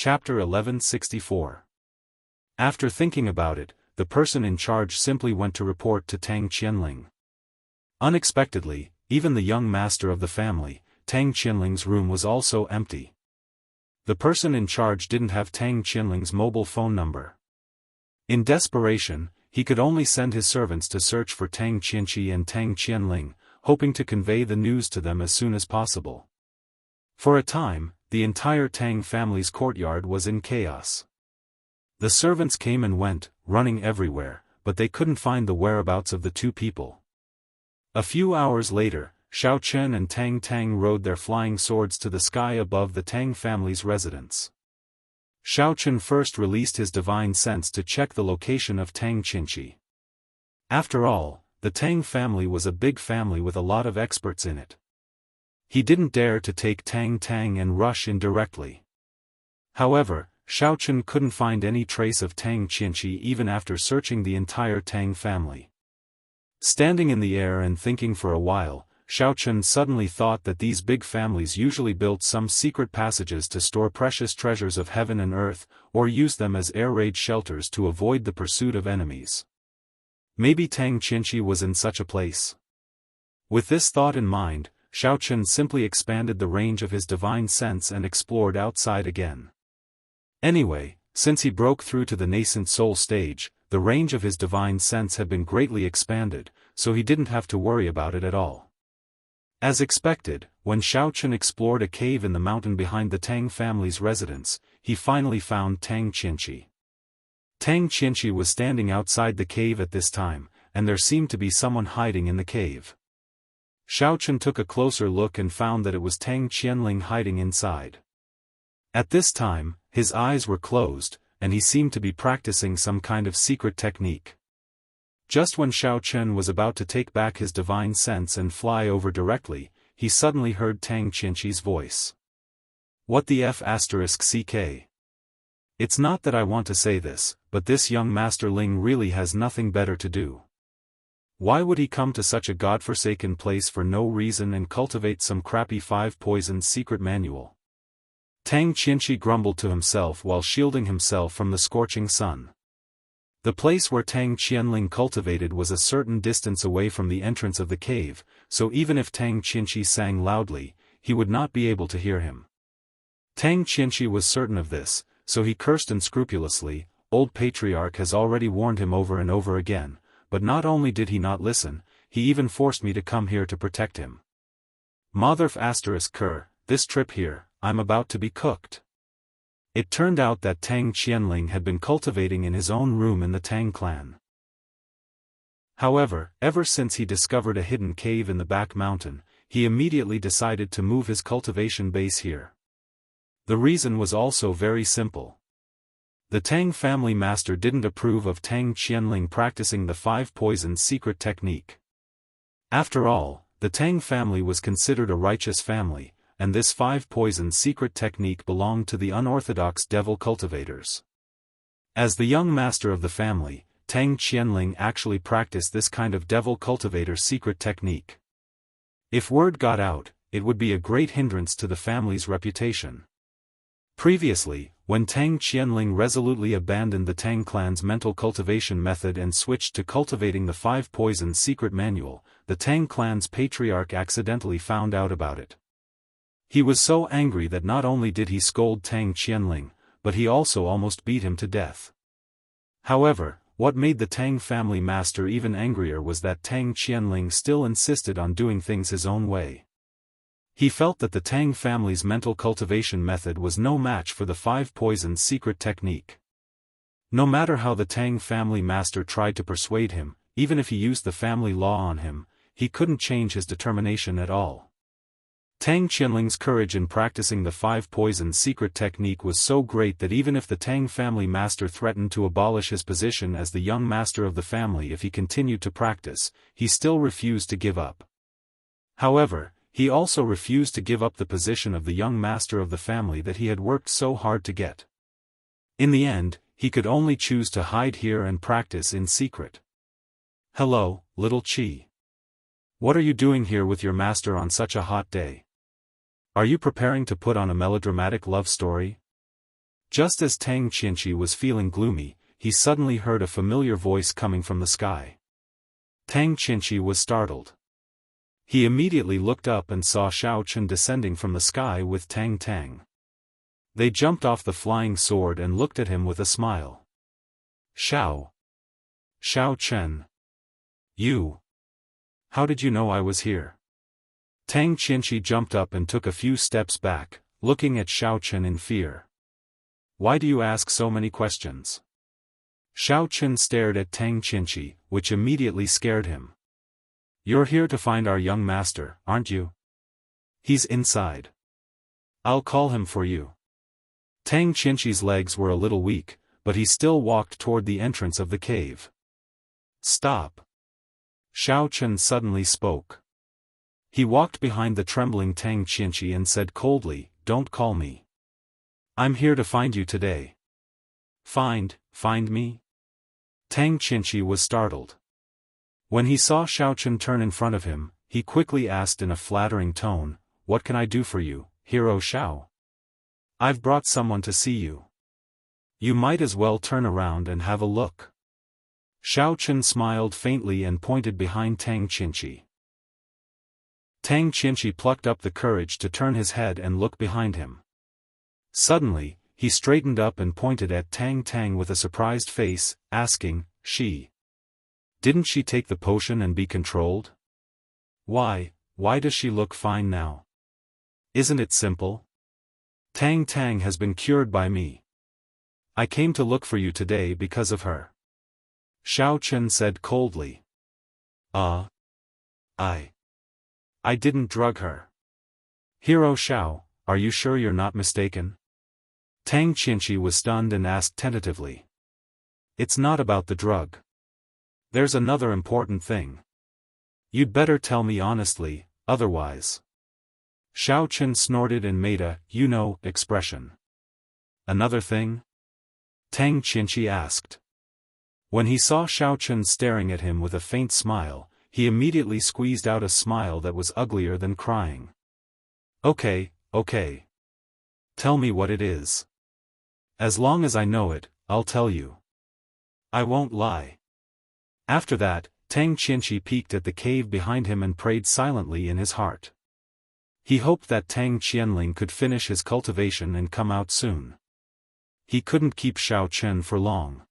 Chapter 1164. After thinking about it, the person in charge simply went to report to Tang Qianling. Unexpectedly, even the young master of the family, Tang Qianling's room was also empty. The person in charge didn't have Tang Qianling's mobile phone number. In desperation, he could only send his servants to search for Tang Qianqi and Tang Qianling, hoping to convey the news to them as soon as possible. For a time, the entire Tang family's courtyard was in chaos. The servants came and went, running everywhere, but they couldn't find the whereabouts of the two people. A few hours later, Xiao Chen and Tang Tang rode their flying swords to the sky above the Tang family's residence. Xiao Chen first released his divine sense to check the location of Tang Qianqi. After all, the Tang family was a big family with a lot of experts in it. He didn't dare to take Tang Tang and rush in directly. However, Xiao Chen couldn't find any trace of Tang Qianqi even after searching the entire Tang family. Standing in the air and thinking for a while, Xiao Chen suddenly thought that these big families usually built some secret passages to store precious treasures of heaven and earth, or use them as air raid shelters to avoid the pursuit of enemies. Maybe Tang Qianqi was in such a place. With this thought in mind, Xiao Chen simply expanded the range of his divine sense and explored outside again. Anyway, since he broke through to the nascent soul stage, the range of his divine sense had been greatly expanded, so he didn't have to worry about it at all. As expected, when Xiao Chen explored a cave in the mountain behind the Tang family's residence, he finally found Tang Qianqi. Tang Qianqi was standing outside the cave at this time, and there seemed to be someone hiding in the cave. Xiao Chen took a closer look and found that it was Tang Qianling hiding inside. At this time, his eyes were closed, and he seemed to be practicing some kind of secret technique. Just when Xiao Chen was about to take back his divine sense and fly over directly, he suddenly heard Tang Qianqi's voice. What the f***ck? It's not that I want to say this, but this young Master Ling really has nothing better to do. Why would he come to such a godforsaken place for no reason and cultivate some crappy 5 poisons secret manual? Tang Qianqi grumbled to himself while shielding himself from the scorching sun. The place where Tang Qianling cultivated was a certain distance away from the entrance of the cave, so even if Tang Qianqi sang loudly, he would not be able to hear him. Tang Qianqi was certain of this, so he cursed unscrupulously. Old Patriarch has already warned him over and over again, but not only did he not listen, he even forced me to come here to protect him. Motherf ***, this trip here, I'm about to be cooked. It turned out that Tang Qianling had been cultivating in his own room in the Tang clan. However, ever since he discovered a hidden cave in the back mountain, he immediately decided to move his cultivation base here. The reason was also very simple. The Tang family master didn't approve of Tang Qianling practicing the 5 poisons secret technique. After all, the Tang family was considered a righteous family, and this 5 poisons secret technique belonged to the unorthodox devil cultivators. As the young master of the family, Tang Qianling actually practiced this kind of devil cultivator secret technique. If word got out, it would be a great hindrance to the family's reputation. Previously, when Tang Qianling resolutely abandoned the Tang clan's mental cultivation method and switched to cultivating the 5 poisons secret manual, the Tang clan's patriarch accidentally found out about it. He was so angry that not only did he scold Tang Qianling, but he also almost beat him to death. However, what made the Tang family master even angrier was that Tang Qianling still insisted on doing things his own way. He felt that the Tang family's mental cultivation method was no match for the 5 poisons secret technique. No matter how the Tang family master tried to persuade him, even if he used the family law on him, he couldn't change his determination at all. Tang Qianling's courage in practicing the 5 poisons secret technique was so great that even if the Tang family master threatened to abolish his position as the young master of the family if he continued to practice, he still refused to give up. However, he also refused to give up the position of the young master of the family that he had worked so hard to get. In the end, he could only choose to hide here and practice in secret. Hello, little Qi. What are you doing here with your master on such a hot day? Are you preparing to put on a melodramatic love story? Just as Tang Qianqi was feeling gloomy, he suddenly heard a familiar voice coming from the sky. Tang Qianqi was startled. He immediately looked up and saw Xiaochen descending from the sky with Tang Tang. They jumped off the flying sword and looked at him with a smile. Xiaochen. You. How did you know I was here? Tang Qianqi jumped up and took a few steps back, looking at Xiaochen in fear. Why do you ask so many questions? Xiaochen stared at Tang Qianqi, which immediately scared him. You're here to find our young master, aren't you? He's inside. I'll call him for you. Tang Qianqi's legs were a little weak, but he still walked toward the entrance of the cave. Stop. Xiaochen suddenly spoke. He walked behind the trembling Tang Qianqi and said coldly, Don't call me. I'm here to find you today. Find me? Tang Qianqi was startled. When he saw Xiaochen turn in front of him, he quickly asked in a flattering tone, What can I do for you, Hero Xiao? I've brought someone to see you. You might as well turn around and have a look. Xiaochen smiled faintly and pointed behind Tang Qianqi. Tang Qianqi plucked up the courage to turn his head and look behind him. Suddenly, he straightened up and pointed at Tang Tang with a surprised face, asking, Didn't she take the potion and be controlled? Why does she look fine now? Isn't it simple? Tang Tang has been cured by me. I came to look for you today because of her. Xiaochen said coldly. I didn't drug her. Hero Xiao, are you sure you're not mistaken? Tang Qianqi was stunned and asked tentatively. It's not about the drug. There's another important thing. You'd better tell me honestly, otherwise. Xiaochen snorted and made a, expression. Another thing? Tang Qianqi asked. When he saw Xiaochen staring at him with a faint smile, he immediately squeezed out a smile that was uglier than crying. Okay. Tell me what it is. As long as I know it, I'll tell you. I won't lie. After that, Tang Qianqi peeked at the cave behind him and prayed silently in his heart. He hoped that Tang Qianling could finish his cultivation and come out soon. He couldn't keep Xiaochen for long.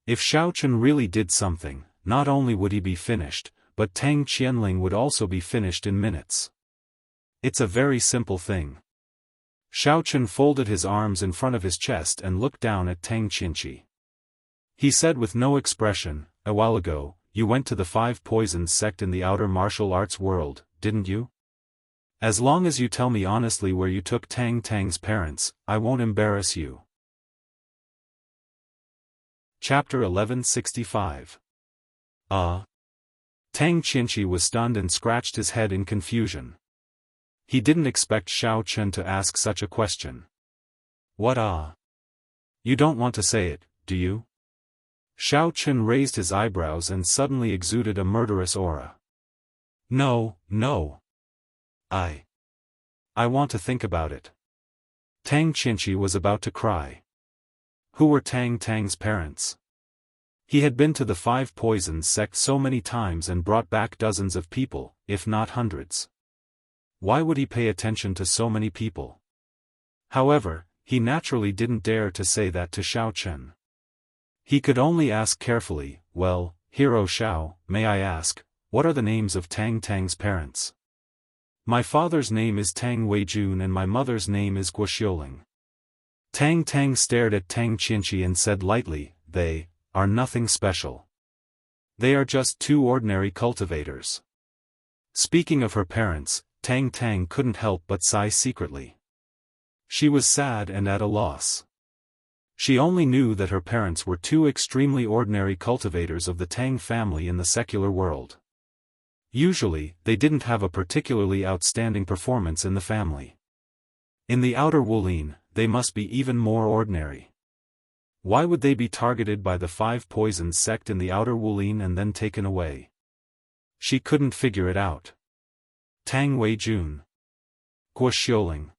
If Xiaochen really did something, not only would he be finished, but Tang Qianling would also be finished in minutes. It's a very simple thing. Xiaochen folded his arms in front of his chest and looked down at Tang Qianqi. He said with no expression, A while ago, you went to the Five Poisons sect in the outer martial arts world, didn't you? As long as you tell me honestly where you took Tang Tang's parents, I won't embarrass you. Chapter 1165. Tang Qianqi was stunned and scratched his head in confusion. He didn't expect Xiaochen to ask such a question. What You don't want to say it, do you? Xiaochen raised his eyebrows and suddenly exuded a murderous aura. No. I want to think about it. Tang Qianqi was about to cry. Who were Tang Tang's parents? He had been to the Five Poisons sect so many times and brought back dozens of people, if not hundreds. Why would he pay attention to so many people? However, he naturally didn't dare to say that to Xiaochen. He could only ask carefully, Well, Hero Xiao, may I ask, what are the names of Tang Tang's parents? My father's name is Tang Weijun and my mother's name is Guoxioling. Tang Tang stared at Tang Qianqi and said lightly, They are nothing special. They are just two ordinary cultivators. Speaking of her parents, Tang Tang couldn't help but sigh secretly. She was sad and at a loss. She only knew that her parents were two extremely ordinary cultivators of the Tang family in the secular world. Usually, they didn't have a particularly outstanding performance in the family. In the outer Wulin, they must be even more ordinary. Why would they be targeted by the Five Poisons sect in the outer Wulin and then taken away? She couldn't figure it out. Tang Weijun. Guoxioling.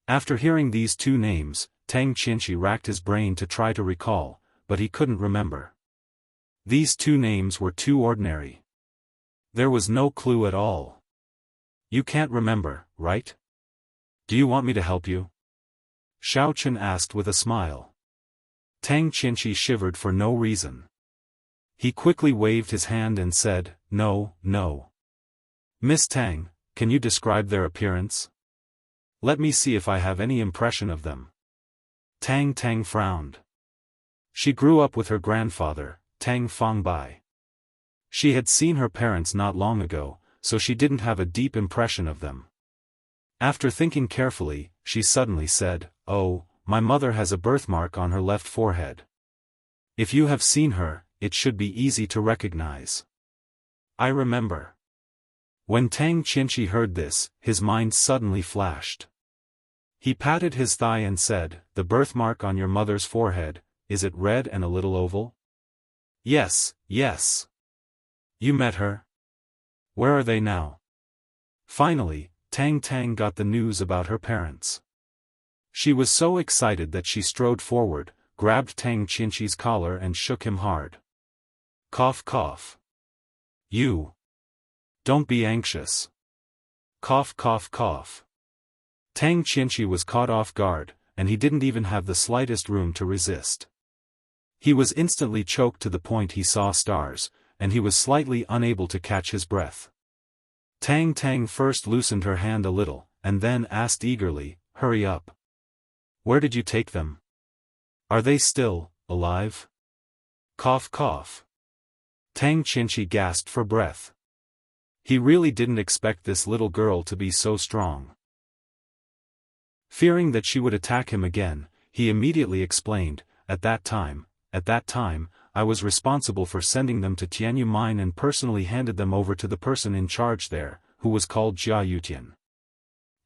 After hearing these two names, Tang Qianqi racked his brain to try to recall, but he couldn't remember. These two names were too ordinary. There was no clue at all. You can't remember, right? Do you want me to help you? Xiaofan asked with a smile. Tang Qianqi shivered for no reason. He quickly waved his hand and said, "No, no. Miss Tang, can you describe their appearance? Let me see if I have any impression of them." Tang frowned. She grew up with her grandfather, Tang Fangbai. She had seen her parents not long ago, so she didn't have a deep impression of them. After thinking carefully, she suddenly said, "Oh, my mother has a birthmark on her left forehead. If you have seen her, it should be easy to recognize." I remember. When Tang Qianqi heard this, his mind suddenly flashed. He patted his thigh and said, "The birthmark on your mother's forehead, is it red and a little oval?" "Yes, yes." "You met her? Where are they now?" Finally, Tang got the news about her parents. She was so excited that she strode forward, grabbed Tang Qianqi's collar and shook him hard. Cough cough. "You. Don't be anxious. Cough cough cough." Tang Qianqi was caught off guard, and he didn't even have the slightest room to resist. He was instantly choked to the point he saw stars, and he was slightly unable to catch his breath. Tang first loosened her hand a little, and then asked eagerly, "Hurry up. Where did you take them? Are they still alive?" Cough cough. Tang Qianqi gasped for breath. He really didn't expect this little girl to be so strong. Fearing that she would attack him again, he immediately explained, At that time, I was responsible for sending them to Tianyu Mine and personally handed them over to the person in charge there, who was called Jia Yutian.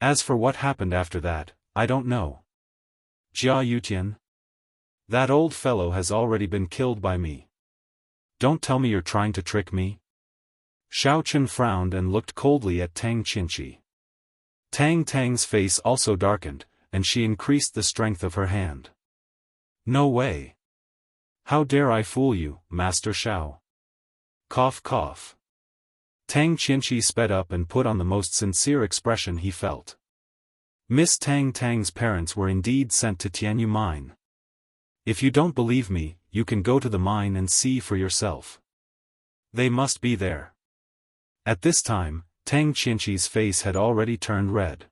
As for what happened after that, I don't know." "Jia Yutian? That old fellow has already been killed by me. Don't tell me you're trying to trick me?" Xiaofan frowned and looked coldly at Tang Qianqi. Tang's face also darkened, and she increased the strength of her hand. "No way. How dare I fool you, Master Xiao?" Cough cough. Tang Qianqi sped up and put on the most sincere expression he felt. Miss Tang's parents were indeed sent to Tianyu Mine. If you don't believe me, you can go to the mine and see for yourself. They must be there. At this time, Tang Qianqi's face had already turned red.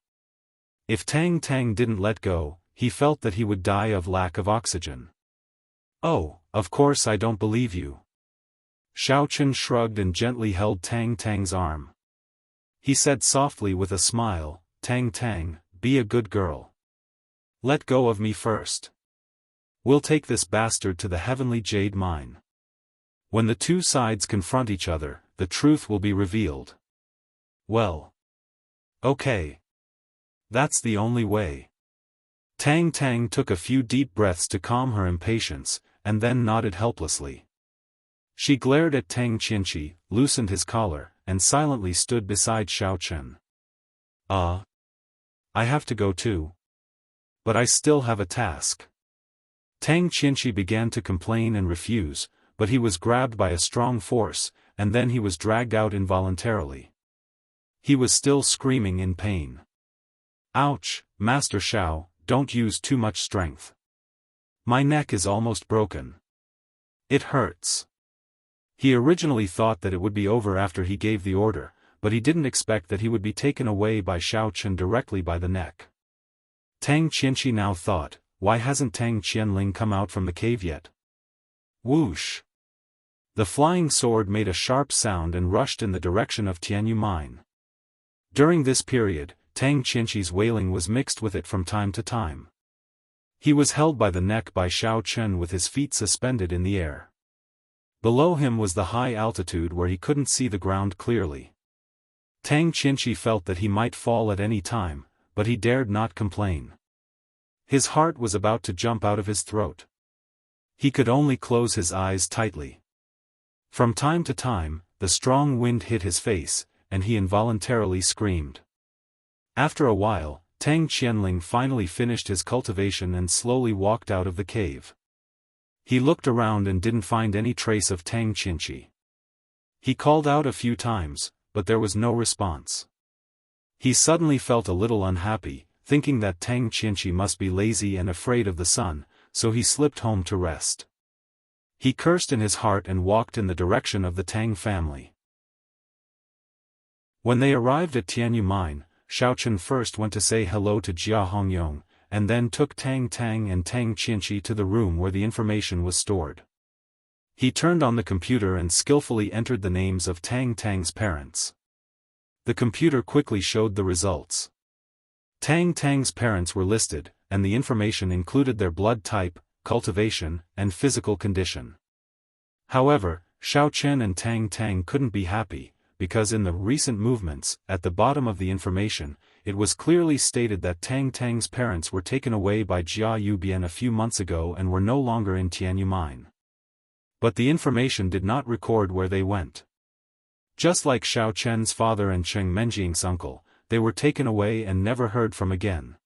If Tang didn't let go, he felt that he would die of lack of oxygen. "Oh, of course I don't believe you." Xiaofan shrugged and gently held Tang's arm. He said softly with a smile, Tang, be a good girl. Let go of me first. We'll take this bastard to the heavenly jade mine. When the two sides confront each other, the truth will be revealed. Well. Okay. That's the only way." Tang took a few deep breaths to calm her impatience, and then nodded helplessly. She glared at Tang Qianqi, loosened his collar, and silently stood beside Xiaofan. I have to go too. But I still have a task." Tang Qianqi began to complain and refuse, but he was grabbed by a strong force, and then he was dragged out involuntarily. He was still screaming in pain. "Ouch, Master Xiao, don't use too much strength. My neck is almost broken. It hurts." He originally thought that it would be over after he gave the order, but he didn't expect that he would be taken away by Xiaofan directly by the neck. Tang Qianqi now thought, why hasn't Tang Qianling come out from the cave yet? Whoosh! The flying sword made a sharp sound and rushed in the direction of Tianyu Mine. During this period, Tang Qianqi's wailing was mixed with it from time to time. He was held by the neck by Xiaofan with his feet suspended in the air. Below him was the high altitude where he couldn't see the ground clearly. Tang Qianqi felt that he might fall at any time, but he dared not complain. His heart was about to jump out of his throat. He could only close his eyes tightly. From time to time, the strong wind hit his face, and he involuntarily screamed. After a while, Tang Qianling finally finished his cultivation and slowly walked out of the cave. He looked around and didn't find any trace of Tang Qinchi. He called out a few times, but there was no response. He suddenly felt a little unhappy, thinking that Tang Qinchi must be lazy and afraid of the sun, so he slipped home to rest. He cursed in his heart and walked in the direction of the Tang family. When they arrived at Tianyu Mine, Xiaochen first went to say hello to Jia Hongyong, and then took Tang Tang and Tang Qinchi to the room where the information was stored. He turned on the computer and skillfully entered the names of Tang Tang's parents. The computer quickly showed the results. Tang Tang's parents were listed, and the information included their blood type, cultivation, and physical condition. However, Xiaochen and Tang Tang couldn't be happy, because in the recent movements, at the bottom of the information, it was clearly stated that Tang Tang's parents were taken away by Jia Yubian a few months ago and were no longer in Tianyu Mine. But the information did not record where they went. Just like Xiao Chen's father and Cheng Menjing's uncle, they were taken away and never heard from again.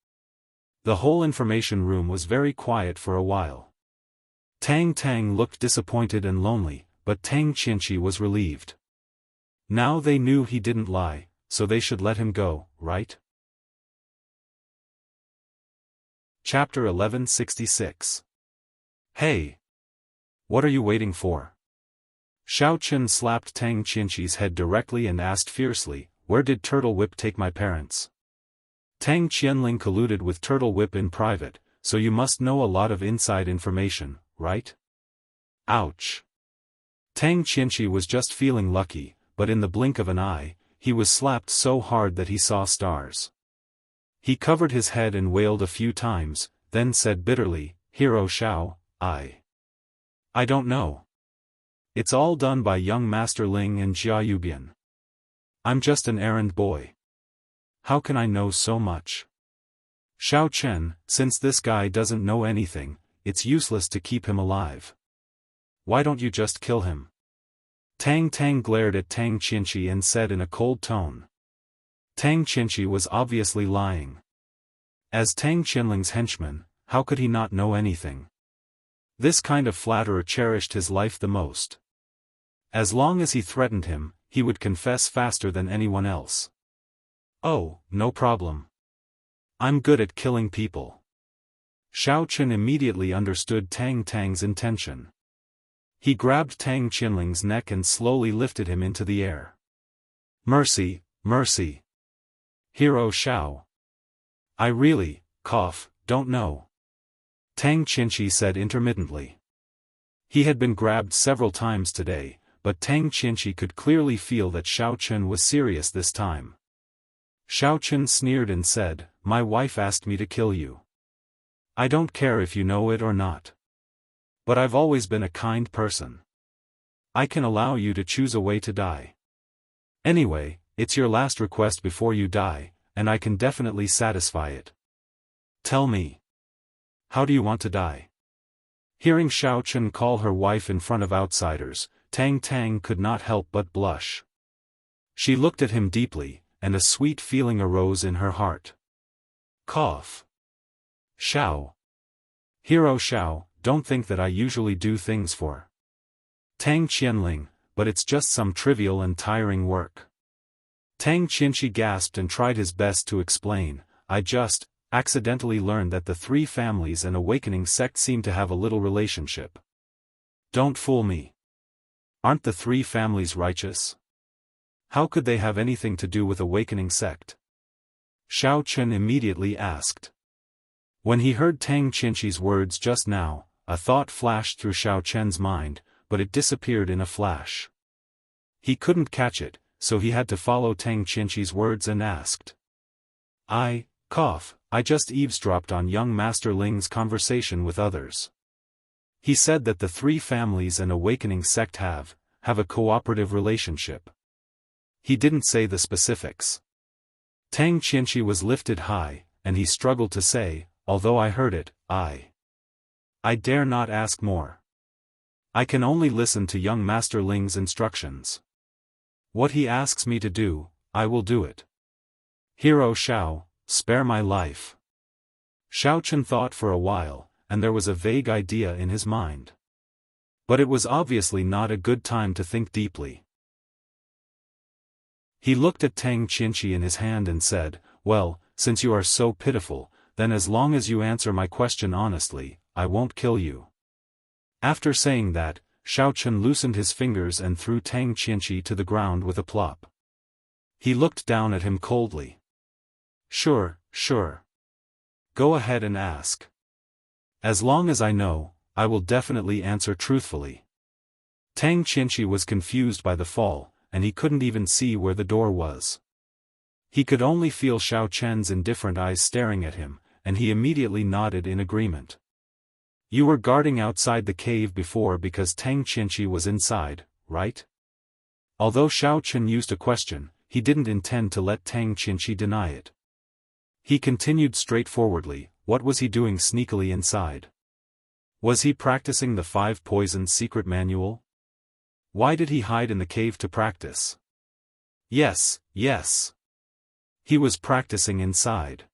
The whole information room was very quiet for a while. Tang Tang looked disappointed and lonely, but Tang Qinchi was relieved. Now they knew he didn't lie, so they should let him go, right? Chapter 1166. Hey! What are you waiting for? Xiao Chen slapped Tang Qinchi's head directly and asked fiercely, "Where did Turtle Whip take my parents?" Tang Qianling colluded with Turtle Whip in private, so you must know a lot of inside information, right? Ouch! Tang Qinchi was just feeling lucky, but in the blink of an eye, he was slapped so hard that he saw stars. He covered his head and wailed a few times, then said bitterly, "Hero Xiao, I don't know. It's all done by young Master Ling and Jia Yubian. I'm just an errand boy. How can I know so much? Xiao Chen, since this guy doesn't know anything, it's useless to keep him alive. Why don't you just kill him?" Tang Tang glared at Tang Qinchi and said in a cold tone. Tang Qinchi was obviously lying. As Tang Qianling's henchman, how could he not know anything? This kind of flatterer cherished his life the most. As long as he threatened him, he would confess faster than anyone else. "Oh, no problem. I'm good at killing people." Xiao Chen immediately understood Tang Tang's intention. He grabbed Tang Qianling's neck and slowly lifted him into the air. "Mercy, mercy. Hero Xiao. I really, don't know," Tang Qinchi said intermittently. He had been grabbed several times today, but Tang Qinchi could clearly feel that Xiao Chen was serious this time. Xiao Chen sneered and said, "My wife asked me to kill you. I don't care if you know it or not. But I've always been a kind person. I can allow you to choose a way to die. Anyway, it's your last request before you die, and I can definitely satisfy it. Tell me. How do you want to die?" Hearing Xiao Chen call her wife in front of outsiders, Tang Tang could not help but blush. She looked at him deeply, and a sweet feeling arose in her heart. Xiao. Hero Xiao, don't think that I usually do things for Tang Qianling, but it's just some trivial and tiring work. Tang Qinchi gasped and tried his best to explain, "I just accidentally learned that the three families and awakening sect seem to have a little relationship. Don't fool me. Aren't the three families righteous? How could they have anything to do with awakening sect?" Xiao Chen immediately asked. When he heard Tang Qinchi's words just now, a thought flashed through Xiao Chen's mind, but it disappeared in a flash. He couldn't catch it, so he had to follow Tang Qinchi's words and asked. I just eavesdropped on young Master Ling's conversation with others. He said that the three families and awakening sect have a cooperative relationship. He didn't say the specifics. Tang Qinchi was lifted high, and he struggled to say, "Although I heard it, I dare not ask more. I can only listen to young Master Ling's instructions. What he asks me to do, I will do it. Hero Xiao, spare my life. Xiaofan thought for a while, and there was a vague idea in his mind. But it was obviously not a good time to think deeply. He looked at Tang Qianqi in his hand and said, "Well, since you are so pitiful, then as long as you answer my question honestly, I won't kill you." After saying that, Xiaofan loosened his fingers and threw Tang Qianqi to the ground with a plop. He looked down at him coldly. Sure. Go ahead and ask. As long as I know, I will definitely answer truthfully. Tang Qianqi was confused by the fall, and he couldn't even see where the door was. He could only feel Xiaofan's indifferent eyes staring at him, and he immediately nodded in agreement. You were guarding outside the cave before because Tang Qianqi was inside, right? Although Xiaofan used a question, he didn't intend to let Tang Qianqi deny it. He continued straightforwardly, what was he doing sneakily inside? Was he practicing the 5 Poisons secret manual? Why did he hide in the cave to practice? Yes. He was practicing inside.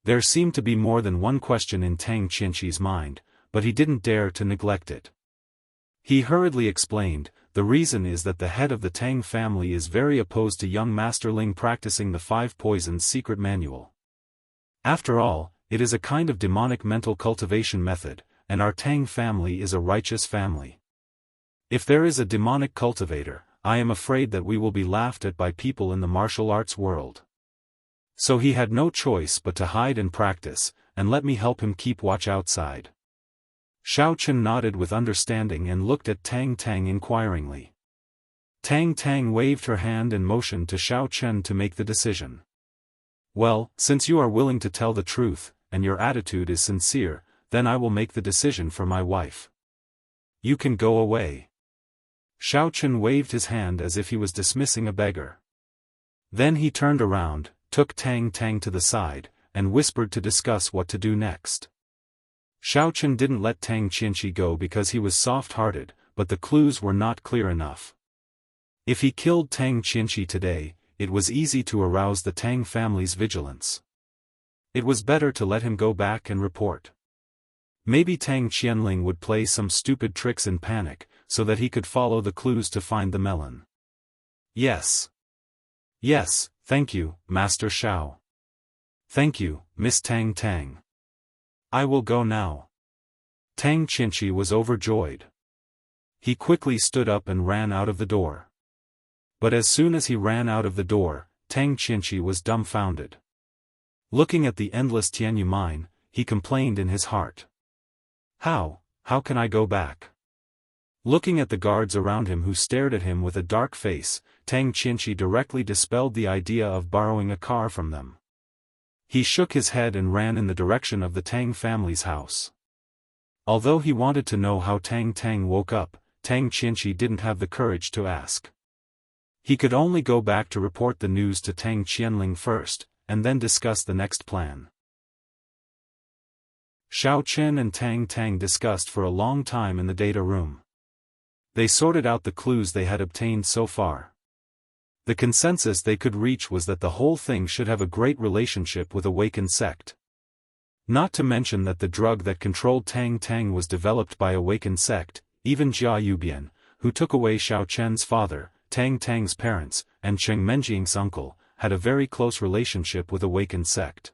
There seemed to be more than one question in Tang Qianqi's mind, but he didn't dare to neglect it. He hurriedly explained, the reason is that the head of the Tang family is very opposed to young Masterling practicing the 5 Poisons secret manual. After all, it is a kind of demonic mental cultivation method, and our Tang family is a righteous family. If there is a demonic cultivator, I am afraid that we will be laughed at by people in the martial arts world. So he had no choice but to hide and practice, and let me help him keep watch outside. Xiaofan nodded with understanding and looked at Tang inquiringly. Tang waved her hand and motioned to Xiaofan to make the decision. Well, since you are willing to tell the truth, and your attitude is sincere, then I will make the decision for my wife. You can go away. Xiaofan waved his hand as if he was dismissing a beggar. Then he turned around, took Tang to the side, and whispered to discuss what to do next. Xiaofan didn't let Tang Qianqi go because he was soft-hearted, but the clues were not clear enough. If he killed Tang Qianqi today, it was easy to arouse the Tang family's vigilance. It was better to let him go back and report. Maybe Tang Qianling would play some stupid tricks in panic, so that he could follow the clues to find the melon. Yes, thank you, Master Xiao. Thank you, Miss Tang. I will go now. Tang Qianqi was overjoyed. He quickly stood up and ran out of the door. But as soon as he ran out of the door, Tang Qianqi was dumbfounded. Looking at the endless Tianyu mine, he complained in his heart. How can I go back? Looking at the guards around him who stared at him with a dark face, Tang Qianqi directly dispelled the idea of borrowing a car from them. He shook his head and ran in the direction of the Tang family's house. Although he wanted to know how Tang woke up, Tang Qianqi didn't have the courage to ask. He could only go back to report the news to Tang Qianling first, and then discuss the next plan. Xiaofan and Tang discussed for a long time in the data room. They sorted out the clues they had obtained so far. The consensus they could reach was that the whole thing should have a great relationship with Awakened Sect. Not to mention that the drug that controlled Tang was developed by Awakened Sect. Even Jia Yubian, who took away Xiaofan's father, Tang's parents, and Cheng Menjing's uncle, had a very close relationship with Awakened Sect.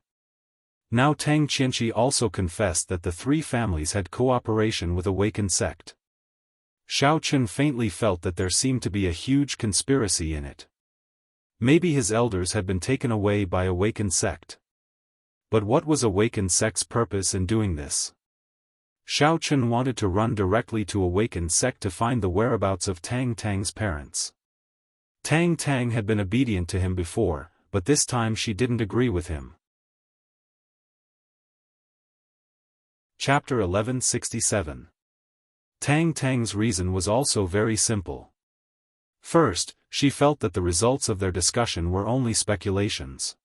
Now Tang Qianqi also confessed that the 3 families had cooperation with Awakened Sect. Xiaofan faintly felt that there seemed to be a huge conspiracy in it. Maybe his elders had been taken away by Awakened Sect. But what was Awakened Sect's purpose in doing this? Xiaofan wanted to run directly to Awakened Sect to find the whereabouts of Tang's parents. Tang had been obedient to him before, but this time she didn't agree with him. Chapter 1167. Tang's reason was also very simple. First, she felt that the results of their discussion were only speculations.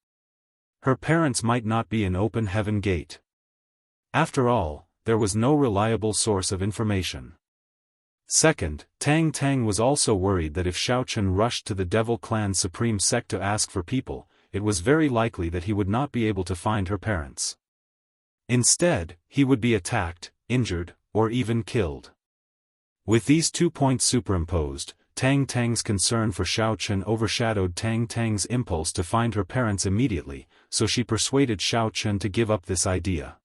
Her parents might not be an open heaven gate. After all, there was no reliable source of information. Second, Tang was also worried that if Xiaofan rushed to the Devil Clan's supreme sect to ask for people, it was very likely that he would not be able to find her parents. Instead, he would be attacked, injured, or even killed. With these 2 points superimposed, Tang Tang's concern for Xiaochen overshadowed Tang Tang's impulse to find her parents immediately, so she persuaded Xiaochen to give up this idea.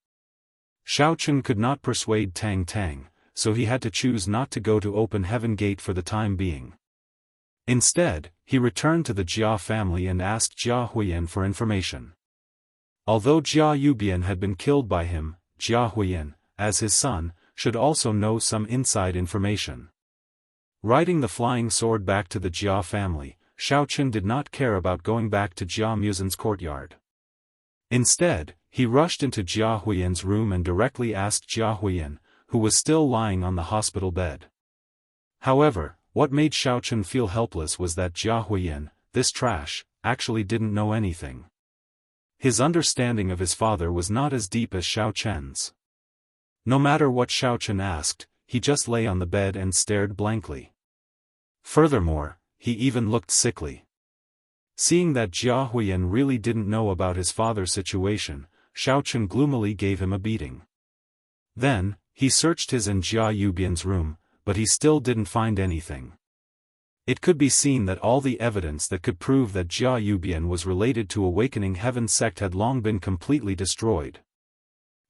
Xiaochen could not persuade Tang Tang, so he had to choose not to go to Open Heaven Gate for the time being. Instead, he returned to the Jia family and asked Jia Huiyan for information. Although Jia Yubian had been killed by him, Jia Huiyan, as his son, should also know some inside information. Riding the flying sword back to the Jia family, Xiaochen did not care about going back to Jia Muzin's courtyard. Instead, he rushed into Jia Huiyan's room and directly asked Jia Huiyan, who was still lying on the hospital bed. However, what made Xiaochen feel helpless was that Jia Huiyan, this trash, actually didn't know anything. His understanding of his father was not as deep as Xiaochen's. No matter what Xiaochen asked, he just lay on the bed and stared blankly. Furthermore, he even looked sickly. Seeing that Jia Huiyan really didn't know about his father's situation, Xiaochen gloomily gave him a beating. Then, he searched his and Jia Yubian's room, but he still didn't find anything. It could be seen that all the evidence that could prove that Jia Yubian was related to Awakening Heaven sect had long been completely destroyed.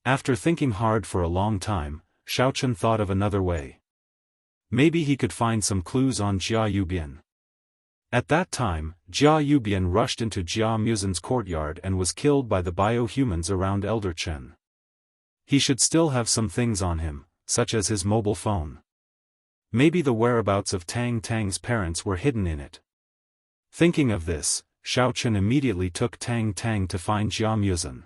After thinking hard for a long time, Xiaochen thought of another way. Maybe he could find some clues on Jia Yubian. At that time, Jia Yubian rushed into Jia Muzin's courtyard and was killed by the biohumans around Elder Chen. He should still have some things on him, such as his mobile phone. Maybe the whereabouts of Tang Tang's parents were hidden in it. Thinking of this, Xiaochen immediately took Tang Tang to find Jia Muzin.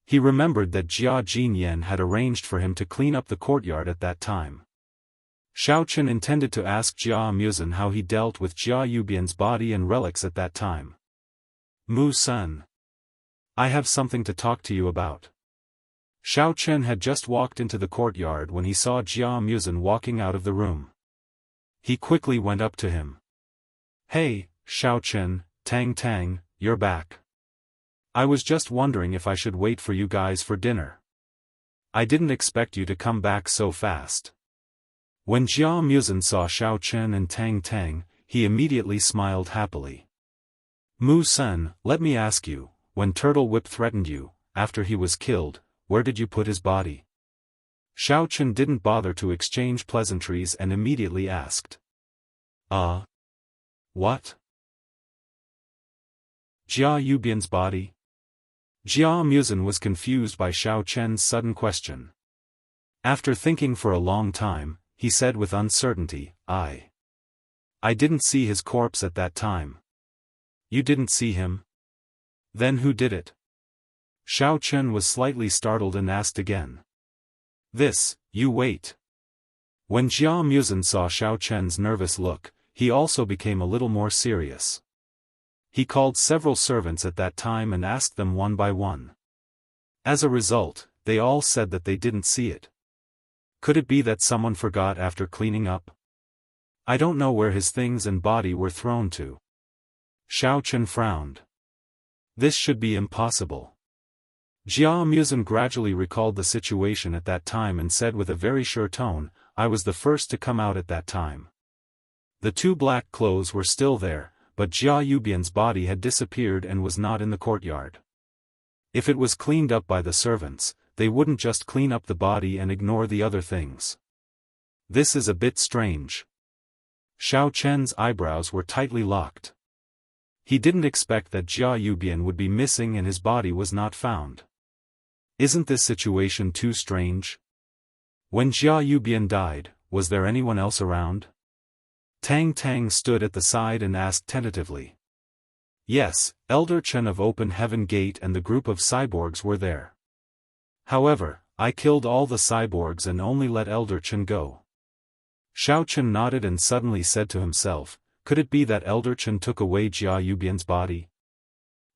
He remembered that Jia Jinyan had arranged for him to clean up the courtyard at that time. Xiaochen intended to ask Jia Muzin how he dealt with Jia Yubian's body and relics at that time. Mu-san, I have something to talk to you about. Xiaochen had just walked into the courtyard when he saw Jia Muzin walking out of the room. He quickly went up to him. Hey, Xiaochen, Tang Tang, you're back. I was just wondering if I should wait for you guys for dinner. I didn't expect you to come back so fast. When Jia Muzin saw Xiaochen and Tang Tang, he immediately smiled happily. Mu-san, let me ask you, when Turtle Whip threatened you, after he was killed, where did you put his body? Xiaochen didn't bother to exchange pleasantries and immediately asked. What? Jia Yubian's body? Jia Muzin was confused by Xiaochen's sudden question. After thinking for a long time, he said with uncertainty, I didn't see his corpse at that time. You didn't see him? Then who did it? Xiaochen was slightly startled and asked again. You wait. When Jia Muzin saw Xiaochen's nervous look, he also became a little more serious. He called several servants at that time and asked them one by one. As a result, they all said that they didn't see it. Could it be that someone forgot after cleaning up? I don't know where his things and body were thrown to. Xiaochen frowned. This should be impossible. Jia Muzin gradually recalled the situation at that time and said with a very sure tone, I was the first to come out at that time. The 2 black clothes were still there, but Jia Yubian's body had disappeared and was not in the courtyard. If it was cleaned up by the servants, they wouldn't just clean up the body and ignore the other things. This is a bit strange. Xiaochen's eyebrows were tightly locked. He didn't expect that Jia Yubian would be missing and his body was not found. Isn't this situation too strange? When Jia Yubian died, was there anyone else around? Tang Tang stood at the side and asked tentatively. Yes, Elder Chen of Open Heaven Gate and the group of cyborgs were there. However, I killed all the cyborgs and only let Elder Chen go. Xiaochen nodded and suddenly said to himself, could it be that Elder Chen took away Jia Yubian's body?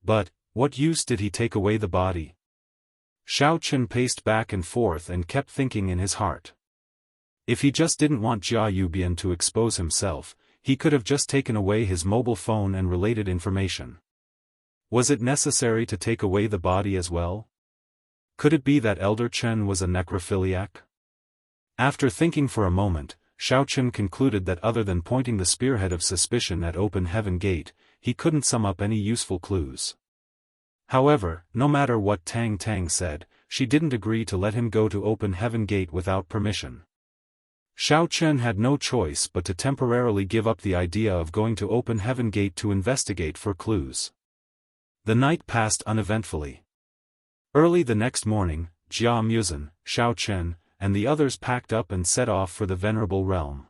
But, what use did he take away the body? Xiaochen paced back and forth and kept thinking in his heart. If he just didn't want Jia Yubian to expose himself, he could have just taken away his mobile phone and related information. Was it necessary to take away the body as well? Could it be that Elder Chen was a necrophiliac? After thinking for a moment, Xiaofan concluded that other than pointing the spearhead of suspicion at Open Heaven Gate, he couldn't sum up any useful clues. However, no matter what Tang Tang said, she didn't agree to let him go to Open Heaven Gate without permission. Xiaofan had no choice but to temporarily give up the idea of going to Open Heaven Gate to investigate for clues. The night passed uneventfully. Early the next morning, Jia Muzhen, Xiaofan, and the others packed up and set off for the Venerable Realm.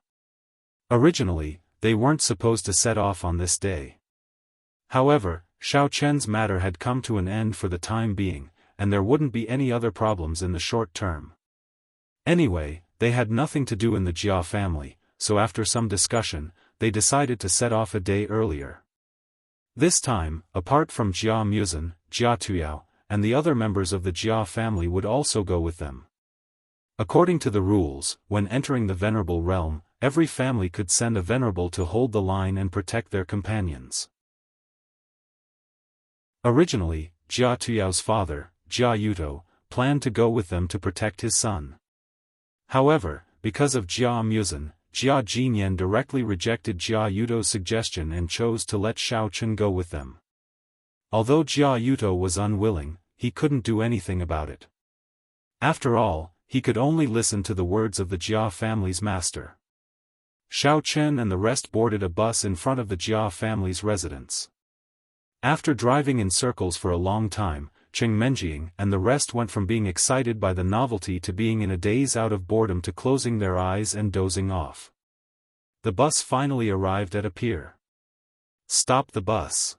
Originally, they weren't supposed to set off on this day. However, Xiaofan's matter had come to an end for the time being, and there wouldn't be any other problems in the short term. Anyway, they had nothing to do in the Jia family, so after some discussion, they decided to set off a day earlier. This time, apart from Jia Muzhen, Jia Tuyao, and the other members of the Jia family would also go with them. According to the rules, when entering the Venerable Realm, every family could send a Venerable to hold the line and protect their companions. Originally, Jia Tuyao's father, Jia Yuto, planned to go with them to protect his son. However, because of Jia Muzhen, Jia Jinyan directly rejected Jia Yuto's suggestion and chose to let Xiaofan go with them. Although Jia Yuto was unwilling, he couldn't do anything about it. After all, he could only listen to the words of the Jia family's master. Xiaofan and the rest boarded a bus in front of the Jia family's residence. After driving in circles for a long time, Cheng Menjing and the rest went from being excited by the novelty to being in a daze out of boredom to closing their eyes and dozing off. The bus finally arrived at a pier. Stop the bus.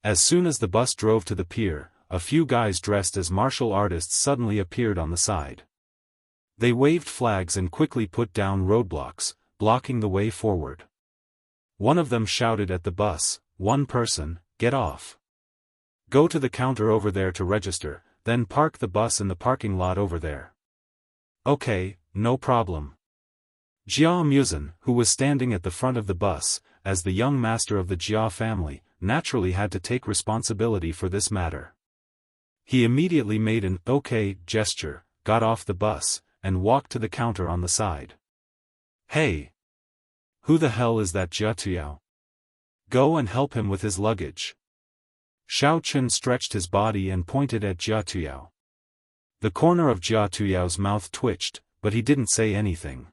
As soon as the bus drove to the pier, a few guys dressed as martial artists suddenly appeared on the side. They waved flags and quickly put down roadblocks, blocking the way forward. One of them shouted at the bus, "One person, get off. Go to the counter over there to register, then park the bus in the parking lot over there." "Okay, no problem." Jia Muzhen, who was standing at the front of the bus, as the young master of the Jia family, naturally had to take responsibility for this matter. He immediately made an "okay" gesture, got off the bus, and walked to the counter on the side. "Hey! Who the hell is that Jia Tuyao? Go and help him with his luggage." Xiaofan stretched his body and pointed at Jia Tuyao. The corner of Jia Tuyao's mouth twitched, but he didn't say anything.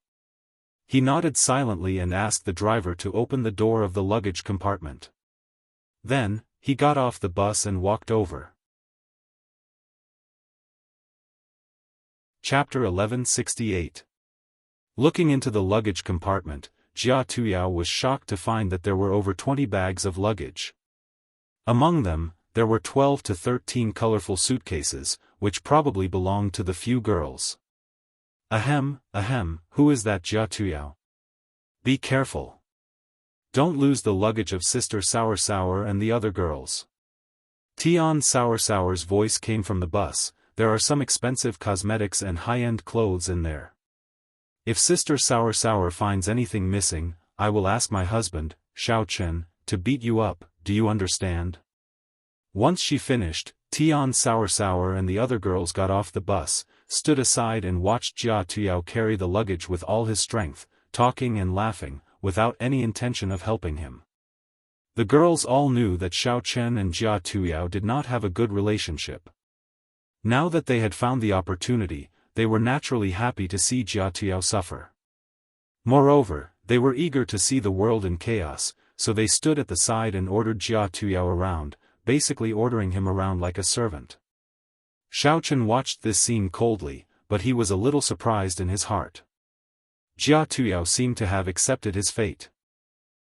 He nodded silently and asked the driver to open the door of the luggage compartment. Then, he got off the bus and walked over. Chapter 1168. Looking into the luggage compartment, Jia Tuyao was shocked to find that there were over 20 bags of luggage. Among them, there were 12 to 13 colorful suitcases, which probably belonged to the few girls. Ahem, who is that Jia Tuyao? Be careful. Don't lose the luggage of Sister Sour Sour and the other girls. Tian Sour Sour's voice came from the bus. There are some expensive cosmetics and high-end clothes in there. If Sister Sour Sour finds anything missing, I will ask my husband, Xiaofan, to beat you up, do you understand? Once she finished, Tian Sour Sour and the other girls got off the bus, stood aside and watched Jia Tuyao carry the luggage with all his strength, talking and laughing, without any intention of helping him. The girls all knew that Xiaofan and Jia Tuyao did not have a good relationship. Now that they had found the opportunity, they were naturally happy to see Jia Tuyao suffer. Moreover, they were eager to see the world in chaos, so they stood at the side and ordered Jia Tuyao around, basically ordering him around like a servant. Xiaofan watched this scene coldly, but he was a little surprised in his heart. Jia Tuyao seemed to have accepted his fate.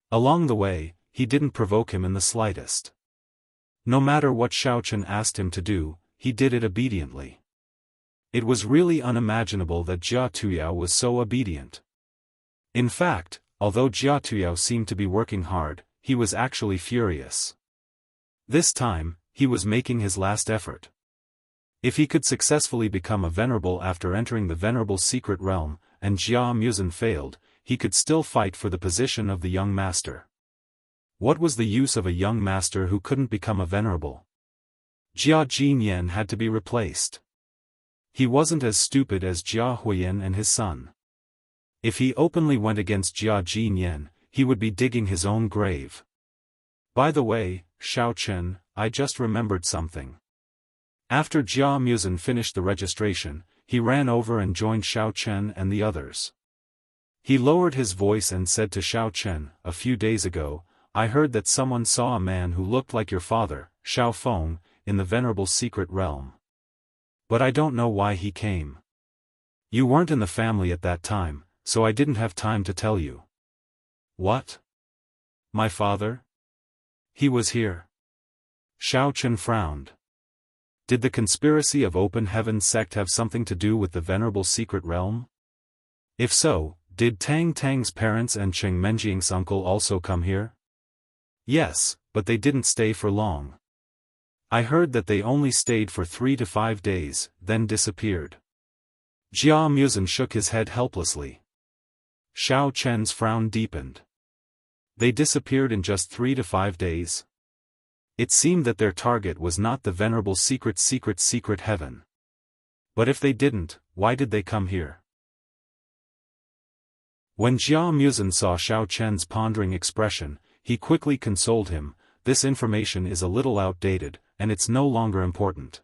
Along the way, he didn't provoke him in the slightest. No matter what Xiaofan asked him to do, he did it obediently. It was really unimaginable that Jia Tuyao was so obedient. In fact, although Jia Tuyao seemed to be working hard, he was actually furious. This time, he was making his last effort. If he could successfully become a venerable after entering the venerable secret realm, and Jia Muzhen failed, he could still fight for the position of the young master. What was the use of a young master who couldn't become a venerable? Jia Jinyan had to be replaced. He wasn't as stupid as Jia Huiyan and his son. If he openly went against Jia Jinyan, he would be digging his own grave. By the way, Xiao Chen, I just remembered something. After Jia Muzin finished the registration, he ran over and joined Xiao Chen and the others. He lowered his voice and said to Xiao Chen, "A few days ago, I heard that someone saw a man who looked like your father, Xiaofan, in the Venerable Secret Realm. But I don't know why he came. You weren't in the family at that time, so I didn't have time to tell you." "What? My father? He was here?" Xiao Chen frowned. Did the conspiracy of Open Heaven sect have something to do with the Venerable Secret Realm? If so, did Tang Tang's parents and Cheng Menjiang's uncle also come here? Yes, but they didn't stay for long. I heard that they only stayed for 3 to 5 days, then disappeared. Jia Muzin shook his head helplessly. Xiao Chen's frown deepened. They disappeared in just 3 to 5 days? It seemed that their target was not the Venerable Secret Heaven. But if they didn't, why did they come here? When Jia Muzin saw Xiao Chen's pondering expression, he quickly consoled him. "This information is a little outdated, and it's no longer important.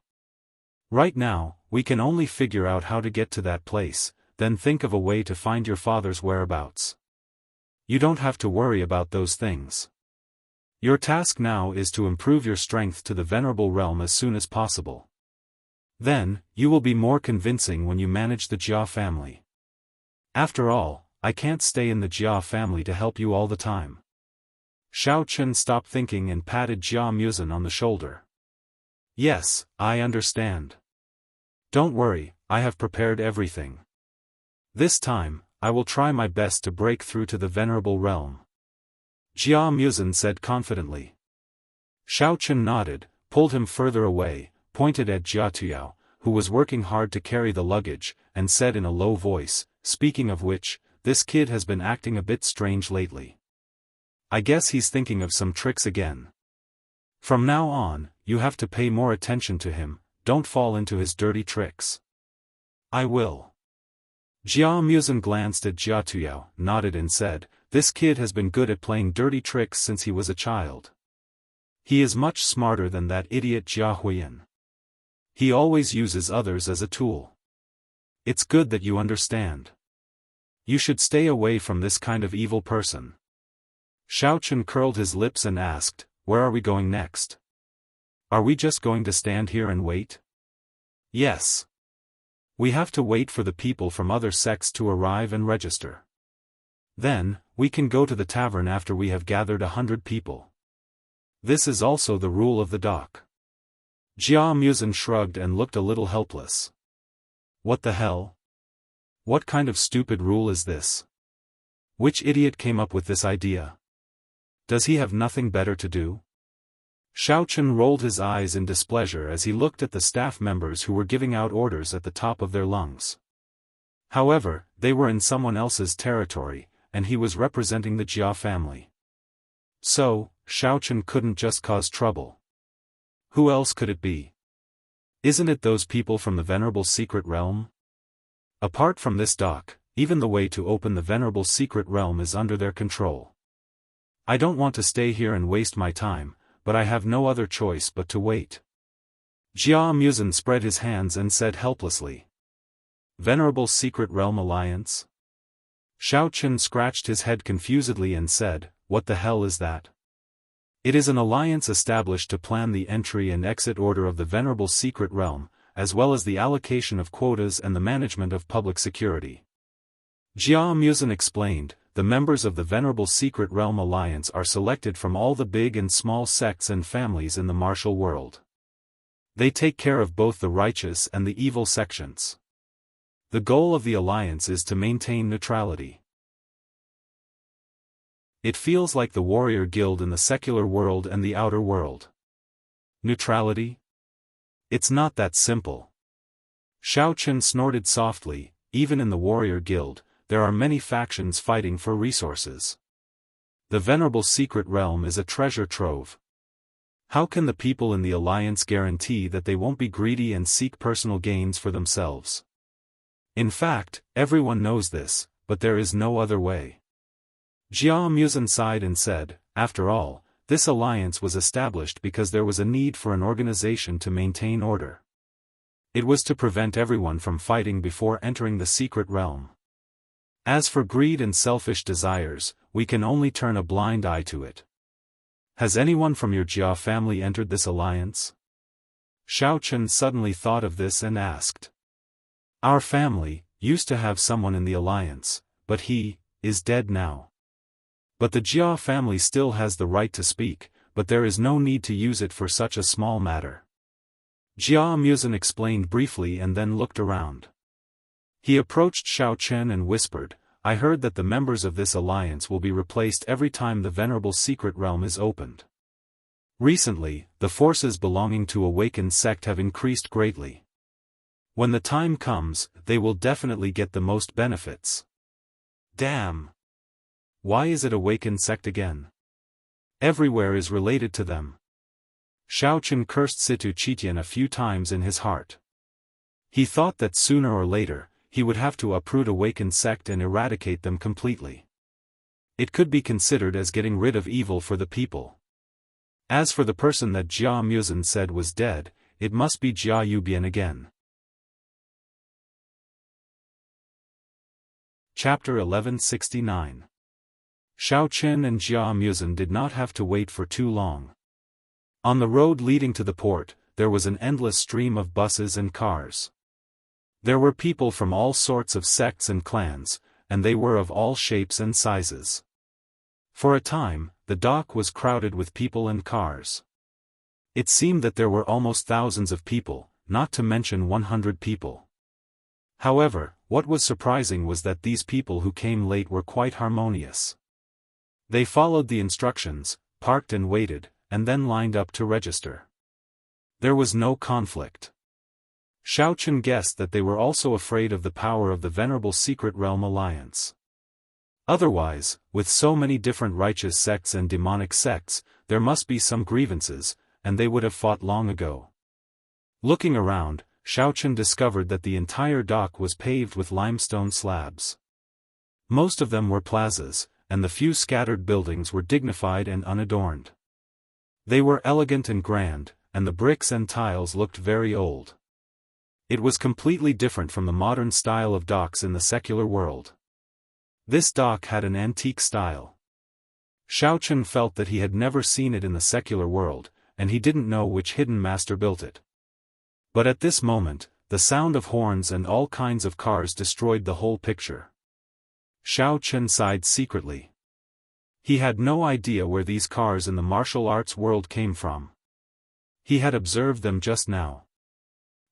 Right now, we can only figure out how to get to that place, then think of a way to find your father's whereabouts. You don't have to worry about those things. Your task now is to improve your strength to the Venerable Realm as soon as possible. Then, you will be more convincing when you manage the Jia family. After all, I can't stay in the Jia family to help you all the time." Xiao Chen stopped thinking and patted Jia Muzin on the shoulder. "Yes, I understand. Don't worry, I have prepared everything. This time, I will try my best to break through to the Venerable Realm," Jia Muzin said confidently. Xiao Chen nodded, pulled him further away, pointed at Jia Tuyao, who was working hard to carry the luggage, and said in a low voice, "Speaking of which, this kid has been acting a bit strange lately. I guess he's thinking of some tricks again. From now on, you have to pay more attention to him, don't fall into his dirty tricks." "I will." Jia Muzin glanced at Jia Tuyao, nodded and said, "This kid has been good at playing dirty tricks since he was a child. He is much smarter than that idiot Jia Huiyan. He always uses others as a tool. It's good that you understand. You should stay away from this kind of evil person." Xiao Chen curled his lips and asked, "Where are we going next? Are we just going to stand here and wait?" "Yes. We have to wait for the people from other sects to arrive and register. Then, we can go to the tavern after we have gathered 100 people. This is also the rule of the dock." Jia Muzin shrugged and looked a little helpless. "What the hell? What kind of stupid rule is this? Which idiot came up with this idea? Does he have nothing better to do?" Xiao Chen rolled his eyes in displeasure as he looked at the staff members who were giving out orders at the top of their lungs. However, they were in someone else's territory, and he was representing the Jia family. So, Xiao Chen couldn't just cause trouble. Who else could it be? Isn't it those people from the Venerable Secret Realm? Apart from this dock, even the way to open the Venerable Secret Realm is under their control. I don't want to stay here and waste my time, but I have no other choice but to wait." Jia Muzin spread his hands and said helplessly. "Venerable Secret Realm Alliance?" Xiao Chen scratched his head confusedly and said, "What the hell is that?" "It is an alliance established to plan the entry and exit order of the Venerable Secret Realm, as well as the allocation of quotas and the management of public security." Jia Muzin explained, "The members of the Venerable Secret Realm Alliance are selected from all the big and small sects and families in the martial world. They take care of both the righteous and the evil sections. The goal of the alliance is to maintain neutrality. It feels like the warrior guild in the secular world and the outer world. Neutrality? It's not that simple." Xiao Chen snorted softly. "Even in the warrior guild, there are many factions fighting for resources. The Venerable Secret Realm is a treasure trove. How can the people in the alliance guarantee that they won't be greedy and seek personal gains for themselves? In fact, everyone knows this, but there is no other way. Jia Musen sighed and said, after all, this alliance was established because there was a need for an organization to maintain order. It was to prevent everyone from fighting before entering the secret realm. As for greed and selfish desires, we can only turn a blind eye to it. Has anyone from your Jia family entered this alliance? Xiaofan suddenly thought of this and asked. Our family used to have someone in the alliance, but he is dead now. But the Jia family still has the right to speak, but there is no need to use it for such a small matter. Jia Musen explained briefly and then looked around. He approached Xiaofan and whispered, I heard that the members of this alliance will be replaced every time the Venerable Secret Realm is opened. Recently, the forces belonging to Awakened Sect have increased greatly. When the time comes, they will definitely get the most benefits. Damn! Why is it Awakened Sect again? Everywhere is related to them. Xiaofan cursed Situ Chitian a few times in his heart. He thought that sooner or later, he would have to uproot Awakened Sect and eradicate them completely. It could be considered as getting rid of evil for the people. As for the person that Jia Musen said was dead, it must be Jia Yubian again. Chapter 1169. Xiaofan and Jia Musen did not have to wait for too long. On the road leading to the port, there was an endless stream of buses and cars. There were people from all sorts of sects and clans, and they were of all shapes and sizes. For a time, the dock was crowded with people and cars. It seemed that there were almost thousands of people, not to mention 100 people. However, what was surprising was that these people who came late were quite harmonious. They followed the instructions, parked and waited, and then lined up to register. There was no conflict. Xiaofan guessed that they were also afraid of the power of the Venerable Secret Realm Alliance. Otherwise, with so many different righteous sects and demonic sects, there must be some grievances, and they would have fought long ago. Looking around, Xiaofan discovered that the entire dock was paved with limestone slabs. Most of them were plazas, and the few scattered buildings were dignified and unadorned. They were elegant and grand, and the bricks and tiles looked very old. It was completely different from the modern style of docks in the secular world. This dock had an antique style. Xiaofan felt that he had never seen it in the secular world, and he didn't know which hidden master built it. But at this moment, the sound of horns and all kinds of cars destroyed the whole picture. Xiaofan sighed secretly. He had no idea where these cars in the martial arts world came from. He had observed them just now.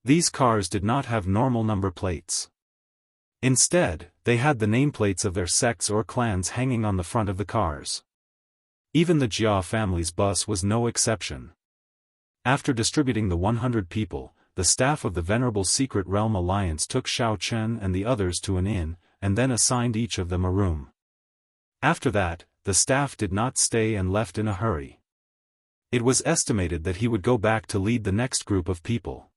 These cars did not have normal number plates. Instead, they had the nameplates of their sects or clans hanging on the front of the cars. Even the Jia family's bus was no exception. After distributing the 100 people, the staff of the Venerable Secret Realm Alliance took Xiaofan and the others to an inn, and then assigned each of them a room. After that, the staff did not stay and left in a hurry. It was estimated that he would go back to lead the next group of people.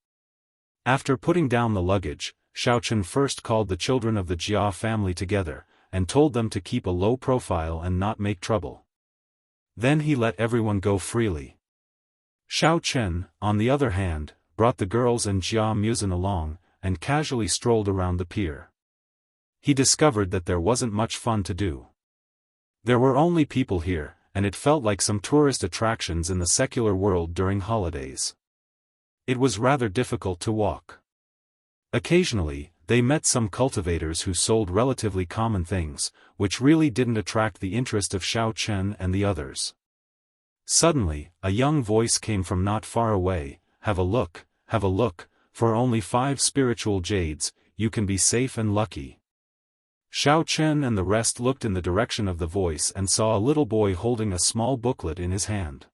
After putting down the luggage, Xiaofan first called the children of the Jia family together, and told them to keep a low profile and not make trouble. Then he let everyone go freely. Xiaofan, on the other hand, brought the girls and Jia Musen along, and casually strolled around the pier. He discovered that there wasn't much fun to do. There were only people here, and it felt like some tourist attractions in the secular world during holidays. It was rather difficult to walk. Occasionally, they met some cultivators who sold relatively common things, which really didn't attract the interest of Xiaofan and the others. Suddenly, a young voice came from not far away, have a look, for only 5 spiritual jades, you can be safe and lucky. Xiaofan and the rest looked in the direction of the voice and saw a little boy holding a small booklet in his hand.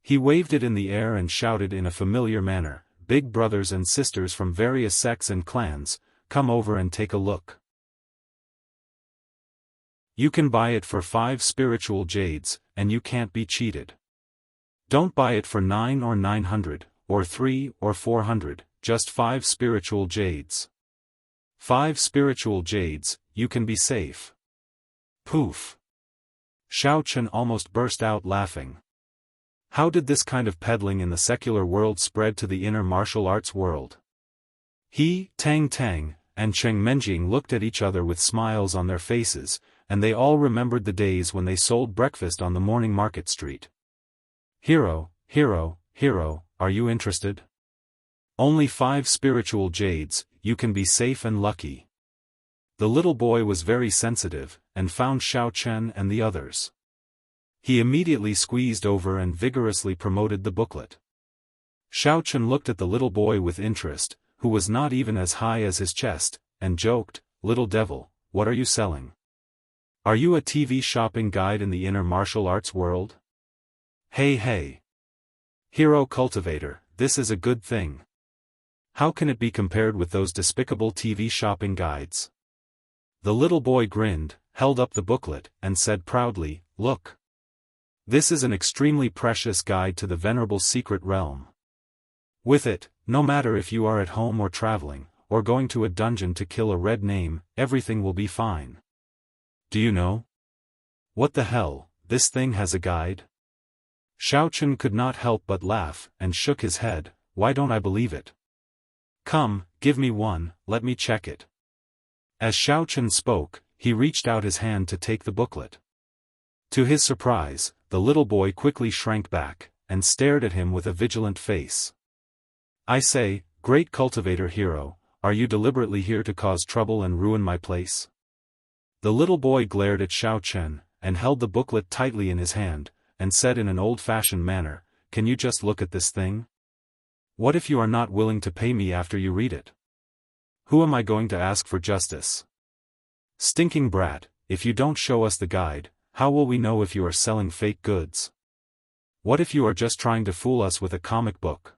He waved it in the air and shouted in a familiar manner, "Big brothers and sisters from various sects and clans, come over and take a look." You can buy it for 5 spiritual jades, and you can't be cheated. Don't buy it for 9 or 900, or 3 or 400, just 5 spiritual jades. 5 spiritual jades, you can be safe. Poof. Xiaofan almost burst out laughing. How did this kind of peddling in the secular world spread to the inner martial arts world? He, Tang Tang, and Cheng Menjing looked at each other with smiles on their faces, and they all remembered the days when they sold breakfast on the morning market street. Hero, are you interested? Only 5 spiritual jades, you can be safe and lucky. The little boy was very sensitive, and found Xiaofan and the others. He immediately squeezed over and vigorously promoted the booklet. Xiaofan looked at the little boy with interest, who was not even as high as his chest, and joked, "Little devil, what are you selling? Are you a TV shopping guide in the inner martial arts world?" Hey. Hero cultivator, this is a good thing. How can it be compared with those despicable TV shopping guides? The little boy grinned, held up the booklet, and said proudly, "Look. This is an extremely precious guide to the venerable secret realm. With it, no matter if you are at home or traveling, or going to a dungeon to kill a red name, everything will be fine. Do you know? What the hell, this thing has a guide?" Xiaofan could not help but laugh, and shook his head. "Why don't I believe it? Come, give me one, let me check it." As Xiaofan spoke, he reached out his hand to take the booklet. To his surprise, the little boy quickly shrank back, and stared at him with a vigilant face. "I say, great cultivator hero, are you deliberately here to cause trouble and ruin my place?" The little boy glared at Xiaofan, and held the booklet tightly in his hand, and said in an old-fashioned manner, "Can you just look at this thing? What if you are not willing to pay me after you read it? Who am I going to ask for justice? Stinking brat, if you don't show us the guide, how will we know if you are selling fake goods? What if you are just trying to fool us with a comic book?"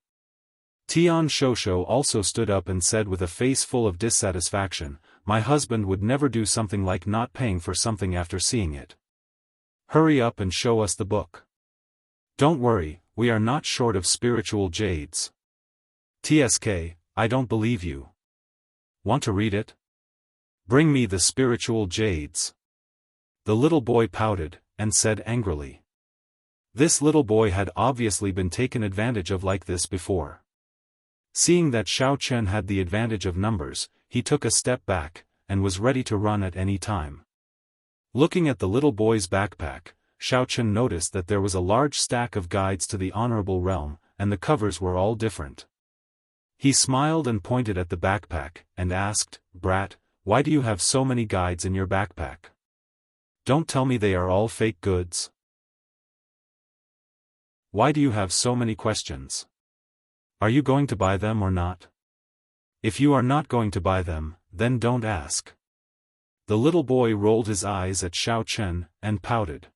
Tian Shosho also stood up and said with a face full of dissatisfaction, "My husband would never do something like not paying for something after seeing it. Hurry up and show us the book. Don't worry, we are not short of spiritual jades." "TSK, I don't believe you. Want to read it? Bring me the spiritual jades." The little boy pouted, and said angrily. This little boy had obviously been taken advantage of like this before. Seeing that Xiaofan had the advantage of numbers, he took a step back, and was ready to run at any time. Looking at the little boy's backpack, Xiaofan noticed that there was a large stack of guides to the honorable realm, and the covers were all different. He smiled and pointed at the backpack, and asked, "Brat, why do you have so many guides in your backpack? Don't tell me they are all fake goods. Why do you have so many questions? Are you going to buy them or not? If you are not going to buy them, then don't ask." The little boy rolled his eyes at Xiaofan, and pouted.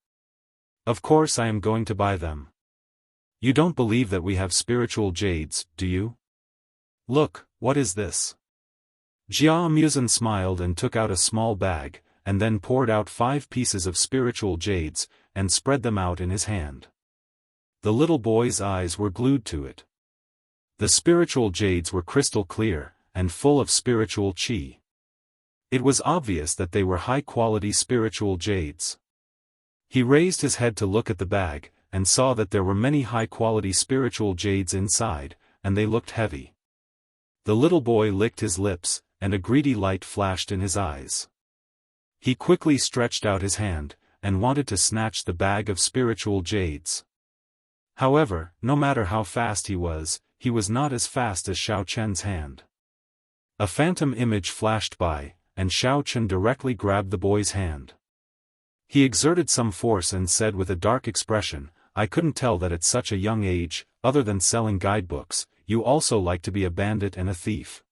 "Of course I am going to buy them. You don't believe that we have spiritual jades, do you? Look, what is this?" Jia Musen smiled and took out a small bag, and then poured out 5 pieces of spiritual jades, and spread them out in his hand. The little boy's eyes were glued to it. The spiritual jades were crystal clear, and full of spiritual qi. It was obvious that they were high-quality spiritual jades. He raised his head to look at the bag, and saw that there were many high-quality spiritual jades inside, and they looked heavy. The little boy licked his lips, and a greedy light flashed in his eyes. He quickly stretched out his hand, and wanted to snatch the bag of spiritual jades. However, no matter how fast he was not as fast as Xiaofan's hand. A phantom image flashed by, and Xiaofan directly grabbed the boy's hand. He exerted some force and said with a dark expression, "I couldn't tell that at such a young age, other than selling guidebooks, you also like to be a bandit and a thief.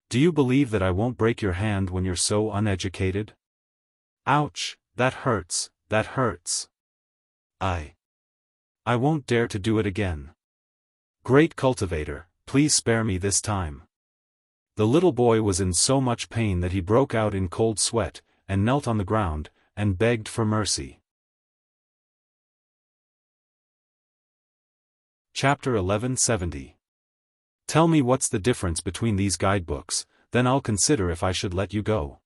Do you believe that I won't break your hand when you're so uneducated? Ouch, that hurts, that hurts. I won't dare to do it again. Great cultivator, please spare me this time." The little boy was in so much pain that he broke out in cold sweat, and knelt on the ground, and begged for mercy. Chapter 1170. Tell me what's the difference between these guidebooks, then I'll consider if I should let you go.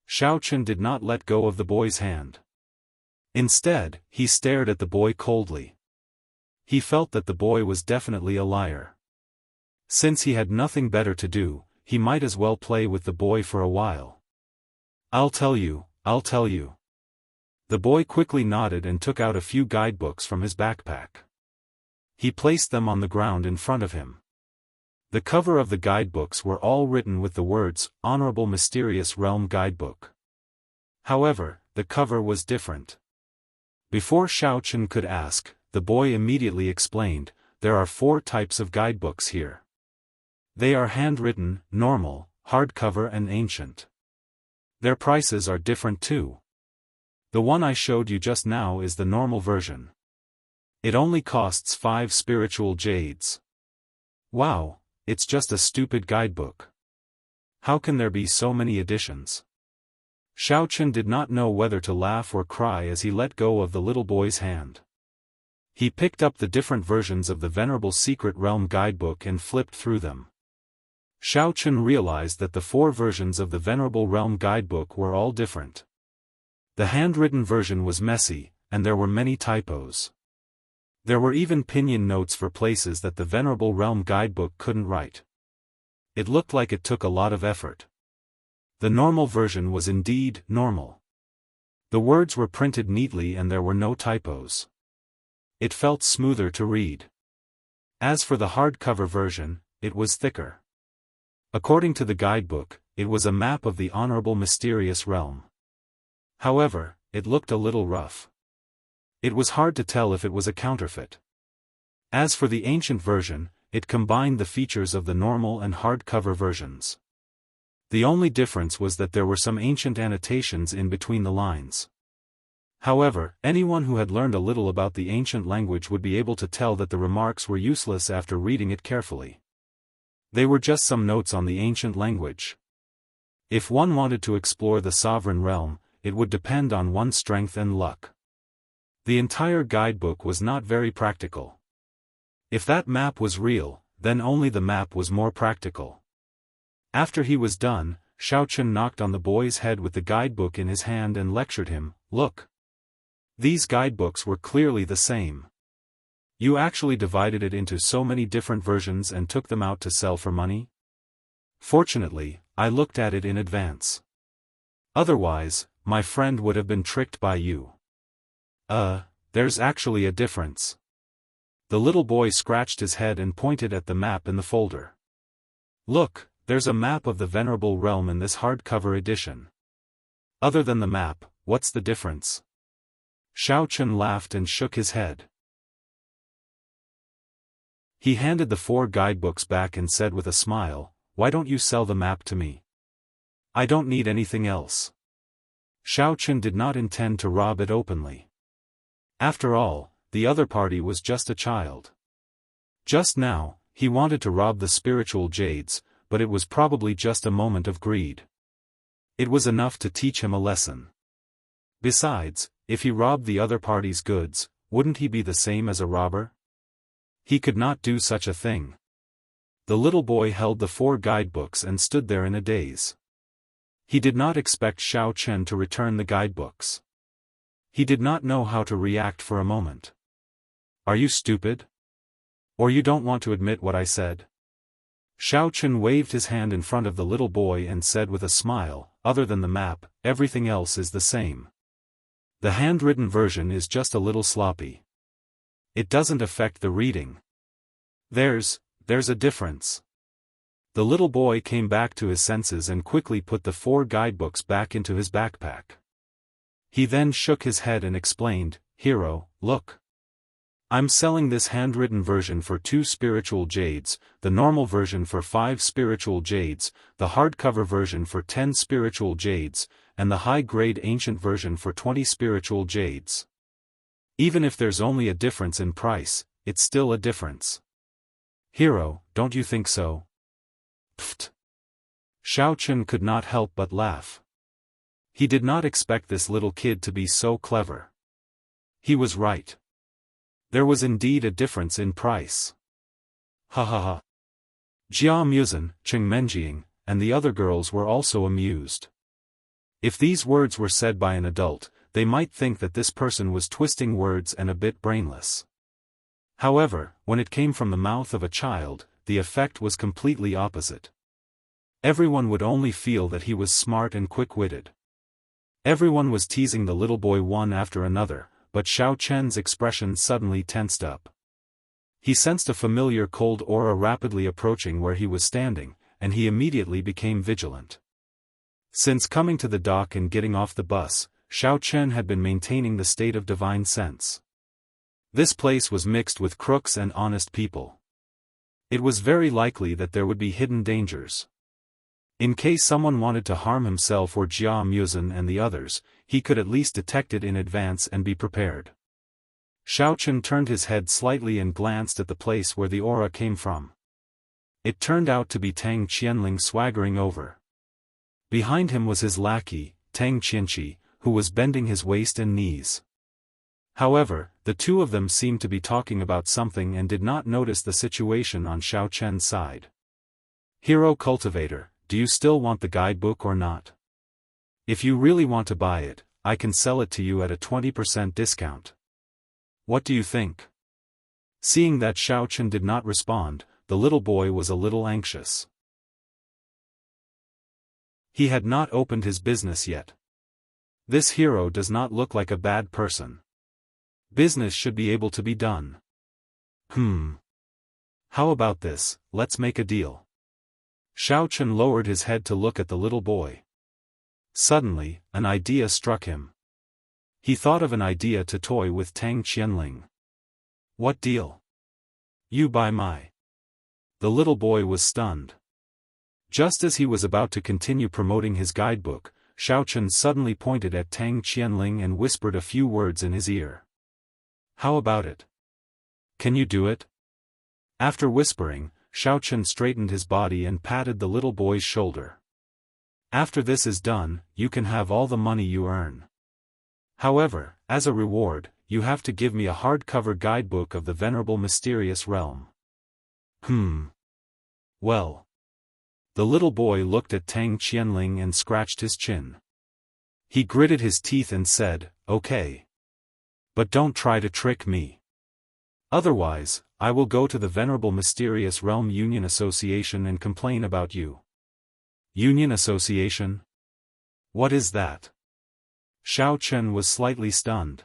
Xiaofan did not let go of the boy's hand. Instead, he stared at the boy coldly. He felt that the boy was definitely a liar. Since he had nothing better to do, he might as well play with the boy for a while. I'll tell you. The boy quickly nodded and took out a few guidebooks from his backpack. He placed them on the ground in front of him. The cover of the guidebooks were all written with the words, Honorable Mysterious Realm Guidebook. However, the cover was different. Before Xiaofan could ask, the boy immediately explained, there are 4 types of guidebooks here. They are handwritten, normal, hardcover and ancient. Their prices are different too. The one I showed you just now is the normal version. It only costs 5 spiritual jades. Wow, it's just a stupid guidebook. How can there be so many editions? Xiaofan did not know whether to laugh or cry as he let go of the little boy's hand. He picked up the different versions of the Venerable Secret Realm Guidebook and flipped through them. Xiaofan realized that the 4 versions of the Venerable Realm Guidebook were all different. The handwritten version was messy, and there were many typos. There were even pinion notes for places that the Venerable Realm Guidebook couldn't write. It looked like it took a lot of effort. The normal version was indeed normal. The words were printed neatly and there were no typos. It felt smoother to read. As for the hardcover version, it was thicker. According to the guidebook, it was a map of the Honorable Mysterious Realm. However, it looked a little rough. It was hard to tell if it was a counterfeit. As for the ancient version, it combined the features of the normal and hardcover versions. The only difference was that there were some ancient annotations in between the lines. However, anyone who had learned a little about the ancient language would be able to tell that the remarks were useless after reading it carefully. They were just some notes on the ancient language. If one wanted to explore the sovereign realm, it would depend on one's strength and luck. The entire guidebook was not very practical. If that map was real, then only the map was more practical. After he was done, Xiaofan knocked on the boy's head with the guidebook in his hand and lectured him, "Look. These guidebooks were clearly the same. You actually divided it into so many different versions and took them out to sell for money? Fortunately, I looked at it in advance. Otherwise, my friend would have been tricked by you." There's actually a difference. The little boy scratched his head and pointed at the map in the folder. "Look, there's a map of the Venerable Realm in this hardcover edition. Other than the map, what's the difference?" Xiaofan laughed and shook his head. He handed the 4 guidebooks back and said with a smile, "Why don't you sell the map to me? I don't need anything else." Xiaofan did not intend to rob it openly. After all, the other party was just a child. Just now, he wanted to rob the spiritual jades, but it was probably just a moment of greed. It was enough to teach him a lesson. Besides, if he robbed the other party's goods, wouldn't he be the same as a robber? He could not do such a thing. The little boy held the 4 guidebooks and stood there in a daze. He did not expect Xiaofan to return the guidebooks. He did not know how to react for a moment. "Are you stupid? Or you don't want to admit what I said?" Xiaofan waved his hand in front of the little boy and said with a smile, "Other than the map, everything else is the same. The handwritten version is just a little sloppy. It doesn't affect the reading. There's a difference." The little boy came back to his senses and quickly put the 4 guidebooks back into his backpack. He then shook his head and explained, "Hero, look. I'm selling this handwritten version for 2 spiritual jades, the normal version for 5 spiritual jades, the hardcover version for 10 spiritual jades, and the high-grade ancient version for 20 spiritual jades. Even if there's only a difference in price, it's still a difference. Hero, don't you think so?" Pfft. Xiaofan could not help but laugh. He did not expect this little kid to be so clever. He was right. There was indeed a difference in price. Ha ha ha. Jia Muzhen, Cheng Menjiang, and the other girls were also amused. If these words were said by an adult, they might think that this person was twisting words and a bit brainless. However, when it came from the mouth of a child, the effect was completely opposite. Everyone would only feel that he was smart and quick-witted. Everyone was teasing the little boy one after another, but Xiao Chen's expression suddenly tensed up. He sensed a familiar cold aura rapidly approaching where he was standing, and he immediately became vigilant. Since coming to the dock and getting off the bus, Xiao Chen had been maintaining the state of divine sense. This place was mixed with crooks and honest people. It was very likely that there would be hidden dangers. In case someone wanted to harm himself or Jia Muzhen and the others, he could at least detect it in advance and be prepared. Xiao Chen turned his head slightly and glanced at the place where the aura came from. It turned out to be Tang Qianling swaggering over. Behind him was his lackey, Tang Qianqi, who was bending his waist and knees. However, the two of them seemed to be talking about something and did not notice the situation on Xiao Chen's side. "Hero Cultivator, do you still want the guidebook or not? If you really want to buy it, I can sell it to you at a 20% discount. What do you think?" Seeing that Xiao Chen did not respond, the little boy was a little anxious. He had not opened his business yet. This hero does not look like a bad person. Business should be able to be done. How about this, let's make a deal. Xiao Chen lowered his head to look at the little boy. Suddenly, an idea struck him. He thought of an idea to toy with Tang Qianling. "What deal?" "You buy my." The little boy was stunned. Just as he was about to continue promoting his guidebook, Xiao Chen suddenly pointed at Tang Qianling and whispered a few words in his ear. "How about it? Can you do it?" After whispering, Xiao Chen straightened his body and patted the little boy's shoulder. "After this is done, you can have all the money you earn. However, as a reward, you have to give me a hardcover guidebook of the Venerable Mysterious Realm." Well. The little boy looked at Tang Qianling and scratched his chin. He gritted his teeth and said, "Okay. But don't try to trick me. Otherwise, I will go to the Venerable Mysterious Realm Union Association and complain about you." "Union Association? What is that?" Xiao Chen was slightly stunned.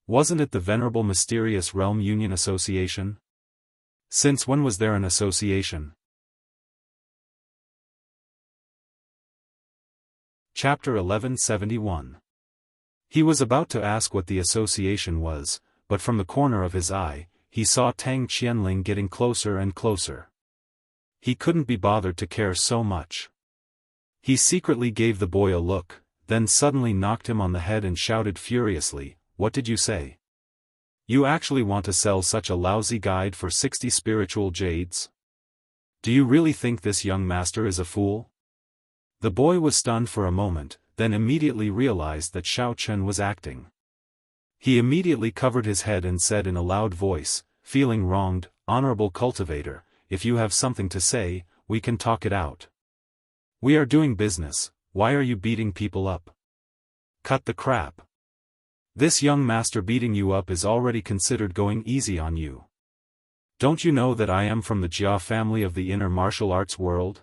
Wasn't it the Venerable Mysterious Realm Union Association? Since when was there an association? Chapter 1171. He was about to ask what the association was, but from the corner of his eye, he saw Tang Qianling getting closer and closer. He couldn't be bothered to care so much. He secretly gave the boy a look, then suddenly knocked him on the head and shouted furiously, "What did you say? You actually want to sell such a lousy guide for 60 spiritual jades? Do you really think this young master is a fool?" The boy was stunned for a moment, then immediately realized that Xiao Chen was acting. He immediately covered his head and said in a loud voice, feeling wronged, "Honorable cultivator, if you have something to say, we can talk it out. We are doing business, why are you beating people up? Cut the crap. This young master beating you up is already considered going easy on you. Don't you know that I am from the Jia family of the inner martial arts world?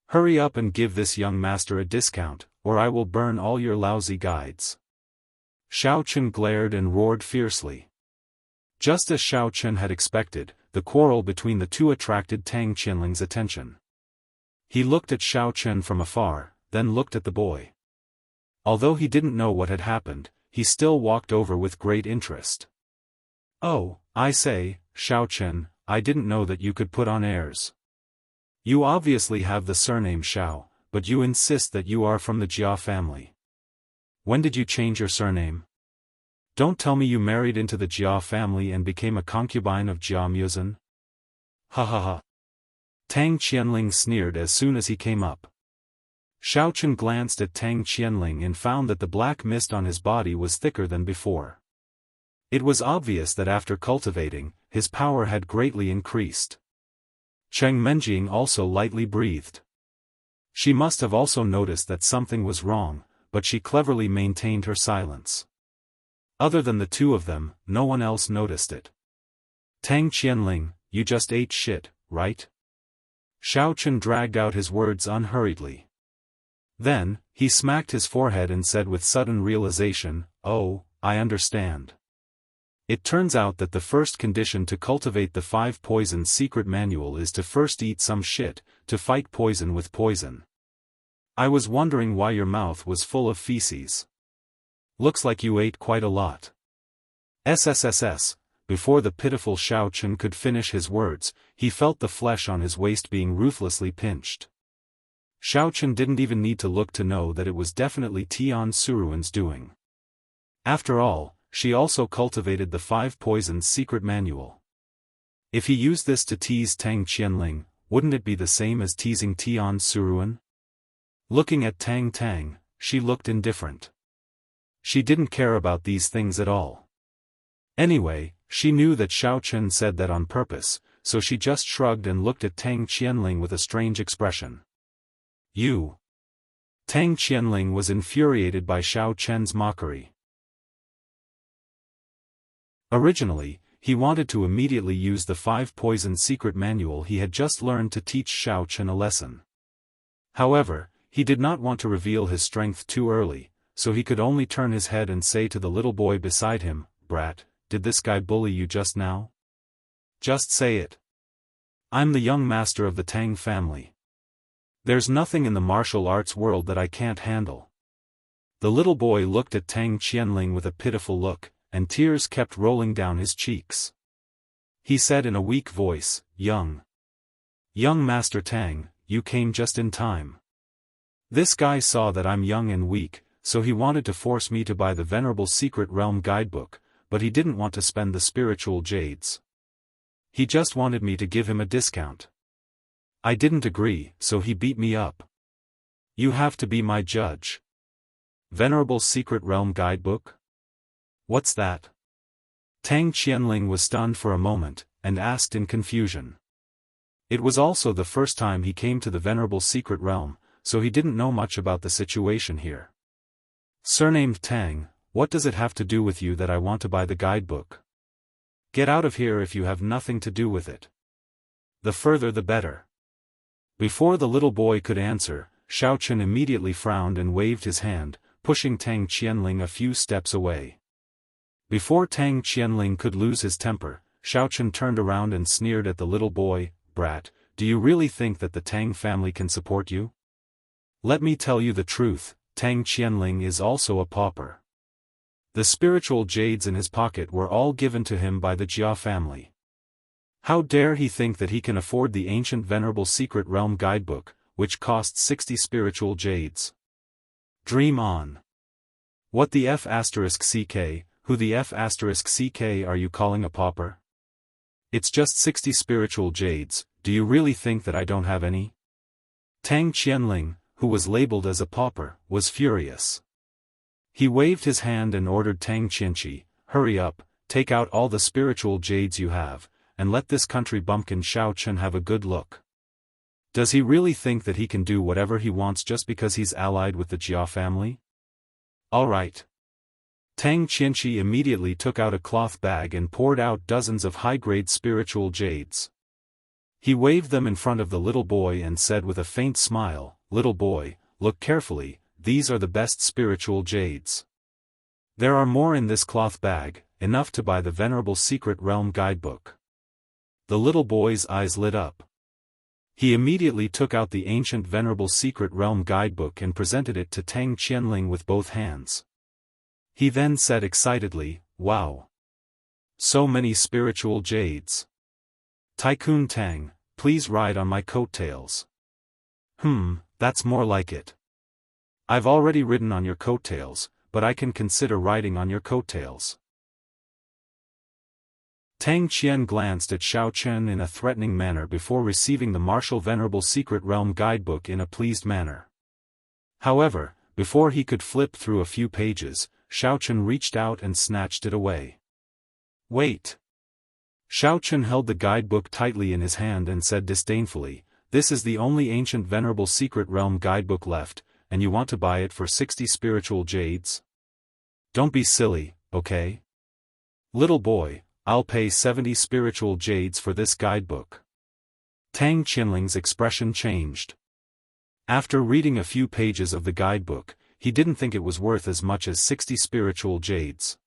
Hurry up and give this young master a discount, or I will burn all your lousy guides." Xiao Chen glared and roared fiercely. Just as Xiao Chen had expected, the quarrel between the two attracted Tang Qianling's attention. He looked at Xiao Chen from afar, then looked at the boy. Although he didn't know what had happened, he still walked over with great interest. "Oh, I say, Xiao Chen, I didn't know that you could put on airs. You obviously have the surname Xiao, but you insist that you are from the Jia family. When did you change your surname? Don't tell me you married into the Jia family and became a concubine of Jia Muzhen." "Ha ha ha." Tang Qianling sneered as soon as he came up. Xiaochen glanced at Tang Qianling and found that the black mist on his body was thicker than before. It was obvious that after cultivating, his power had greatly increased. Cheng Menjing also lightly breathed. She must have also noticed that something was wrong, but she cleverly maintained her silence. Other than the two of them, no one else noticed it. Tang Qianling, you just ate shit, right? Xiaochen dragged out his words unhurriedly. Then, he smacked his forehead and said with sudden realization, "Oh, I understand. It turns out that the first condition to cultivate the 5 poisons secret manual is to first eat some shit, to fight poison with poison. I was wondering why your mouth was full of feces. Looks like you ate quite a lot." SSSS. Before the pitiful Xiaochen could finish his words, he felt the flesh on his waist being ruthlessly pinched. Xiaochen didn't even need to look to know that it was definitely Tian Suruan's doing. After all, she also cultivated the 5 poisons secret manual. If he used this to tease Tang Qianling, wouldn't it be the same as teasing Tian Suruan? Looking at Tang, she looked indifferent. She didn't care about these things at all. Anyway, she knew that Xiaochen said that on purpose, so she just shrugged and looked at Tang Qianling with a strange expression. You. Tang Qianling was infuriated by Xiaochen's mockery. Originally, he wanted to immediately use the 5 poison secret manual he had just learned to teach Xiaochen a lesson. However, he did not want to reveal his strength too early, so he could only turn his head and say to the little boy beside him, "Brat, did this guy bully you just now? Just say it. I'm the young master of the Tang family. There's nothing in the martial arts world that I can't handle." The little boy looked at Tang Qianling with a pitiful look, and tears kept rolling down his cheeks. He said in a weak voice, Young Master Tang, you came just in time. This guy saw that I'm young and weak, so he wanted to force me to buy the Venerable Secret Realm guidebook, but he didn't want to spend the spiritual jades. He just wanted me to give him a discount. I didn't agree, so he beat me up. You have to be my judge. Venerable Secret Realm guidebook? What's that? Tang Qianling was stunned for a moment, and asked in confusion. It was also the first time he came to the Venerable Secret Realm, so he didn't know much about the situation here. Surnamed Tang, what does it have to do with you that I want to buy the guidebook? Get out of here if you have nothing to do with it. The further the better. Before the little boy could answer, Xiaochen immediately frowned and waved his hand, pushing Tang Qianling a few steps away. Before Tang Qianling could lose his temper, Xiaochen turned around and sneered at the little boy, "Brat, do you really think that the Tang family can support you? Let me tell you the truth, Tang Qianling is also a pauper. The spiritual jades in his pocket were all given to him by the Jia family. How dare he think that he can afford the ancient Venerable Secret Realm guidebook, which costs 60 spiritual jades? Dream on. What the F***ck, who the F***ck are you calling a pauper? It's just 60 spiritual jades, do you really think that I don't have any?" Tang Qianling, who was labeled as a pauper, was furious. He waved his hand and ordered Tang Qianqi, "Hurry up, take out all the spiritual jades you have, and let this country bumpkin Xiaochen have a good look. Does he really think that he can do whatever he wants just because he's allied with the Jia family? All right." Tang Qianqi immediately took out a cloth bag and poured out dozens of high-grade spiritual jades. He waved them in front of the little boy and said with a faint smile, "Little boy, look carefully, these are the best spiritual jades. There are more in this cloth bag, enough to buy the Venerable Secret Realm guidebook." The little boy's eyes lit up. He immediately took out the ancient Venerable Secret Realm guidebook and presented it to Tang Qianling with both hands. He then said excitedly, "Wow! So many spiritual jades. Tycoon Tang, please ride on my coattails." That's more like it. I've already ridden on your coattails, but I can consider riding on your coattails. Tang Qian glanced at Xiaochen in a threatening manner before receiving the martial Venerable Secret Realm guidebook in a pleased manner. However, before he could flip through a few pages, Xiaochen reached out and snatched it away. "Wait!" Xiaochen held the guidebook tightly in his hand and said disdainfully, "This is the only ancient venerable secret realm guidebook left, and you want to buy it for 60 spiritual jades? Don't be silly, okay? Little boy, I'll pay 70 spiritual jades for this guidebook." Tang Qianling's expression changed. After reading a few pages of the guidebook, he didn't think it was worth as much as 60 spiritual jades.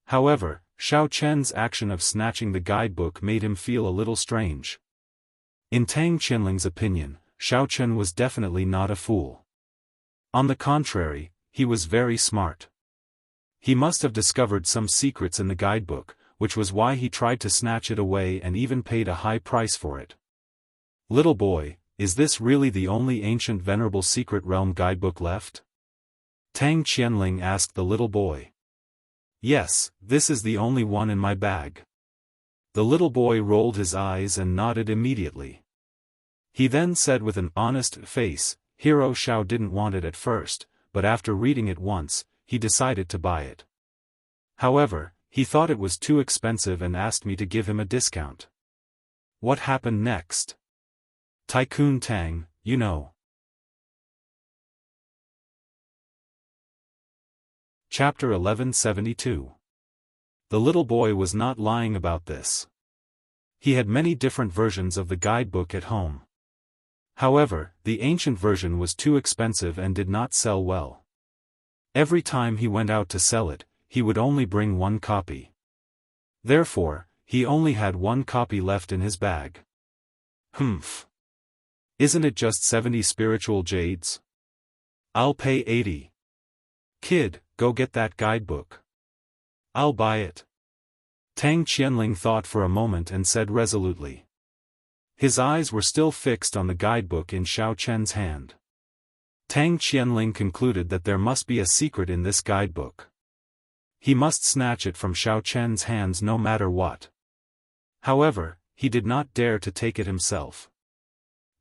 However, Xiao Chen's action of snatching the guidebook made him feel a little strange. In Tang Qianling's opinion, Xiao Chen was definitely not a fool. On the contrary, he was very smart. He must have discovered some secrets in the guidebook, which was why he tried to snatch it away and even paid a high price for it. "Little boy, is this really the only ancient venerable secret realm guidebook left?" Tang Qianling asked the little boy. "Yes, this is the only one in my bag." The little boy rolled his eyes and nodded immediately. He then said with an honest face, "Hero Xiao didn't want it at first, but after reading it once, he decided to buy it. However, he thought it was too expensive and asked me to give him a discount." What happened next? Tycoon Tang, you know. Chapter 1172. The little boy was not lying about this. He had many different versions of the guidebook at home. However, the ancient version was too expensive and did not sell well. Every time he went out to sell it, he would only bring one copy. Therefore, he only had one copy left in his bag. Humph. Isn't it just 70 spiritual jades? I'll pay 80. Kid, go get that guidebook. I'll buy it. Tang Qianling thought for a moment and said resolutely. His eyes were still fixed on the guidebook in Xiao Chen's hand. Tang Qianling concluded that there must be a secret in this guidebook. He must snatch it from Xiao Chen's hands no matter what. However, he did not dare to take it himself.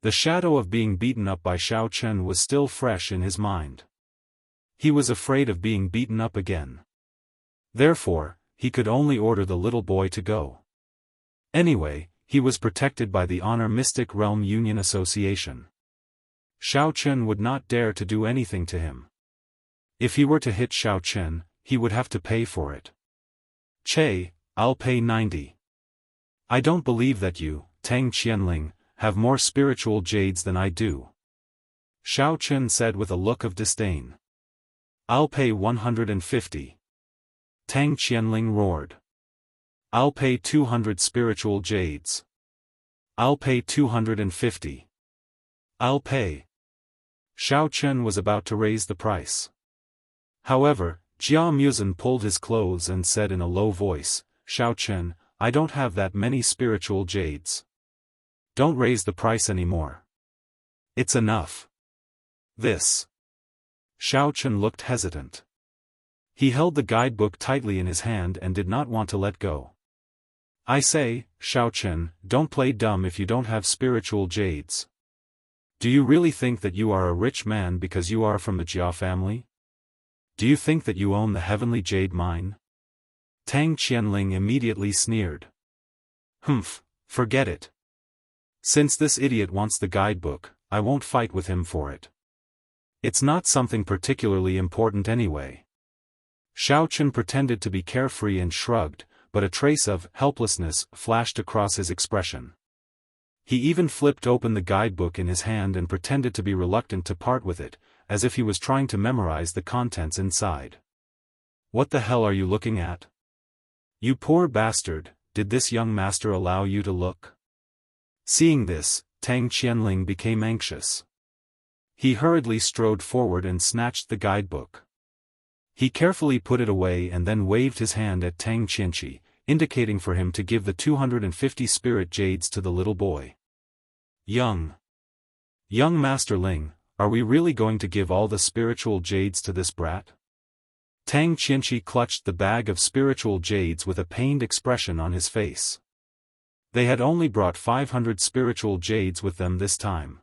The shadow of being beaten up by Xiao Chen was still fresh in his mind. He was afraid of being beaten up again. Therefore, he could only order the little boy to go. Anyway, he was protected by the Honor Mystic Realm Union Association. Xiao Chen would not dare to do anything to him. If he were to hit Xiao Chen, he would have to pay for it. Che, I'll pay 90. I don't believe that you, Tang Qianling, have more spiritual jades than I do. Xiao Chen said with a look of disdain. I'll pay 150. Tang Qianling roared. I'll pay 200 spiritual jades. I'll pay 250. I'll pay. Xiao Chen was about to raise the price. However, Jia Muzhen pulled his clothes and said in a low voice, Xiao Chen, I don't have that many spiritual jades. Don't raise the price anymore. It's enough. This. Xiao Chen looked hesitant. He held the guidebook tightly in his hand and did not want to let go. I say, Xiao Chen, don't play dumb if you don't have spiritual jades. Do you really think that you are a rich man because you are from the Jia family? Do you think that you own the heavenly jade mine? Tang Qianling immediately sneered. Humph, forget it. Since this idiot wants the guidebook, I won't fight with him for it. It's not something particularly important anyway. Xiao Chen pretended to be carefree and shrugged, but a trace of helplessness flashed across his expression. He even flipped open the guidebook in his hand and pretended to be reluctant to part with it, as if he was trying to memorize the contents inside. What the hell are you looking at? You poor bastard, did this young master allow you to look? Seeing this, Tang Qianling became anxious. He hurriedly strode forward and snatched the guidebook. He carefully put it away and then waved his hand at Tang Qianqi, indicating for him to give the 250 spirit jades to the little boy. Young Master Ling, are we really going to give all the spiritual jades to this brat? Tang Qianqi clutched the bag of spiritual jades with a pained expression on his face. They had only brought 500 spiritual jades with them this time.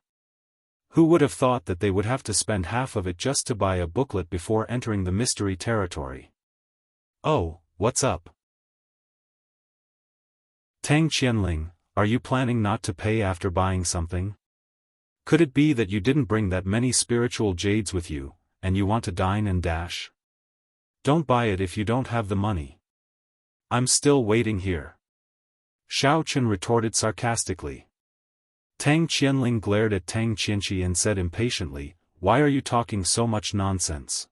Who would have thought that they would have to spend half of it just to buy a booklet before entering the mystery territory? Oh, what's up? Tang Qianling, are you planning not to pay after buying something? Could it be that you didn't bring that many spiritual jades with you, and you want to dine and dash? Don't buy it if you don't have the money. I'm still waiting here. Xiao Chen retorted sarcastically. Tang Qianling glared at Tang Qianqi and said impatiently, "Why are you talking so much nonsense?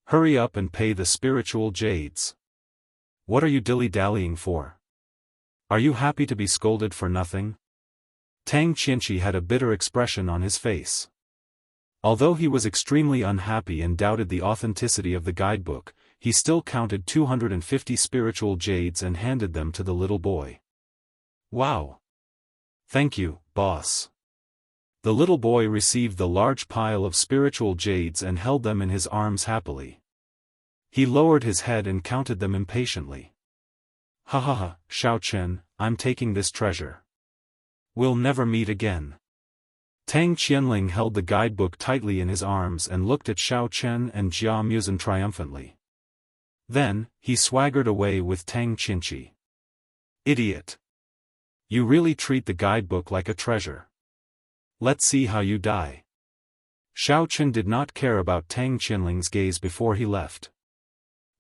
Hurry up and pay the spiritual jades. What are you dilly-dallying for? Are you happy to be scolded for nothing?" Tang Qianqi had a bitter expression on his face. Although he was extremely unhappy and doubted the authenticity of the guidebook, he still counted 250 spiritual jades and handed them to the little boy. Wow! Thank you, boss. The little boy received the large pile of spiritual jades and held them in his arms happily. He lowered his head and counted them impatiently. Ha ha ha, Xiao Chen, I'm taking this treasure. We'll never meet again. Tang Qianling held the guidebook tightly in his arms and looked at Xiao Chen and Jia Muzhen triumphantly. Then, he swaggered away with Tang Qianqi. Idiot! You really treat the guidebook like a treasure. Let's see how you die. Xiao Chen did not care about Tang Qianling's gaze before he left.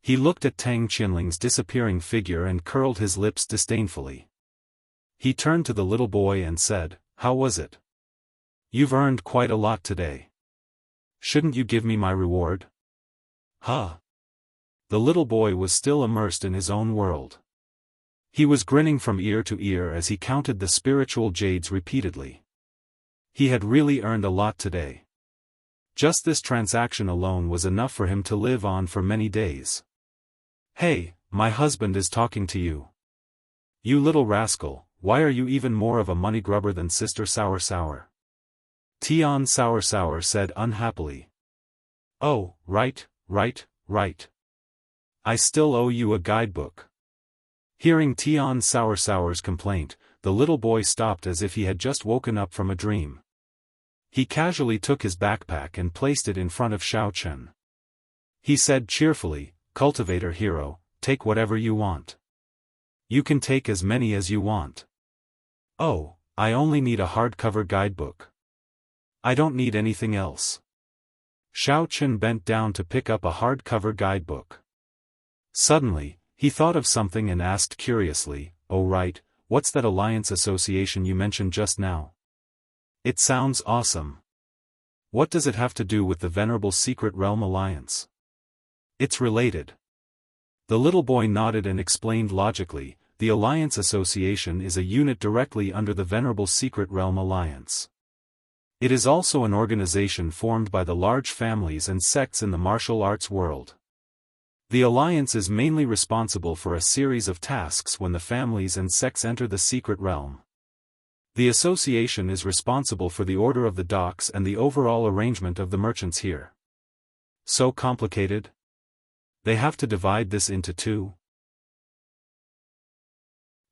He looked at Tang Qianling's disappearing figure and curled his lips disdainfully. He turned to the little boy and said, "How was it? You've earned quite a lot today. Shouldn't you give me my reward?" Huh? The little boy was still immersed in his own world. He was grinning from ear to ear as he counted the spiritual jades repeatedly. He had really earned a lot today. Just this transaction alone was enough for him to live on for many days. Hey, my husband is talking to you. You little rascal, why are you even more of a money grubber than Sister Sour Sour? Tian Sour Sour said unhappily. Oh, right. I still owe you a guidebook. Hearing Tian Sour Sour's complaint, the little boy stopped as if he had just woken up from a dream. He casually took his backpack and placed it in front of Xiao Chen. He said cheerfully, "Cultivator hero, take whatever you want. You can take as many as you want. Oh, I only need a hardcover guidebook. I don't need anything else." Xiao Chen bent down to pick up a hardcover guidebook. Suddenly, he thought of something and asked curiously, "Oh right, what's that alliance association you mentioned just now? It sounds awesome. What does it have to do with the Venerable Secret Realm Alliance?" "It's related." The little boy nodded and explained logically, the Alliance Association is a unit directly under the Venerable Secret Realm Alliance. It is also an organization formed by the large families and sects in the martial arts world. The alliance is mainly responsible for a series of tasks when the families and sects enter the secret realm. The association is responsible for the order of the docks and the overall arrangement of the merchants here. So complicated? They have to divide this into two?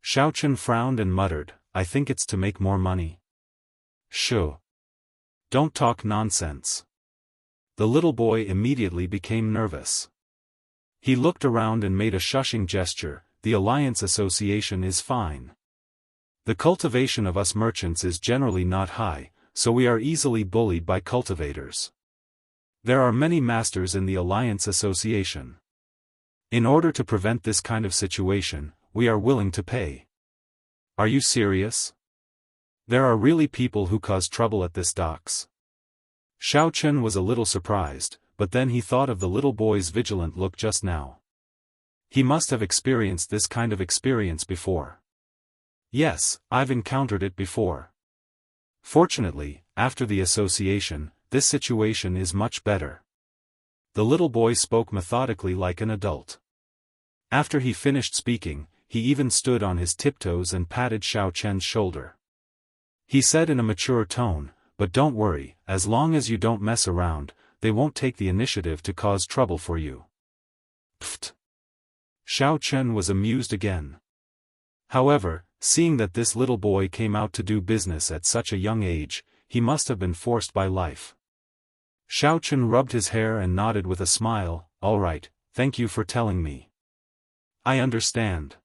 Xiao Chen frowned and muttered, "I think it's to make more money." Shoo. Don't talk nonsense. The little boy immediately became nervous. He looked around and made a shushing gesture. The Alliance Association is fine. The cultivation of us merchants is generally not high, so we are easily bullied by cultivators. There are many masters in the Alliance Association. In order to prevent this kind of situation, we are willing to pay. Are you serious? There are really people who cause trouble at this docks. Xiao Chen was a little surprised, but then he thought of the little boy's vigilant look just now. He must have experienced this kind of experience before. Yes, I've encountered it before. Fortunately, after the association, this situation is much better. The little boy spoke methodically like an adult. After he finished speaking, he even stood on his tiptoes and patted Xiao Chen's shoulder. He said in a mature tone, "But don't worry, as long as you don't mess around, they won't take the initiative to cause trouble for you." Pfft. Xiao Chen was amused again. However, seeing that this little boy came out to do business at such a young age, he must have been forced by life. Xiaochen rubbed his hair and nodded with a smile. All right, thank you for telling me. I understand.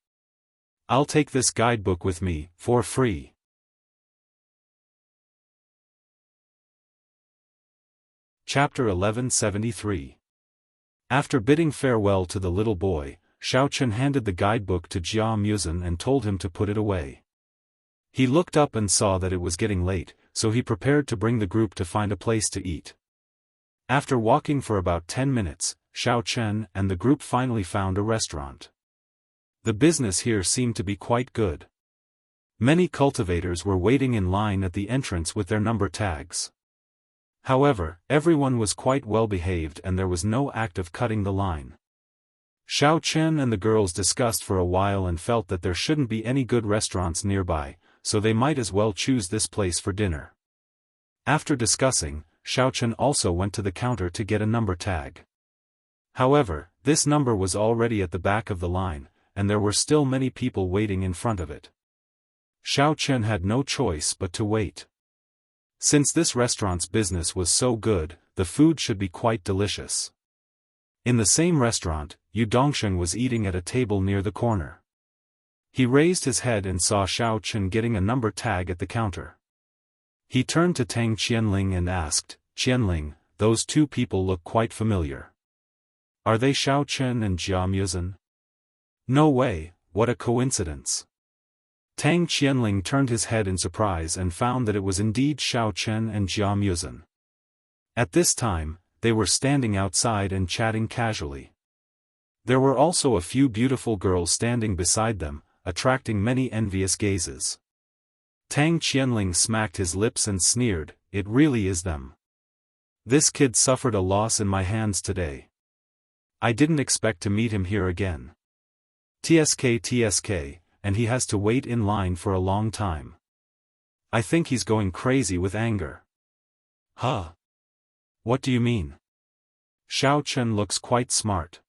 I'll take this guidebook with me, for free. Chapter 1173. After bidding farewell to the little boy, Xiaochen handed the guidebook to Jia Muzhen and told him to put it away. He looked up and saw that it was getting late, so he prepared to bring the group to find a place to eat. After walking for about 10 minutes, Xiaochen and the group finally found a restaurant. The business here seemed to be quite good. Many cultivators were waiting in line at the entrance with their number tags. However, everyone was quite well behaved and there was no act of cutting the line. Xiaochen and the girls discussed for a while and felt that there shouldn't be any good restaurants nearby, so they might as well choose this place for dinner. After discussing, Xiaochen also went to the counter to get a number tag. However, this number was already at the back of the line, and there were still many people waiting in front of it. Xiaochen had no choice but to wait. Since this restaurant's business was so good, the food should be quite delicious. In the same restaurant, Yu Dongsheng was eating at a table near the corner. He raised his head and saw Xiaochen getting a number tag at the counter. He turned to Tang Qianling and asked, "Qianling, those two people look quite familiar. Are they Xiaochen and Jia Muzhen?" "No way, what a coincidence." Tang Qianling turned his head in surprise and found that it was indeed Xiaochen and Jia Muzhen. At this time, they were standing outside and chatting casually. There were also a few beautiful girls standing beside them, attracting many envious gazes. Tang Qianling smacked his lips and sneered, "It really is them. This kid suffered a loss in my hands today. I didn't expect to meet him here again. TSK, and he has to wait in line for a long time. I think he's going crazy with anger." "Huh? What do you mean? Xiaochen looks quite smart.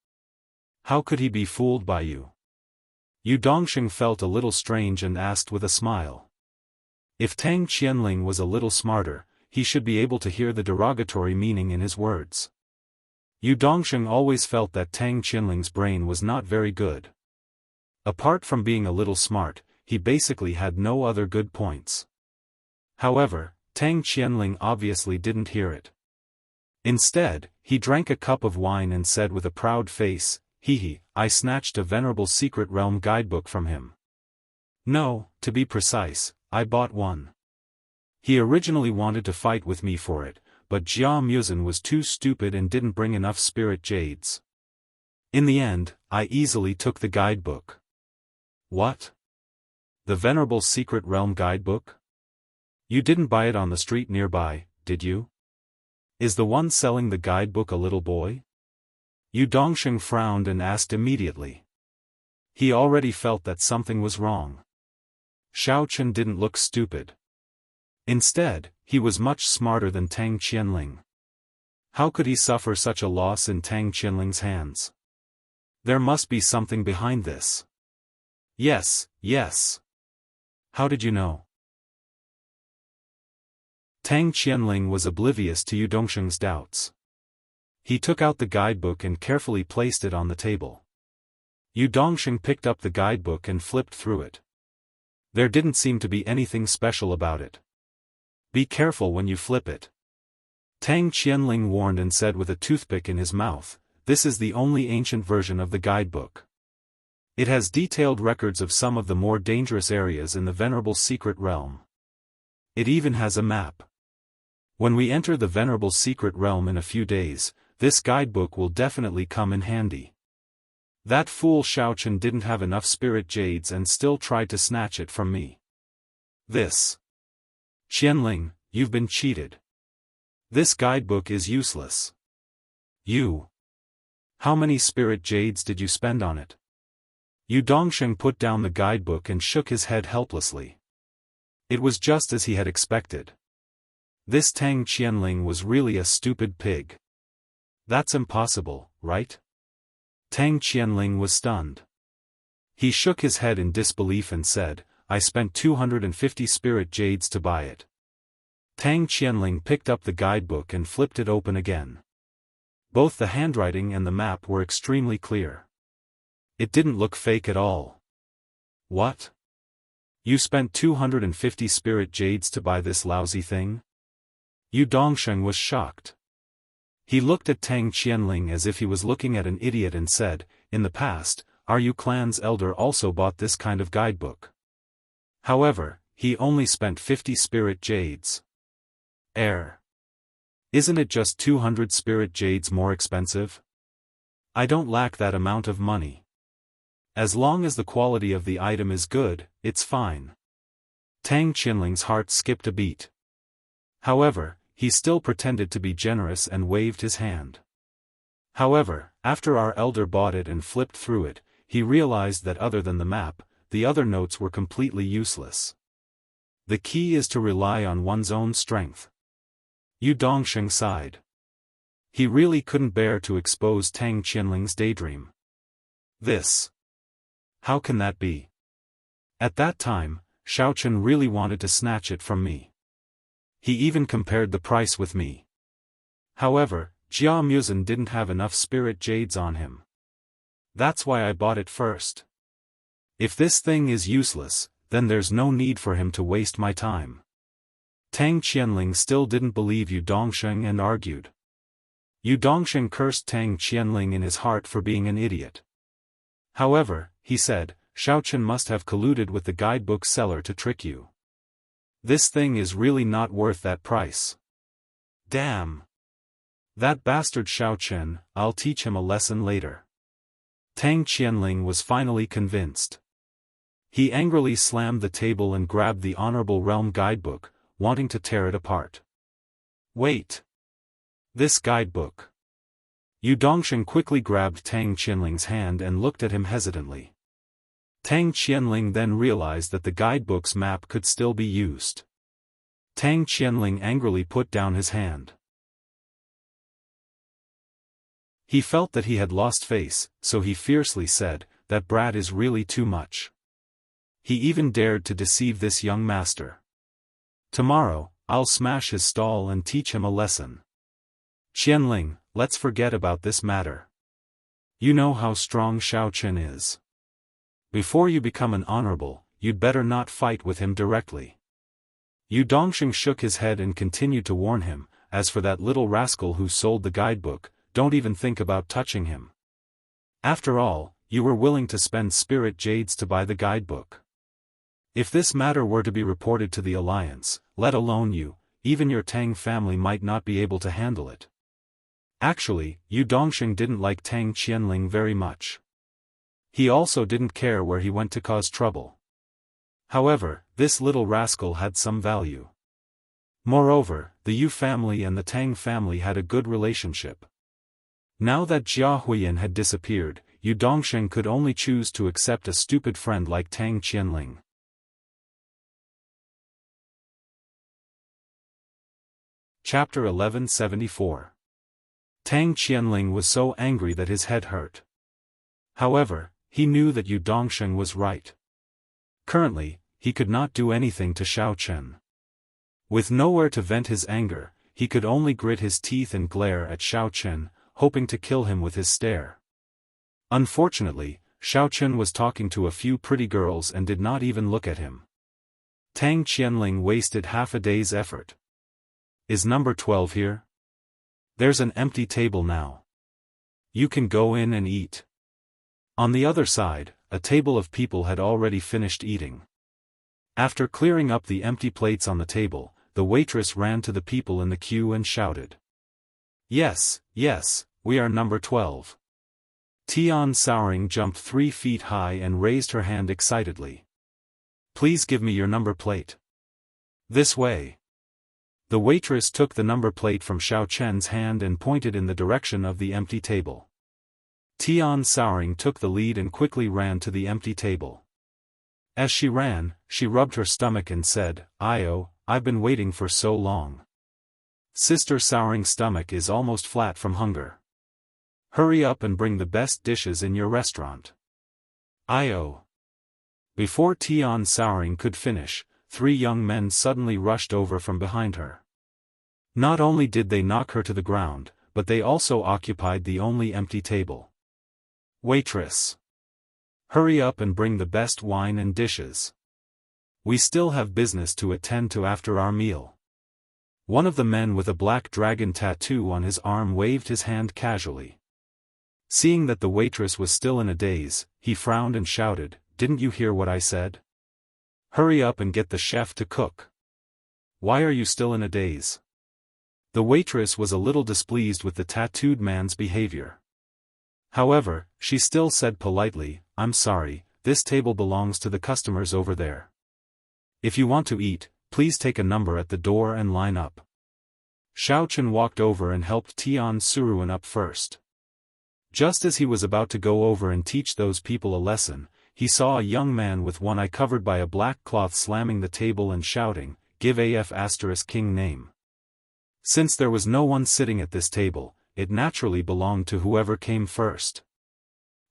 How could he be fooled by you?" Yu Dongsheng felt a little strange and asked with a smile. If Tang Qianling was a little smarter, he should be able to hear the derogatory meaning in his words. Yu Dongsheng always felt that Tang Qianling's brain was not very good. Apart from being a little smart, he basically had no other good points. However, Tang Qianling obviously didn't hear it. Instead, he drank a cup of wine and said with a proud face, "Hee, I snatched a venerable secret realm guidebook from him. No, to be precise, I bought one. He originally wanted to fight with me for it, but Jia Muzhen was too stupid and didn't bring enough spirit jades. In the end, I easily took the guidebook." "What? The venerable secret realm guidebook? You didn't buy it on the street nearby, did you? Is the one selling the guidebook a little boy?" Yu Dongsheng frowned and asked immediately. He already felt that something was wrong. Xiaochen didn't look stupid. Instead, he was much smarter than Tang Qianling. How could he suffer such a loss in Tang Qianling's hands? There must be something behind this. Yes. How did you know? Tang Qianling was oblivious to Yu Dongsheng's doubts. He took out the guidebook and carefully placed it on the table. Yu Dongsheng picked up the guidebook and flipped through it. There didn't seem to be anything special about it. "Be careful when you flip it," Tang Qianling warned and said with a toothpick in his mouth, "This is the only ancient version of the guidebook. It has detailed records of some of the more dangerous areas in the venerable secret realm. It even has a map. When we enter the venerable secret realm in a few days, this guidebook will definitely come in handy. That fool Xiaochen didn't have enough spirit jades and still tried to snatch it from me. This. Qianling, you've been cheated. This guidebook is useless. You. How many spirit jades did you spend on it?" Yu Dongsheng put down the guidebook and shook his head helplessly. It was just as he had expected. This Tang Qianling was really a stupid pig. "That's impossible, right?" Tang Qianling was stunned. He shook his head in disbelief and said, "I spent 250 spirit jades to buy it. Tang Qianling picked up the guidebook and flipped it open again. Both the handwriting and the map were extremely clear. It didn't look fake at all. What? You spent 250 spirit jades to buy this lousy thing? Yu Dongsheng was shocked. He looked at Tang Qianling as if he was looking at an idiot and said, "In the past, our Yu clan's elder also bought this kind of guidebook. However, he only spent 50 spirit jades. Isn't it just 200 spirit jades more expensive? I don't lack that amount of money. As long as the quality of the item is good, it's fine." Tang Qianling's heart skipped a beat. However, he still pretended to be generous and waved his hand. However, after our elder bought it and flipped through it, he realized that other than the map, the other notes were completely useless. The key is to rely on one's own strength. Yu Dongsheng sighed. He really couldn't bear to expose Tang Qianling's daydream. How can that be? At that time, Xiaochen really wanted to snatch it from me. He even compared the price with me. However, Jia Muzhen didn't have enough spirit jades on him. That's why I bought it first. If this thing is useless, then there's no need for him to waste my time. Tang Qianling still didn't believe Yu Dongsheng and argued. Yu Dongsheng cursed Tang Qianling in his heart for being an idiot. However, he said, "Xiaochen must have colluded with the guidebook seller to trick you. This thing is really not worth that price." Damn! That bastard Xiaochen, I'll teach him a lesson later. Tang Qianling was finally convinced. He angrily slammed the table and grabbed the Honorable Realm guidebook, wanting to tear it apart. Wait! This guidebook. Yu Dongsheng quickly grabbed Tang Qianling's hand and looked at him hesitantly. Tang Qianling then realized that the guidebook's map could still be used. Tang Qianling angrily put down his hand. He felt that he had lost face, so he fiercely said, "That brat is really too much. He even dared to deceive this young master. Tomorrow, I'll smash his stall and teach him a lesson. Qianling, let's forget about this matter. You know how strong Xiaochen is. Before you become an honorable, you'd better not fight with him directly." Yu Dongsheng shook his head and continued to warn him, "As for that little rascal who sold the guidebook, don't even think about touching him. After all, you were willing to spend spirit jades to buy the guidebook. If this matter were to be reported to the Alliance, let alone you, even your Tang family might not be able to handle it." Actually, Yu Dongsheng didn't like Tang Qianling very much. He also didn't care where he went to cause trouble. However, this little rascal had some value. Moreover, the Yu family and the Tang family had a good relationship. Now that Jia Huiyan had disappeared, Yu Dongsheng could only choose to accept a stupid friend like Tang Qianling. Chapter 1174. Tang Qianling was so angry that his head hurt. However, he knew that Yu Dongsheng was right. Currently, he could not do anything to Xiaochen. With nowhere to vent his anger, he could only grit his teeth and glare at Xiaochen, hoping to kill him with his stare. Unfortunately, Xiaochen was talking to a few pretty girls and did not even look at him. Tang Qianling wasted half a day's effort. "Is number 12 here? There's an empty table now. You can go in and eat." On the other side, a table of people had already finished eating. After clearing up the empty plates on the table, the waitress ran to the people in the queue and shouted, Yes, we are number 12. Tian Souring jumped 3 feet high and raised her hand excitedly. "Please give me your number plate." "This way." The waitress took the number plate from Xiaochen's hand and pointed in the direction of the empty table. Tian Souring took the lead and quickly ran to the empty table. As she ran, she rubbed her stomach and said, I've been waiting for so long. Sister Souring's stomach is almost flat from hunger. Hurry up and bring the best dishes in your restaurant. Before Tian Souring could finish, 3 young men suddenly rushed over from behind her. Not only did they knock her to the ground, but they also occupied the only empty table. Waitress! Hurry up and bring the best wine and dishes. We still have business to attend to after our meal. One of the men with a black dragon tattoo on his arm waved his hand casually. Seeing that the waitress was still in a daze, he frowned and shouted, "Didn't you hear what I said? Hurry up and get the chef to cook. Why are you still in a daze?" The waitress was a little displeased with the tattooed man's behavior. However, she still said politely, "I'm sorry, this table belongs to the customers over there. If you want to eat, please take a number at the door and line up." Xiaofan walked over and helped Tian Suruan up first. Just as he was about to go over and teach those people a lesson, he saw a young man with one eye covered by a black cloth slamming the table and shouting, "Give AF** king name." Since there was no one sitting at this table, it naturally belonged to whoever came first.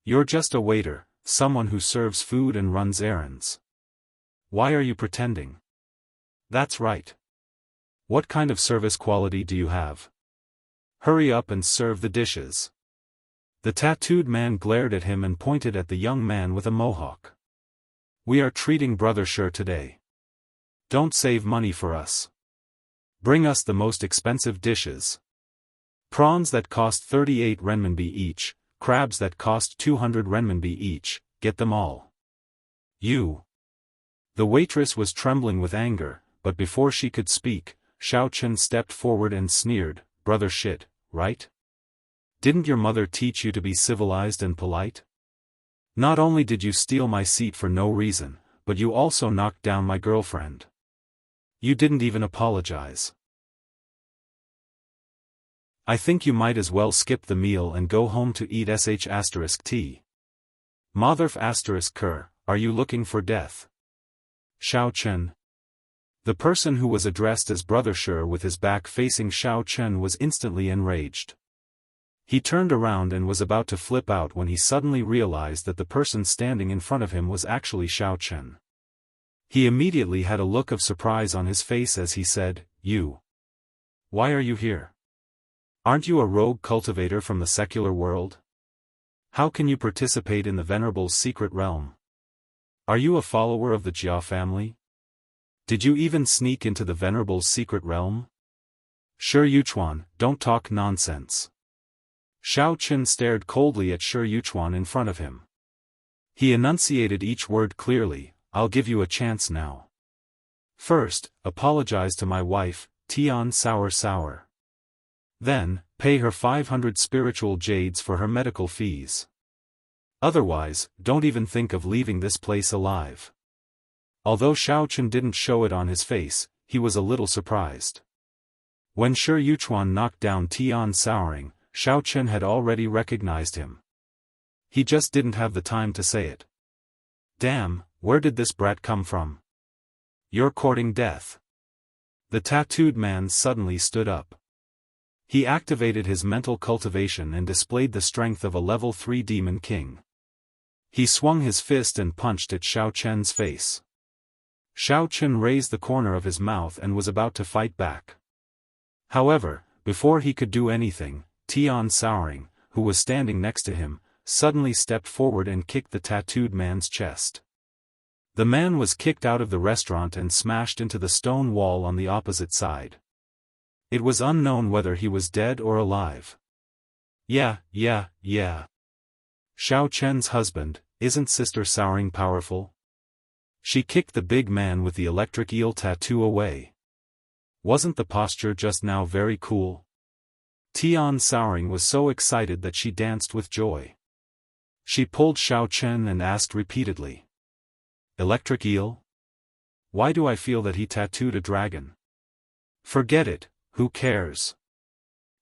"You're just a waiter, someone who serves food and runs errands. Why are you pretending?" "That's right. What kind of service quality do you have? Hurry up and serve the dishes." The tattooed man glared at him and pointed at the young man with a mohawk. "We are treating Brother Shi today. Don't save money for us. Bring us the most expensive dishes. Prawns that cost 38 renminbi each, crabs that cost 200 renminbi each, get them all. You." The waitress was trembling with anger, but before she could speak, Xiaofan stepped forward and sneered, "Brother Shit, right? Didn't your mother teach you to be civilized and polite? Not only did you steal my seat for no reason, but you also knocked down my girlfriend. You didn't even apologize. I think you might as well skip the meal and go home to eat sh*t. Motherf** Ker, are you looking for death?" Xiaofan. The person who was addressed as Brother Shi with his back facing Xiaofan was instantly enraged. He turned around and was about to flip out when he suddenly realized that the person standing in front of him was actually Xiaofan. He immediately had a look of surprise on his face as he said, "You. Why are you here? Aren't you a rogue cultivator from the secular world? How can you participate in the Venerable's secret realm? Are you a follower of the Jia family? Did you even sneak into the Venerable's secret realm? Shi Yuchuan, don't talk nonsense." Xiaofan stared coldly at Shi Yuchuan in front of him. He enunciated each word clearly, "I'll give you a chance now. First, apologize to my wife, Tian Sour. Then, pay her 500 spiritual jades for her medical fees. Otherwise, don't even think of leaving this place alive." Although Xiaofan didn't show it on his face, he was a little surprised. When Shi Yuchuan knocked down Tian Souring, Xiaofan had already recognized him. He just didn't have the time to say it. "Damn, where did this brat come from? You're courting death." The tattooed man suddenly stood up. He activated his mental cultivation and displayed the strength of a level 3 demon king. He swung his fist and punched at Xiaofan's face. Xiaofan raised the corner of his mouth and was about to fight back. However, before he could do anything, Tian Souring, who was standing next to him, suddenly stepped forward and kicked the tattooed man's chest. The man was kicked out of the restaurant and smashed into the stone wall on the opposite side. It was unknown whether he was dead or alive. Yeah. Xiaofan's husband, isn't Sister Souring powerful? She kicked the big man with the electric eel tattoo away. Wasn't the posture just now very cool? Tian Souring was so excited that she danced with joy. She pulled Xiaofan and asked repeatedly, "Electric eel? Why do I feel that he tattooed a dragon?" "Forget it, who cares?"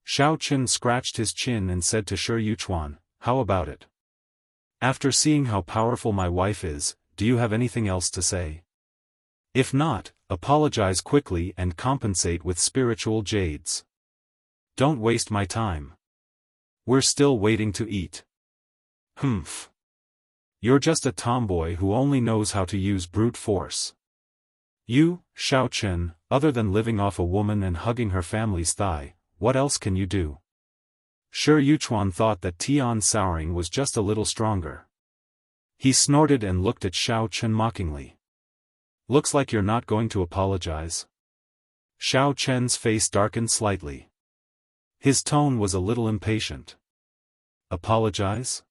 Xiaofan scratched his chin and said to Shi Yuchuan, "How about it? After seeing how powerful my wife is, do you have anything else to say? If not, apologize quickly and compensate with spiritual jades. Don't waste my time. We're still waiting to eat." "Humph. You're just a tomboy who only knows how to use brute force. You, Xiaofan, other than living off a woman and hugging her family's thigh, what else can you do? Shi Yuchuan thought that Tian Souring was just a little stronger. He snorted and looked at Xiao Chen mockingly. Looks like you're not going to apologize. Xiao Chen's face darkened slightly. His tone was a little impatient. Apologize?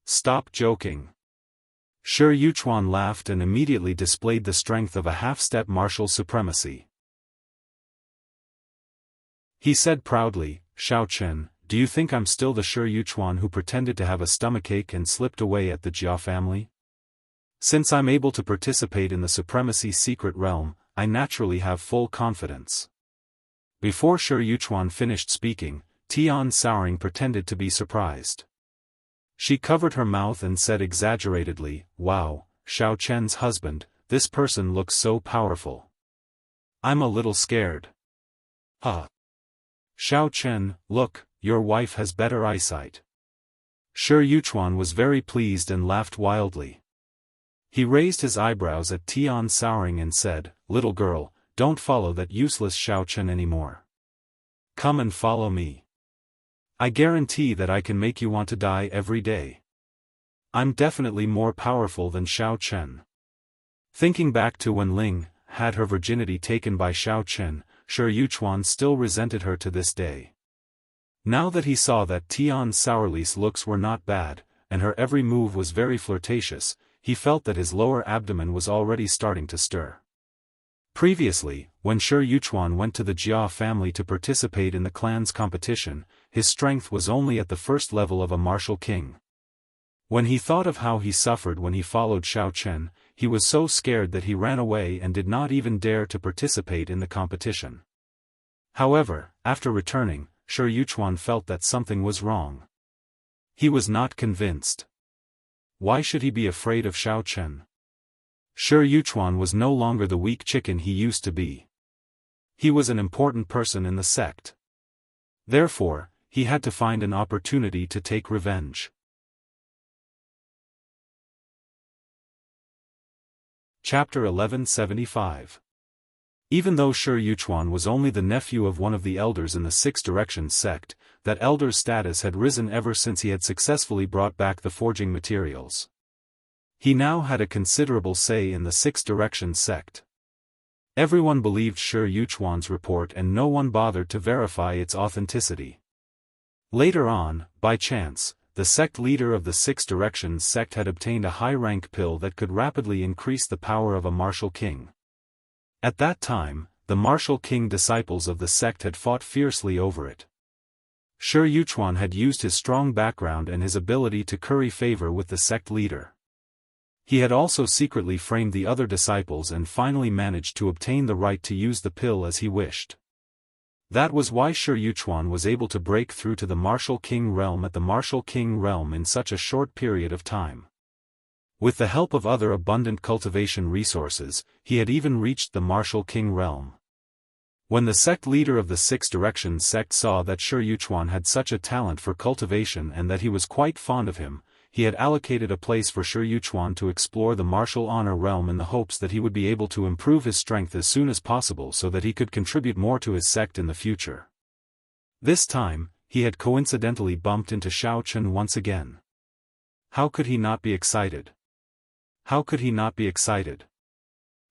Stop joking. Shi Yuchuan laughed and immediately displayed the strength of a half-step martial supremacy. He said proudly, Xiao Chen, do you think I'm still the Shi Yuchuan who pretended to have a stomachache and slipped away at the Jia family? Since I'm able to participate in the supremacy secret realm, I naturally have full confidence. Before Shi Yuchuan finished speaking, Tian Souring pretended to be surprised. She covered her mouth and said exaggeratedly, wow, Xiao Chen's husband, this person looks so powerful. I'm a little scared. Huh. Xiao Chen, look, your wife has better eyesight. Shi Yuchuan was very pleased and laughed wildly. He raised his eyebrows at Tian Souring and said, little girl, don't follow that useless Xiao Chen anymore. Come and follow me. I guarantee that I can make you want to die every day. I'm definitely more powerful than Xiao Chen. Thinking back to when Ling had her virginity taken by Xiao Chen, Shi Yuchuan still resented her to this day. Now that he saw that Tian Sourli's looks were not bad, and her every move was very flirtatious, he felt that his lower abdomen was already starting to stir. Previously, when Shi Yuchuan went to the Jia family to participate in the clan's competition, his strength was only at the first level of a martial king. When he thought of how he suffered when he followed Xiao Chen, he was so scared that he ran away and did not even dare to participate in the competition. However, after returning, Shi Yuchuan felt that something was wrong. He was not convinced. Why should he be afraid of Xiao Chen? Shi Yuchuan was no longer the weak chicken he used to be. He was an important person in the sect. Therefore, he had to find an opportunity to take revenge. Chapter 1175. Even though Shi Yuchuan was only the nephew of one of the elders in the Six Directions sect, that elder's status had risen ever since he had successfully brought back the forging materials. He now had a considerable say in the Six Directions sect. Everyone believed Shi Yuchuan's report and no one bothered to verify its authenticity. Later on, by chance, the sect leader of the Six Directions sect had obtained a high-rank pill that could rapidly increase the power of a martial king. At that time, the martial king disciples of the sect had fought fiercely over it. Shi Yuchuan had used his strong background and his ability to curry favor with the sect leader. He had also secretly framed the other disciples and finally managed to obtain the right to use the pill as he wished. That was why Shi Yuchuan was able to break through to the Martial King realm at the Martial King realm in such a short period of time. With the help of other abundant cultivation resources, he had even reached the Martial King realm. When the sect leader of the Six Directions sect saw that Shi Yuchuan had such a talent for cultivation and that he was quite fond of him, he had allocated a place for Shi Yuchuan to explore the martial honor realm in the hopes that he would be able to improve his strength as soon as possible so that he could contribute more to his sect in the future. This time, he had coincidentally bumped into Xiao Chen once again. How could he not be excited? How could he not be excited?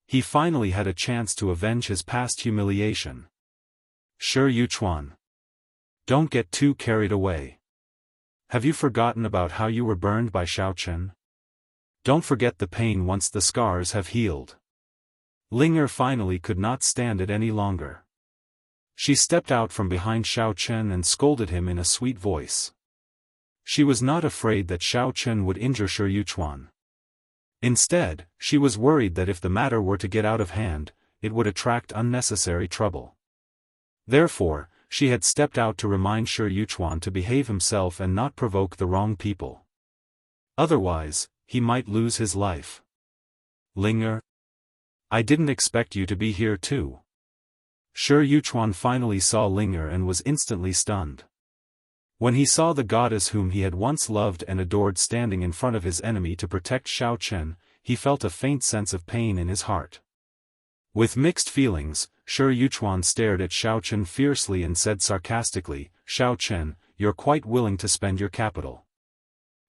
He finally had a chance to avenge his past humiliation. Shi Yuchuan. Don't get too carried away. Have you forgotten about how you were burned by Xiao Chen? Don't forget the pain once the scars have healed. Linger finally could not stand it any longer. She stepped out from behind Xiao Chen and scolded him in a sweet voice. She was not afraid that Xiao Chen would injure Shi Yuchuan. Instead, she was worried that if the matter were to get out of hand, it would attract unnecessary trouble. Therefore, she had stepped out to remind Shi Yuchuan to behave himself and not provoke the wrong people. Otherwise, he might lose his life. Linger? I didn't expect you to be here too. Shi Yuchuan finally saw Linger and was instantly stunned. When he saw the goddess whom he had once loved and adored standing in front of his enemy to protect Xiao Chen, he felt a faint sense of pain in his heart. With mixed feelings, Shi Yuchuan stared at Xiao Chen fiercely and said sarcastically, "Xiao Chen, you're quite willing to spend your capital.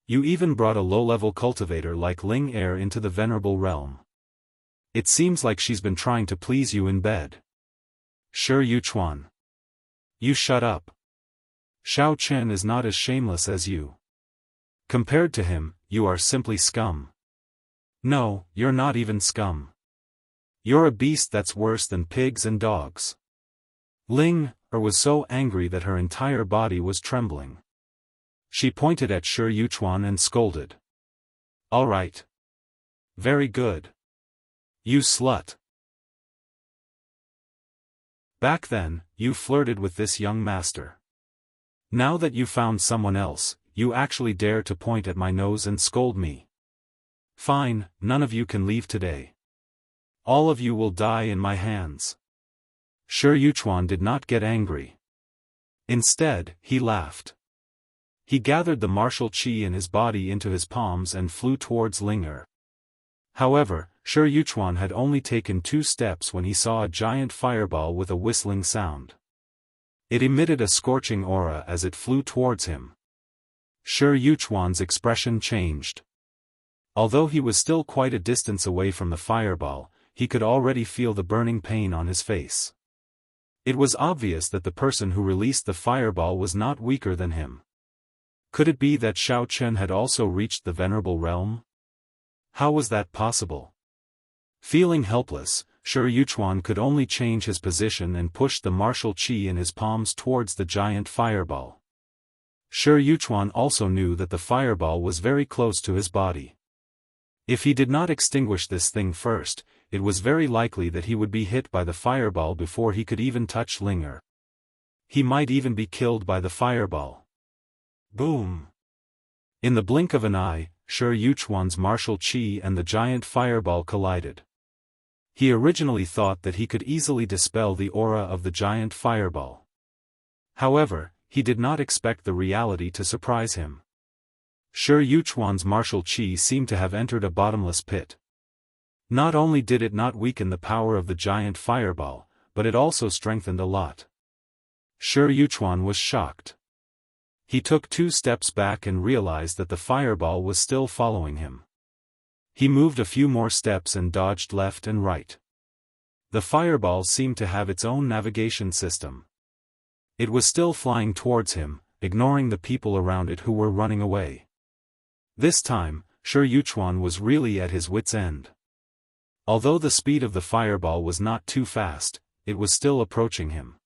You even brought a low-level cultivator like Ling Er into the venerable realm. It seems like she's been trying to please you in bed." Shi Yuchuan. You shut up. Xiao Chen is not as shameless as you. Compared to him, you are simply scum. No, you're not even scum. You're a beast that's worse than pigs and dogs. Ling Er was so angry that her entire body was trembling. She pointed at Shi Yuchuan and scolded. "All right. Very good. You slut. Back then, you flirted with this young master. Now that you found someone else, you actually dare to point at my nose and scold me. Fine, none of you can leave today. All of you will die in my hands." Shi Yuchuan did not get angry. Instead, he laughed. He gathered the martial qi in his body into his palms and flew towards Ling Er. However, Shi Yuchuan had only taken 2 steps when he saw a giant fireball with a whistling sound. It emitted a scorching aura as it flew towards him. Shi Yuchuan's expression changed. Although he was still quite a distance away from the fireball, he could already feel the burning pain on his face. It was obvious that the person who released the fireball was not weaker than him. Could it be that Xiao Chen had also reached the venerable realm? How was that possible? Feeling helpless, Shi Yuchuan could only change his position and push the martial qi in his palms towards the giant fireball. Shi Yuchuan also knew that the fireball was very close to his body. If he did not extinguish this thing first, it was very likely that he would be hit by the fireball before he could even touch Ling Er. He might even be killed by the fireball. Boom! In the blink of an eye, Shi Yuchuan's martial qi and the giant fireball collided. He originally thought that he could easily dispel the aura of the giant fireball. However, he did not expect the reality to surprise him. Shi Yuchuan's martial qi seemed to have entered a bottomless pit. Not only did it not weaken the power of the giant fireball, but it also strengthened a lot. Shi Yuchuan was shocked. He took 2 steps back and realized that the fireball was still following him. He moved a few more steps and dodged left and right. The fireball seemed to have its own navigation system. It was still flying towards him, ignoring the people around it who were running away. This time, Shi Yuchuan was really at his wit's end. Although the speed of the fireball was not too fast, it was still approaching him.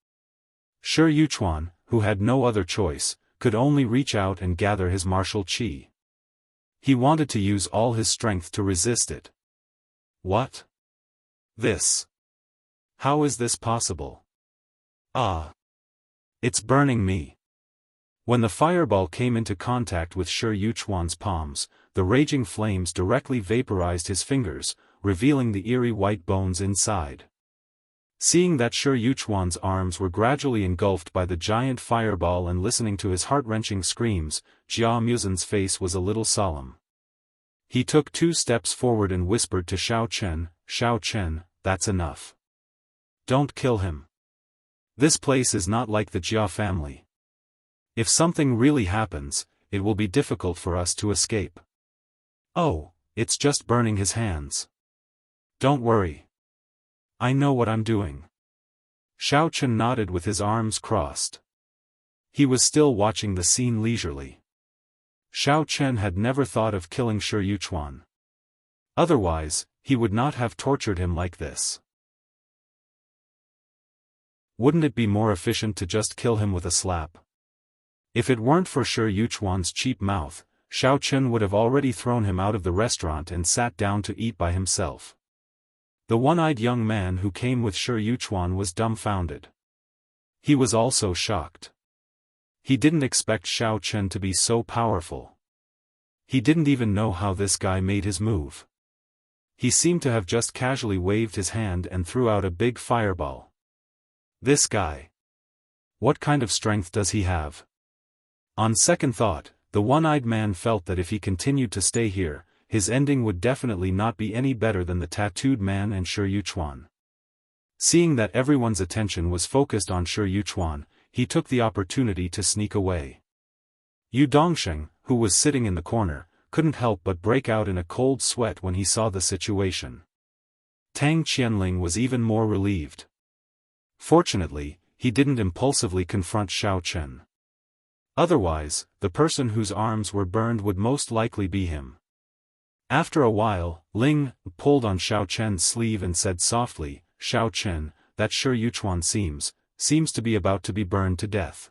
Shi Yuchuan, who had no other choice, could only reach out and gather his martial qi. He wanted to use all his strength to resist it. What? This? How is this possible? Ah! It's burning me. When the fireball came into contact with Shi Yuchuan's palms, the raging flames directly vaporized his fingers, revealing the eerie white bones inside. Seeing that Shi Yuchuan's arms were gradually engulfed by the giant fireball and listening to his heart-wrenching screams, Jia Muzin's face was a little solemn. He took 2 steps forward and whispered to Xiao Chen, "Xiao Chen, that's enough. Don't kill him. This place is not like the Jia family. If something really happens, it will be difficult for us to escape." "Oh, it's just burning his hands. Don't worry. I know what I'm doing." Xiao Chen nodded with his arms crossed. He was still watching the scene leisurely. Xiao Chen had never thought of killing Shi Yuchuan. Otherwise, he would not have tortured him like this. Wouldn't it be more efficient to just kill him with a slap? If it weren't for Shi Yuchuan's cheap mouth, Xiao Chen would have already thrown him out of the restaurant and sat down to eat by himself. The one-eyed young man who came with Shi Yuchuan was dumbfounded. He was also shocked. He didn't expect Xiao Chen to be so powerful. He didn't even know how this guy made his move. He seemed to have just casually waved his hand and threw out a big fireball. This guy. What kind of strength does he have? On second thought, the one-eyed man felt that if he continued to stay here, his ending would definitely not be any better than the tattooed man and Shi Yuchuan. Seeing that everyone's attention was focused on Shi Yuchuan, he took the opportunity to sneak away. Yu Dongsheng, who was sitting in the corner, couldn't help but break out in a cold sweat when he saw the situation. Tang Qianling was even more relieved. Fortunately, he didn't impulsively confront Xiao Chen. Otherwise, the person whose arms were burned would most likely be him. After a while, Ling pulled on Xiao Chen's sleeve and said softly, "Xiao Chen, that Shi Yuchuan seems to be about to be burned to death.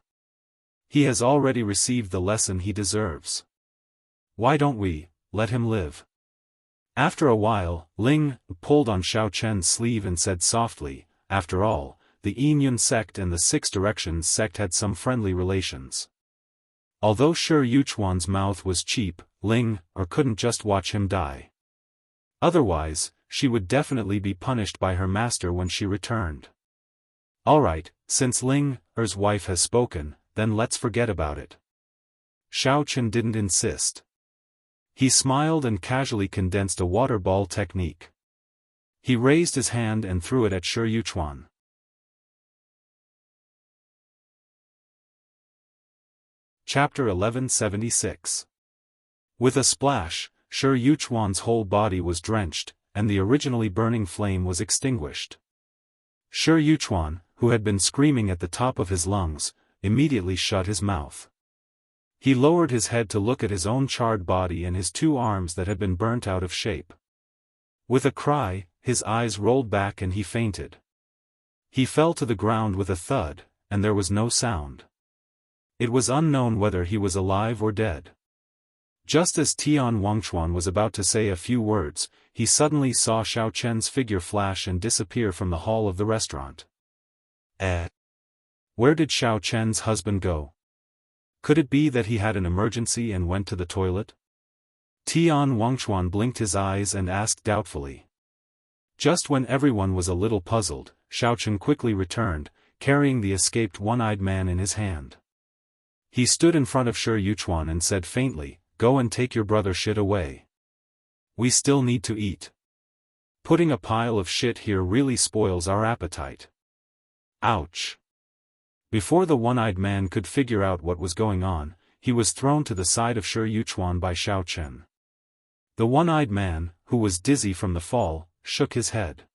He has already received the lesson he deserves. Why don't we let him live?" After a while, Ling pulled on Xiao Chen's sleeve and said softly, "After all, the Yinyun sect and the Six Directions sect had some friendly relations. Although Shi Yuchuan's mouth was cheap, Ling couldn't just watch him die. Otherwise, she would definitely be punished by her master when she returned. Alright, since Ling's wife has spoken, then let's forget about it." Xiao Chen didn't insist. He smiled and casually condensed a water ball technique. He raised his hand and threw it at Shi Yuchuan. Chapter 1176. With a splash, Shi Yuchuan's whole body was drenched, and the originally burning flame was extinguished. Shi Yuchuan, who had been screaming at the top of his lungs, immediately shut his mouth. He lowered his head to look at his own charred body and his two arms that had been burnt out of shape. With a cry, his eyes rolled back and he fainted. He fell to the ground with a thud, and there was no sound. It was unknown whether he was alive or dead. Just as Tian Wangchuan was about to say a few words, he suddenly saw Xiao Chen's figure flash and disappear from the hall of the restaurant. Where did Xiao Chen's husband go? Could it be that he had an emergency and went to the toilet? Tian Wangchuan blinked his eyes and asked doubtfully. Just when everyone was a little puzzled, Xiao Chen quickly returned, carrying the escaped one-eyed man in his hand. He stood in front of Shi Yuchuan and said faintly, "Go and take your brother shit away. We still need to eat. Putting a pile of shit here really spoils our appetite." Ouch. Before the one-eyed man could figure out what was going on, he was thrown to the side of Shi Yuchuan by Xiao Chen. The one-eyed man, who was dizzy from the fall, shook his head.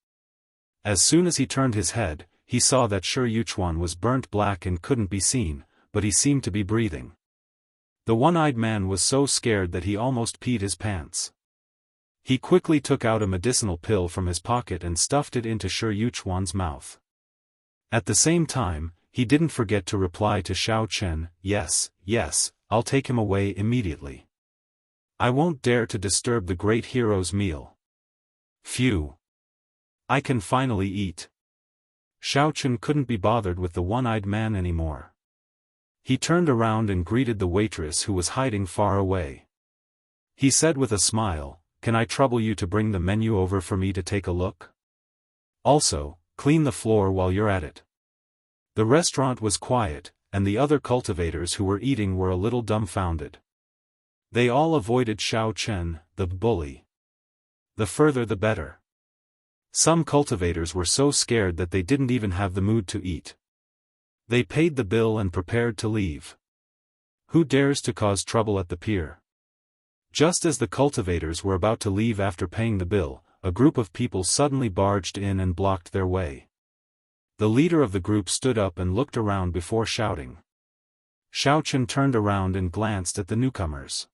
As soon as he turned his head, he saw that Shi Yuchuan was burnt black and couldn't be seen, but he seemed to be breathing. The one-eyed man was so scared that he almost peed his pants. He quickly took out a medicinal pill from his pocket and stuffed it into Shi Yuchuan's mouth. At the same time, he didn't forget to reply to Xiao Chen, yes, I'll take him away immediately. I won't dare to disturb the great hero's meal. Phew. I can finally eat." Xiao Chen couldn't be bothered with the one-eyed man anymore. He turned around and greeted the waitress who was hiding far away. He said with a smile, "Can I trouble you to bring the menu over for me to take a look? Also, clean the floor while you're at it." The restaurant was quiet, and the other cultivators who were eating were a little dumbfounded. They all avoided Xiao Chen, the bully. The further the better. Some cultivators were so scared that they didn't even have the mood to eat. They paid the bill and prepared to leave. Who dares to cause trouble at the pier? Just as the cultivators were about to leave after paying the bill, a group of people suddenly barged in and blocked their way. The leader of the group stood up and looked around before shouting. Xiao Chen turned around and glanced at the newcomers.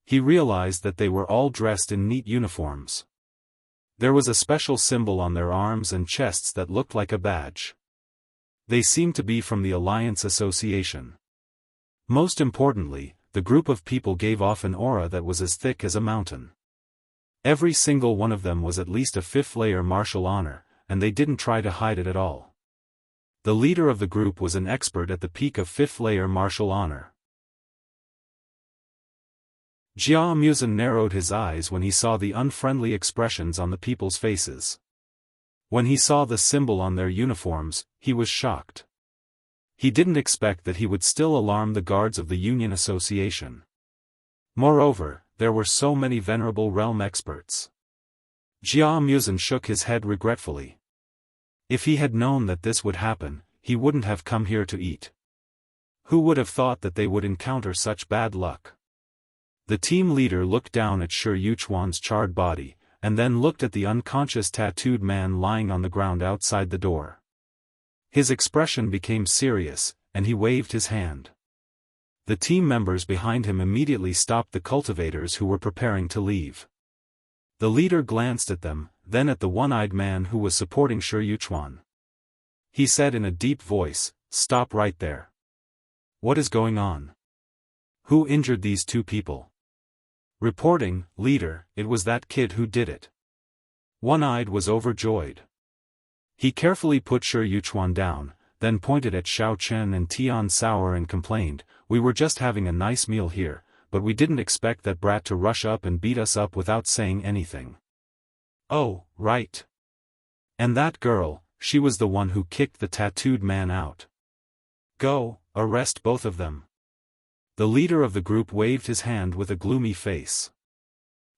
He realized that they were all dressed in neat uniforms. There was a special symbol on their arms and chests that looked like a badge. They seemed to be from the Alliance Association. Most importantly, the group of people gave off an aura that was as thick as a mountain. Every single one of them was at least a fifth-layer martial honor, and they didn't try to hide it at all. The leader of the group was an expert at the peak of fifth-layer martial honor. Jia Musen narrowed his eyes when he saw the unfriendly expressions on the people's faces. When he saw the symbol on their uniforms, he was shocked. He didn't expect that he would still alarm the guards of the Union Association. Moreover, there were so many venerable realm experts. Jia Musen shook his head regretfully. If he had known that this would happen, he wouldn't have come here to eat. Who would have thought that they would encounter such bad luck? The team leader looked down at Shi Yuchuan's charred body, and then looked at the unconscious tattooed man lying on the ground outside the door. His expression became serious, and he waved his hand. The team members behind him immediately stopped the cultivators who were preparing to leave. The leader glanced at them, then at the one-eyed man who was supporting Shi Yuchuan. He said in a deep voice, "Stop right there. What is going on? Who injured these two people?" "Reporting, leader, it was that kid who did it." One-eyed was overjoyed. He carefully put Shi Yuchuan down, then pointed at Xiao Chen and Tian Sauer and complained, "We were just having a nice meal here, but we didn't expect that brat to rush up and beat us up without saying anything." "Oh, right. And that girl, she was the one who kicked the tattooed man out. Go, arrest both of them." The leader of the group waved his hand with a gloomy face.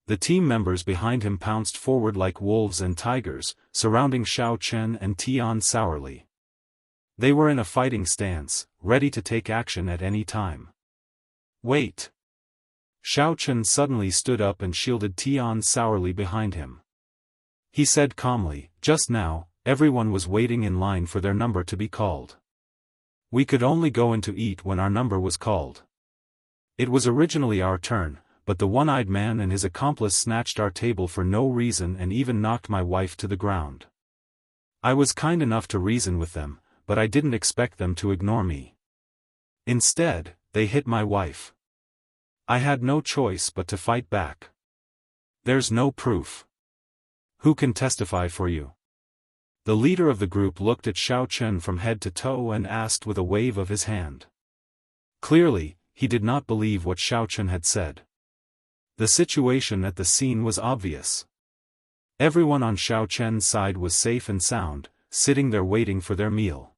The team members behind him pounced forward like wolves and tigers, surrounding Xiao Chen and Tian Sauerly. They were in a fighting stance, ready to take action at any time. "Wait." Xiao Chen suddenly stood up and shielded Tian Sauerly behind him. He said calmly, "Just now, everyone was waiting in line for their number to be called. We could only go in to eat when our number was called. It was originally our turn, but the one-eyed man and his accomplice snatched our table for no reason and even knocked my wife to the ground. I was kind enough to reason with them, but I didn't expect them to ignore me. Instead, they hit my wife. I had no choice but to fight back. There's no proof. Who can testify for you?" The leader of the group looked at Xiao Chen from head to toe and asked with a wave of his hand. Clearly, he did not believe what Xiao Chen had said. The situation at the scene was obvious. Everyone on Xiao Chen's side was safe and sound, sitting there waiting for their meal.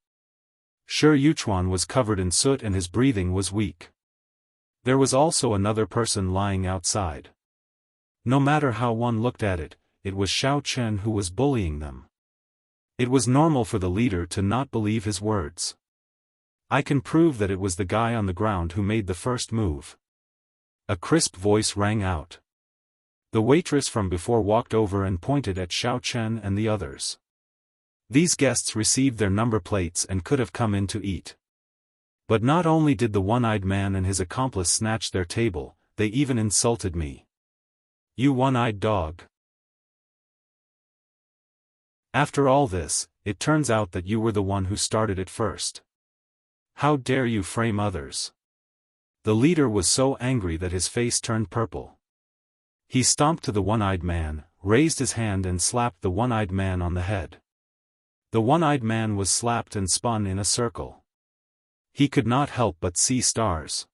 Shi Yuchuan was covered in soot and his breathing was weak. There was also another person lying outside. No matter how one looked at it, it was Xiao Chen who was bullying them. It was normal for the leader to not believe his words. "I can prove that it was the guy on the ground who made the first move." A crisp voice rang out. The waitress from before walked over and pointed at Xiao Chen and the others. These guests received their number plates and could have come in to eat. But not only did the one-eyed man and his accomplice snatch their table, they even insulted me. "You one-eyed dog. After all this, it turns out that you were the one who started it first. How dare you frame others?" The leader was so angry that his face turned purple. He stomped to the one-eyed man, raised his hand and slapped the one-eyed man on the head. The one-eyed man was slapped and spun in a circle. He could not help but see stars.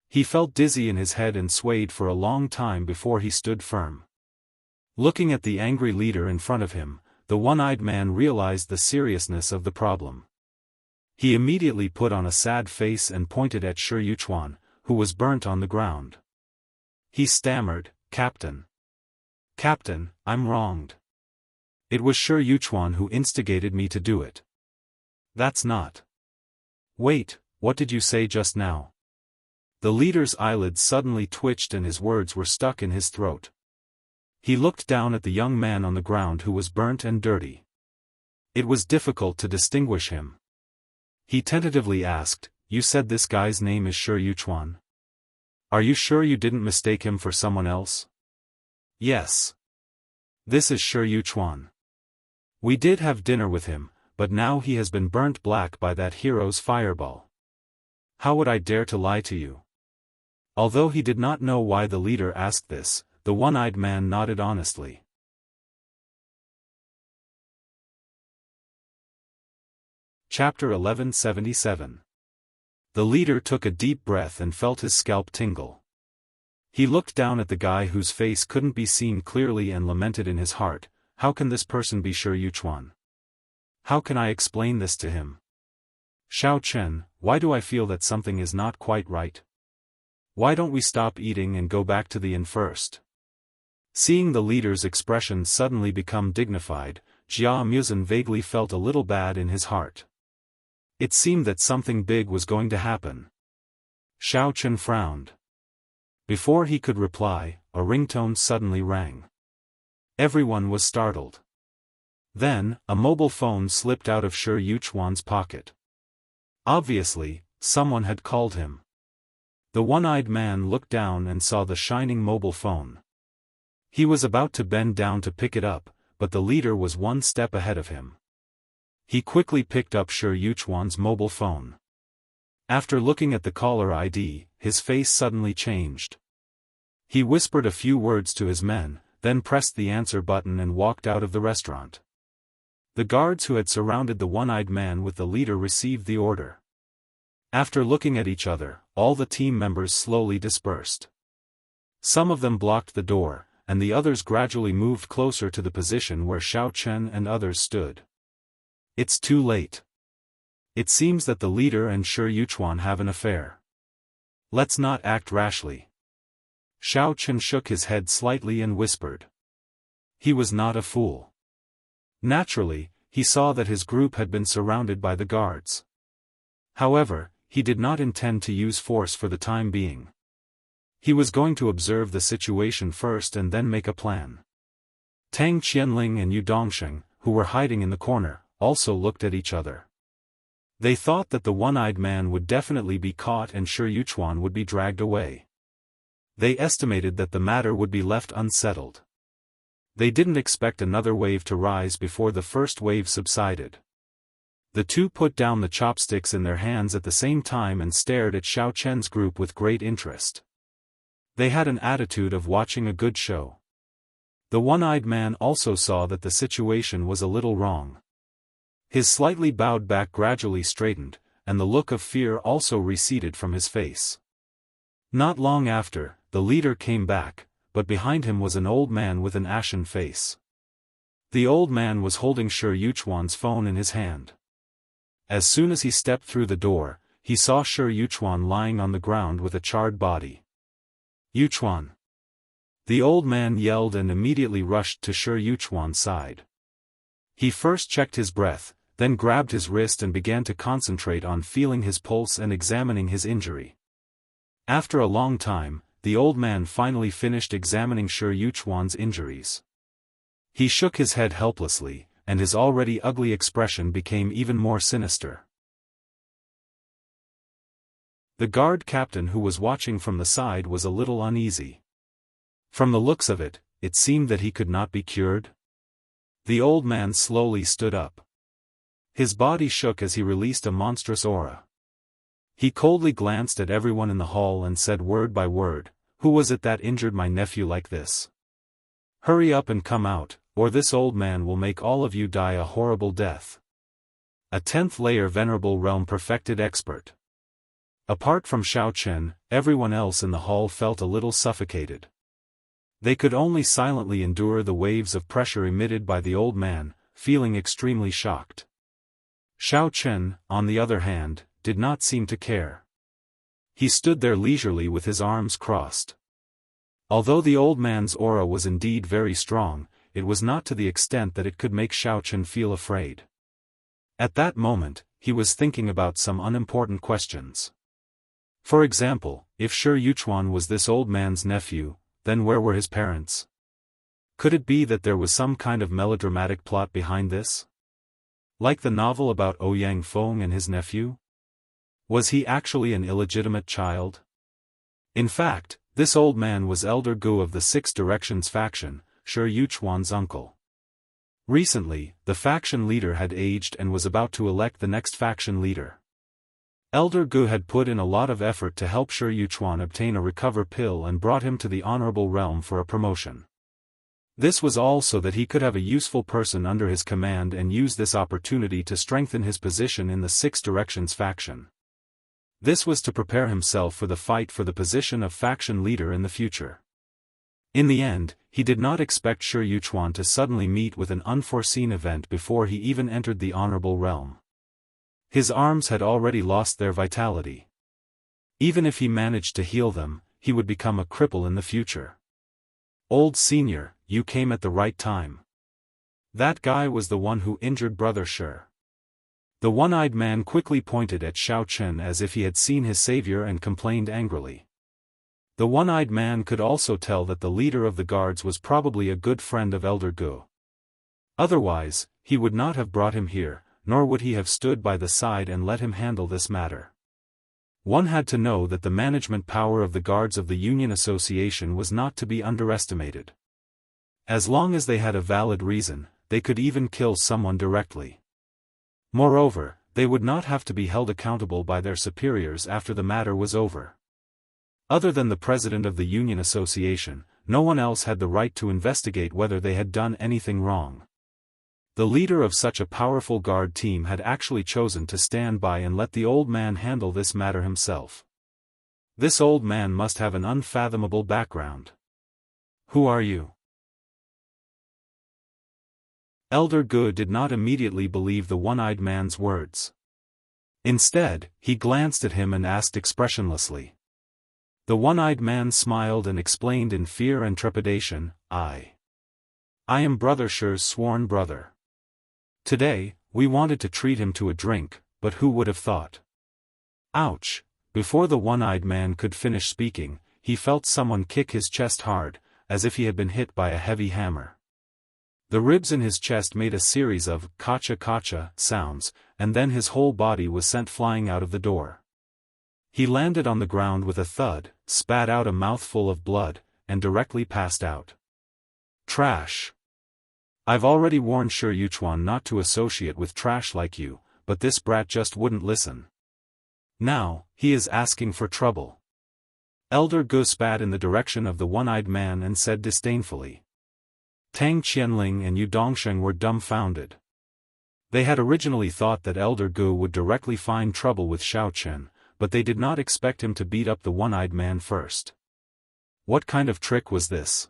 He felt dizzy in his head and swayed for a long time before he stood firm. Looking at the angry leader in front of him, the one-eyed man realized the seriousness of the problem. He immediately put on a sad face and pointed at Shi Yuchuan, who was burnt on the ground. He stammered, "Captain. Captain, I'm wronged. It was Shi Yuchuan who instigated me to do it." "That's not." "Wait, what did you say just now?" The leader's eyelids suddenly twitched and his words were stuck in his throat. He looked down at the young man on the ground who was burnt and dirty. It was difficult to distinguish him. He tentatively asked, "You said this guy's name is Shi Yuchuan? Are you sure you didn't mistake him for someone else?" "Yes. This is Shi Yuchuan. We did have dinner with him, but now he has been burnt black by that hero's fireball. How would I dare to lie to you?" Although he did not know why the leader asked this, the one-eyed man nodded honestly. Chapter 1177. The leader took a deep breath and felt his scalp tingle. He looked down at the guy whose face couldn't be seen clearly and lamented in his heart, "How can this person be Shi Yuchuan? How can I explain this to him? Xiao Chen, why do I feel that something is not quite right? Why don't we stop eating and go back to the inn first?" Seeing the leader's expression suddenly become dignified, Jia Muzan vaguely felt a little bad in his heart. It seemed that something big was going to happen. Xiao Chen frowned. Before he could reply, a ringtone suddenly rang. Everyone was startled. Then, a mobile phone slipped out of Shi Yuchuan's pocket. Obviously, someone had called him. The one-eyed man looked down and saw the shining mobile phone. He was about to bend down to pick it up, but the leader was one step ahead of him. He quickly picked up Shi Yuchuan's mobile phone. After looking at the caller ID, his face suddenly changed. He whispered a few words to his men, then pressed the answer button and walked out of the restaurant. The guards who had surrounded the one-eyed man with the leader received the order. After looking at each other, all the team members slowly dispersed. Some of them blocked the door, and the others gradually moved closer to the position where Xiao Chen and others stood. It's too late. It seems that the leader and Shi Yuchuan have an affair. Let's not act rashly. Xiao Chen shook his head slightly and whispered. He was not a fool. Naturally, he saw that his group had been surrounded by the guards. However, he did not intend to use force for the time being. He was going to observe the situation first and then make a plan. Tang Qianling and Yu Dongsheng, who were hiding in the corner, also looked at each other. They thought that the one-eyed man would definitely be caught and Shi Yuchuan would be dragged away. They estimated that the matter would be left unsettled. They didn't expect another wave to rise before the first wave subsided. The two put down the chopsticks in their hands at the same time and stared at Xiao Chen's group with great interest. They had an attitude of watching a good show. The one-eyed man also saw that the situation was a little wrong. His slightly bowed back gradually straightened, and the look of fear also receded from his face. Not long after, the leader came back, but behind him was an old man with an ashen face. The old man was holding Shi Yuchuan's phone in his hand. As soon as he stepped through the door, he saw Shi Yuchuan lying on the ground with a charred body. Yuchuan! The old man yelled and immediately rushed to Shi Yuchuan's side. He first checked his breath, then grabbed his wrist and began to concentrate on feeling his pulse and examining his injury. After a long time, the old man finally finished examining Shi Yuchuan's injuries. He shook his head helplessly, and his already ugly expression became even more sinister. The guard captain who was watching from the side was a little uneasy. From the looks of it, it seemed that he could not be cured. The old man slowly stood up. His body shook as he released a monstrous aura. He coldly glanced at everyone in the hall and said word by word, "Who was it that injured my nephew like this? Hurry up and come out, or this old man will make all of you die a horrible death." A 10th layer Venerable Realm Perfected Expert. Apart from Xiao Chen, everyone else in the hall felt a little suffocated. They could only silently endure the waves of pressure emitted by the old man, feeling extremely shocked. Xiao Chen, on the other hand, did not seem to care. He stood there leisurely with his arms crossed. Although the old man's aura was indeed very strong, it was not to the extent that it could make Xiao Chen feel afraid. At that moment, he was thinking about some unimportant questions. For example, if Shi Yuchuan was this old man's nephew, then where were his parents? Could it be that there was some kind of melodramatic plot behind this? Like the novel about Ouyang Feng and his nephew? Was he actually an illegitimate child? In fact, this old man was Elder Gu of the Six Directions faction, Shi Yuchuan's uncle. Recently, the faction leader had aged and was about to elect the next faction leader. Elder Gu had put in a lot of effort to help Shi Yuchuan obtain a recover pill and brought him to the honorable realm for a promotion. This was all so that he could have a useful person under his command and use this opportunity to strengthen his position in the Six Directions faction. This was to prepare himself for the fight for the position of faction leader in the future. In the end, he did not expect Shi Yuchuan to suddenly meet with an unforeseen event before he even entered the honorable realm. His arms had already lost their vitality. Even if he managed to heal them, he would become a cripple in the future. "Old senior, you came at the right time. That guy was the one who injured Brother Shi. The one-eyed man quickly pointed at Xiaofan as if he had seen his savior and complained angrily. The one-eyed man could also tell that the leader of the guards was probably a good friend of Elder Gu. Otherwise, he would not have brought him here, nor would he have stood by the side and let him handle this matter. One had to know that the management power of the guards of the Union Association was not to be underestimated. As long as they had a valid reason, they could even kill someone directly. Moreover, they would not have to be held accountable by their superiors after the matter was over. Other than the president of the Union Association, no one else had the right to investigate whether they had done anything wrong. The leader of such a powerful guard team had actually chosen to stand by and let the old man handle this matter himself. This old man must have an unfathomable background. Who are you? Elder Gu did not immediately believe the one-eyed man's words. Instead, he glanced at him and asked expressionlessly. The one-eyed man smiled and explained in fear and trepidation, I am Brother Shi's sworn brother. Today, we wanted to treat him to a drink, but who would have thought? Ouch! Before the one-eyed man could finish speaking, he felt someone kick his chest hard, as if he had been hit by a heavy hammer. The ribs in his chest made a series of kacha-kacha sounds, and then his whole body was sent flying out of the door. He landed on the ground with a thud, spat out a mouthful of blood, and directly passed out. Trash. I've already warned Shi Yuchuan not to associate with trash like you, but this brat just wouldn't listen. Now, he is asking for trouble. Elder Gu spat in the direction of the one-eyed man and said disdainfully. Tang Qianling and Yu Dongsheng were dumbfounded. They had originally thought that Elder Gu would directly find trouble with Xiaofan, but they did not expect him to beat up the one-eyed man first. What kind of trick was this?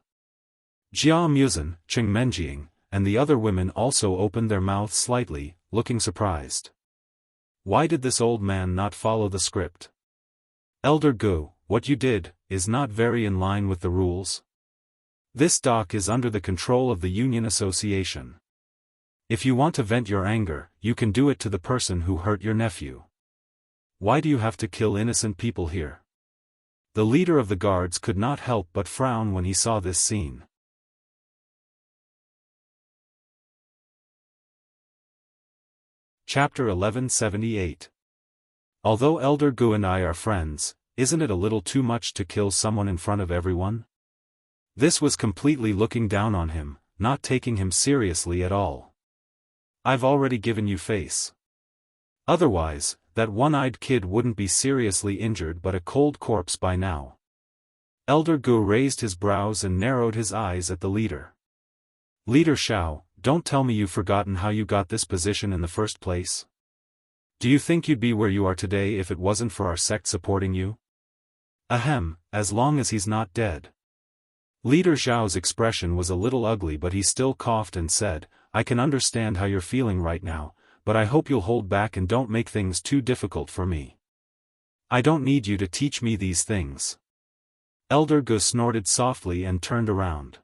Jia Muzhen, Cheng Menjiang, and the other women also opened their mouths slightly, looking surprised. Why did this old man not follow the script? Elder Gu, what you did, is not very in line with the rules. This dock is under the control of the Union Association. If you want to vent your anger, you can do it to the person who hurt your nephew. Why do you have to kill innocent people here? The leader of the guards could not help but frown when he saw this scene. Chapter 1178. Although Elder Gu and I are friends, isn't it a little too much to kill someone in front of everyone? This was completely looking down on him, not taking him seriously at all. I've already given you face. Otherwise, that one-eyed kid wouldn't be seriously injured but a cold corpse by now. Elder Gu raised his brows and narrowed his eyes at the leader. Leader Xiao, don't tell me you've forgotten how you got this position in the first place? Do you think you'd be where you are today if it wasn't for our sect supporting you? Ahem, as long as he's not dead. Leader Zhao's expression was a little ugly but he still coughed and said, I can understand how you're feeling right now, but I hope you'll hold back and don't make things too difficult for me. I don't need you to teach me these things. Elder Gu snorted softly and turned around.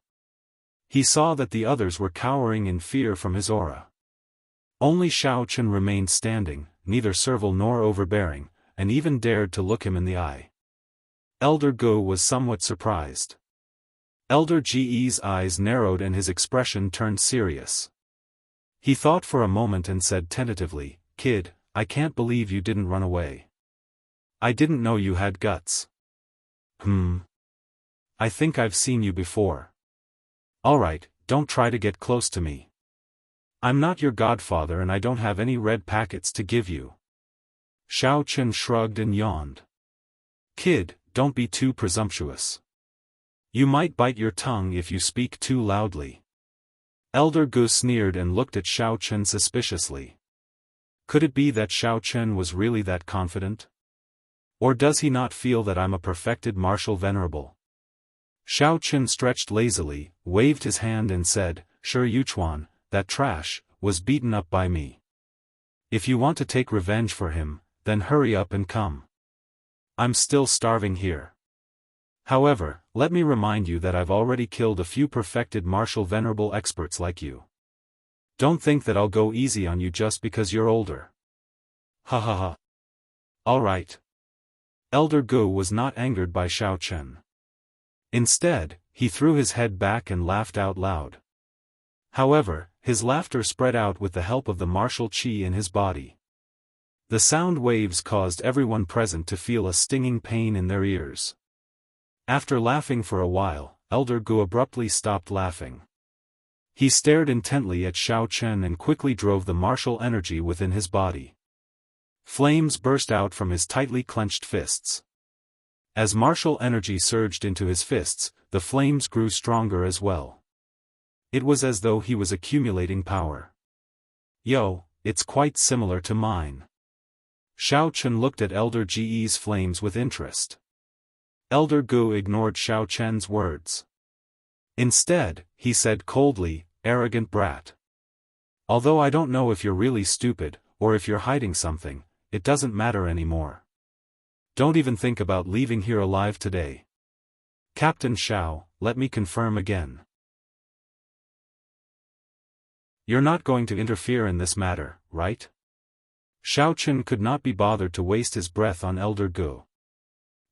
He saw that the others were cowering in fear from his aura. Only Xiaofan remained standing, neither servile nor overbearing, and even dared to look him in the eye. Elder Gu was somewhat surprised. Elder Ge's eyes narrowed and his expression turned serious. He thought for a moment and said tentatively, Kid, I can't believe you didn't run away. I didn't know you had guts. I think I've seen you before. Alright, don't try to get close to me. I'm not your godfather and I don't have any red packets to give you. Xiaofan shrugged and yawned. Kid, don't be too presumptuous. You might bite your tongue if you speak too loudly. Elder Gu sneered and looked at Xiaofan suspiciously. Could it be that Xiaofan was really that confident? Or does he not feel that I'm a perfected martial venerable? Xiaofan stretched lazily, waved his hand and said, Shi Yuchuan, that trash, was beaten up by me. If you want to take revenge for him, then hurry up and come. I'm still starving here. However, let me remind you that I've already killed a few perfected martial venerable experts like you. Don't think that I'll go easy on you just because you're older. Ha ha ha. All right. Elder Gu was not angered by Xiao Chen. Instead, he threw his head back and laughed out loud. However, his laughter spread out with the help of the martial qi in his body. The sound waves caused everyone present to feel a stinging pain in their ears. After laughing for a while, Elder Gu abruptly stopped laughing. He stared intently at Xiao Chen and quickly drove the martial energy within his body. Flames burst out from his tightly clenched fists. As martial energy surged into his fists, the flames grew stronger as well. It was as though he was accumulating power. Yo, it's quite similar to mine. Xiao Chen looked at Elder Ge's flames with interest. Elder Gu ignored Xiao Chen's words. Instead, he said coldly, "Arrogant brat. Although I don't know if you're really stupid, or if you're hiding something, it doesn't matter anymore. Don't even think about leaving here alive today. Captain Xiao, let me confirm again. You're not going to interfere in this matter, right?" Xiao Chen could not be bothered to waste his breath on Elder Gu.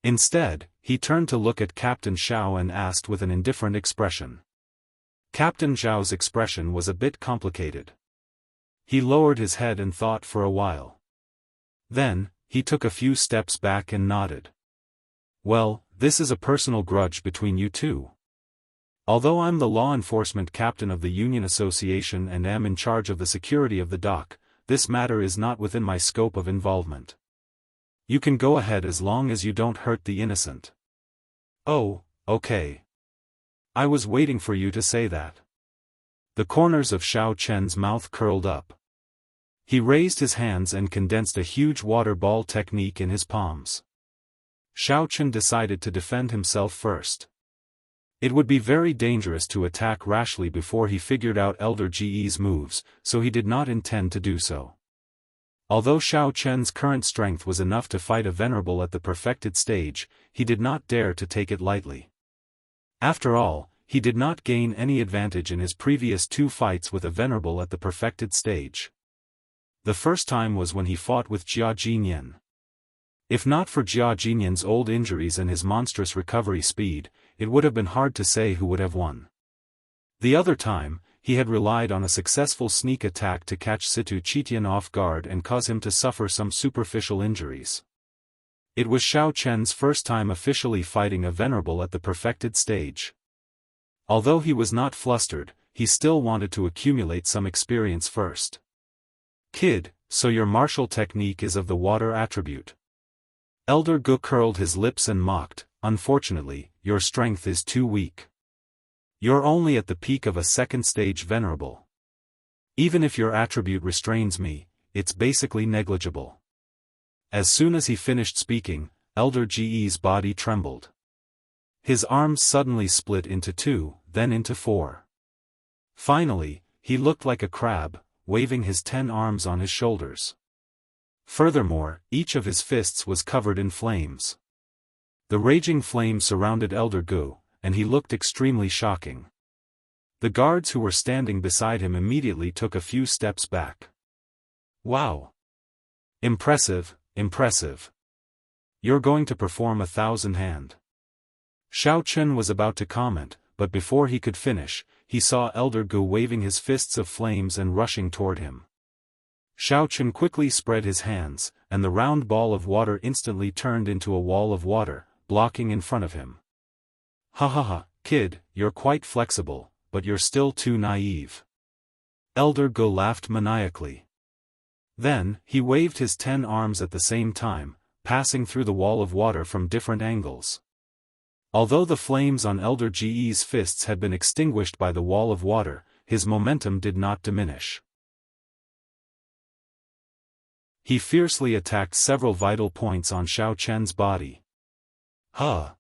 Instead, he turned to look at Captain Xiao and asked with an indifferent expression. Captain Xiao's expression was a bit complicated. He lowered his head and thought for a while. Then, he took a few steps back and nodded. Well, this is a personal grudge between you two. Although I'm the law enforcement captain of the Union Association and am in charge of the security of the dock, this matter is not within my scope of involvement. You can go ahead as long as you don't hurt the innocent. Oh, okay. I was waiting for you to say that. The corners of Xiao Chen's mouth curled up. He raised his hands and condensed a huge water ball technique in his palms. Xiao Chen decided to defend himself first. It would be very dangerous to attack rashly before he figured out Elder Ge's moves, so he did not intend to do so. Although Xiao Chen's current strength was enough to fight a venerable at the perfected stage, he did not dare to take it lightly. After all, he did not gain any advantage in his previous 2 fights with a venerable at the perfected stage. The first time was when he fought with Jia Jinyan. If not for Jia Jinyan's old injuries and his monstrous recovery speed, it would have been hard to say who would have won. The other time, he had relied on a successful sneak attack to catch Situ Chitian off guard and cause him to suffer some superficial injuries. It was Xiao Chen's first time officially fighting a venerable at the perfected stage. Although he was not flustered, he still wanted to accumulate some experience first. Kid, so your martial technique is of the water attribute. Elder Gu curled his lips and mocked, unfortunately, your strength is too weak. You're only at the peak of a second stage venerable. Even if your attribute restrains me, it's basically negligible. As soon as he finished speaking, Elder Ge's body trembled. His arms suddenly split into 2, then into 4. Finally, he looked like a crab, waving his 10 arms on his shoulders. Furthermore, each of his fists was covered in flames. The raging flame surrounded Elder Gu, and he looked extremely shocking. The guards who were standing beside him immediately took a few steps back. Wow! Impressive, impressive. You're going to perform 1,000-hand. Xiao Chen was about to comment, but before he could finish, he saw Elder Gu waving his fists of flames and rushing toward him. Xiao Chen quickly spread his hands, and the round ball of water instantly turned into a wall of water, blocking in front of him. Ha ha ha, kid, you're quite flexible, but you're still too naive. Elder Gu laughed maniacally. Then, he waved his 10 arms at the same time, passing through the wall of water from different angles. Although the flames on Elder Ge's fists had been extinguished by the wall of water, his momentum did not diminish. He fiercely attacked several vital points on Xiao Chen's body. Huh.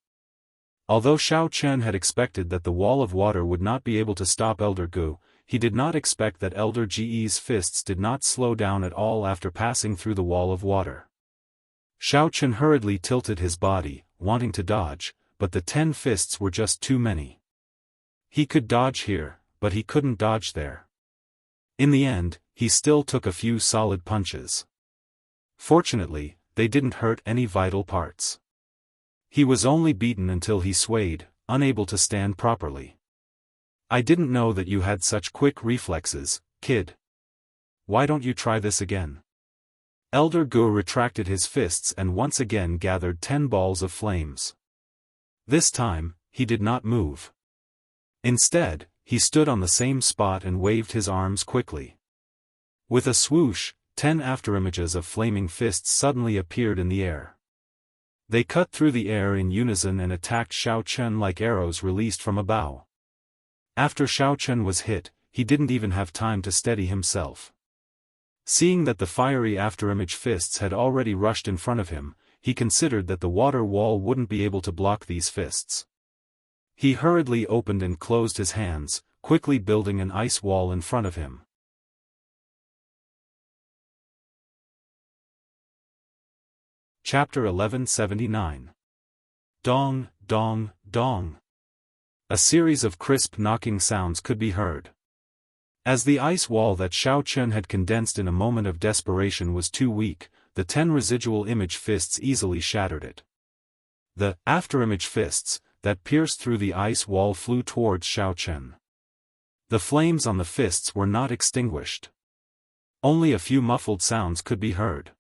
Although Xiao Chen had expected that the wall of water would not be able to stop Elder Gu, he did not expect that Elder Ge's fists did not slow down at all after passing through the wall of water. Xiao Chen hurriedly tilted his body, wanting to dodge, but the 10 fists were just too many. He could dodge here, but he couldn't dodge there. In the end, he still took a few solid punches. Fortunately, they didn't hurt any vital parts. He was only beaten until he swayed, unable to stand properly. I didn't know that you had such quick reflexes, kid. Why don't you try this again? Elder Gu retracted his fists and once again gathered 10 balls of flames. This time, he did not move. Instead, he stood on the same spot and waved his arms quickly. With a swoosh, 10 afterimages of flaming fists suddenly appeared in the air. They cut through the air in unison and attacked Xiaofan like arrows released from a bow. After Xiaofan was hit, he didn't even have time to steady himself. Seeing that the fiery afterimage fists had already rushed in front of him, he considered that the water wall wouldn't be able to block these fists. He hurriedly opened and closed his hands, quickly building an ice wall in front of him. Chapter 1179. Dong, dong, dong. A series of crisp knocking sounds could be heard. As the ice wall that Xiaofan had condensed in a moment of desperation was too weak, the 10 residual image fists easily shattered it. The afterimage fists that pierced through the ice wall flew towards Xiaofan. The flames on the fists were not extinguished. Only a few muffled sounds could be heard.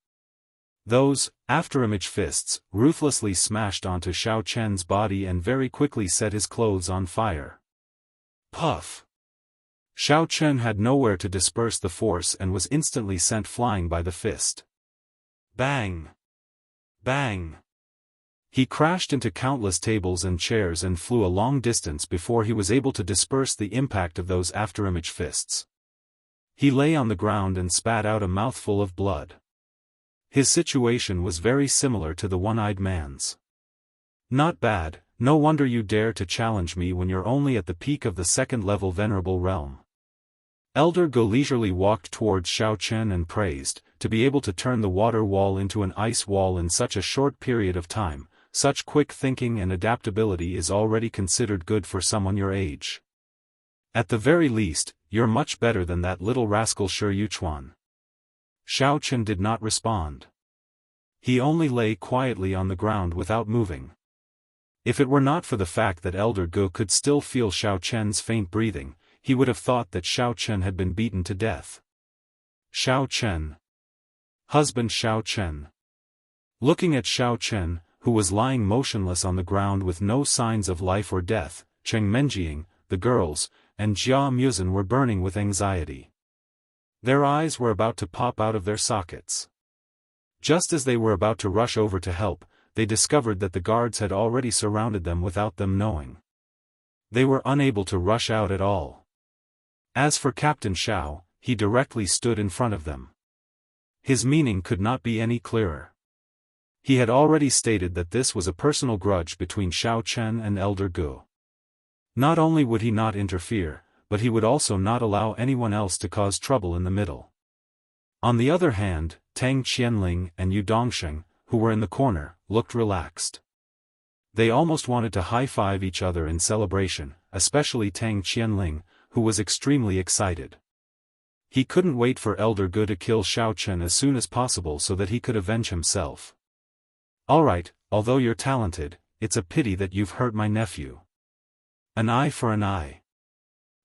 Those afterimage fists ruthlessly smashed onto Xiaofan's body and very quickly set his clothes on fire. Puff! Xiaofan had nowhere to disperse the force and was instantly sent flying by the fist. Bang! Bang! He crashed into countless tables and chairs and flew a long distance before he was able to disperse the impact of those afterimage fists. He lay on the ground and spat out a mouthful of blood. His situation was very similar to the one-eyed man's. Not bad, no wonder you dare to challenge me when you're only at the peak of the second-level venerable realm. Elder Gu leisurely walked towards Xiaofan and praised, to be able to turn the water wall into an ice wall in such a short period of time, such quick thinking and adaptability is already considered good for someone your age. At the very least, you're much better than that little rascal Shi Yuchuan. Xiaofan did not respond. He only lay quietly on the ground without moving. If it were not for the fact that Elder Gu could still feel Xiaofan's faint breathing, he would have thought that Xiaofan had been beaten to death. Xiaofan. Husband Xiaofan. Looking at Xiaofan, who was lying motionless on the ground with no signs of life or death, Cheng Menjiang, the girls, and Jia Muzhen were burning with anxiety. Their eyes were about to pop out of their sockets. Just as they were about to rush over to help, they discovered that the guards had already surrounded them without them knowing. They were unable to rush out at all. As for Captain Xiao, he directly stood in front of them. His meaning could not be any clearer. He had already stated that this was a personal grudge between Xiaofan and Elder Gu. Not only would he not interfere, but he would also not allow anyone else to cause trouble in the middle. On the other hand, Tang Qianling and Yu Dongsheng, who were in the corner, looked relaxed. They almost wanted to high-five each other in celebration, especially Tang Qianling, who was extremely excited. He couldn't wait for Elder Gu to kill Xiaofan as soon as possible so that he could avenge himself. Alright, although you're talented, it's a pity that you've hurt my nephew. An eye for an eye.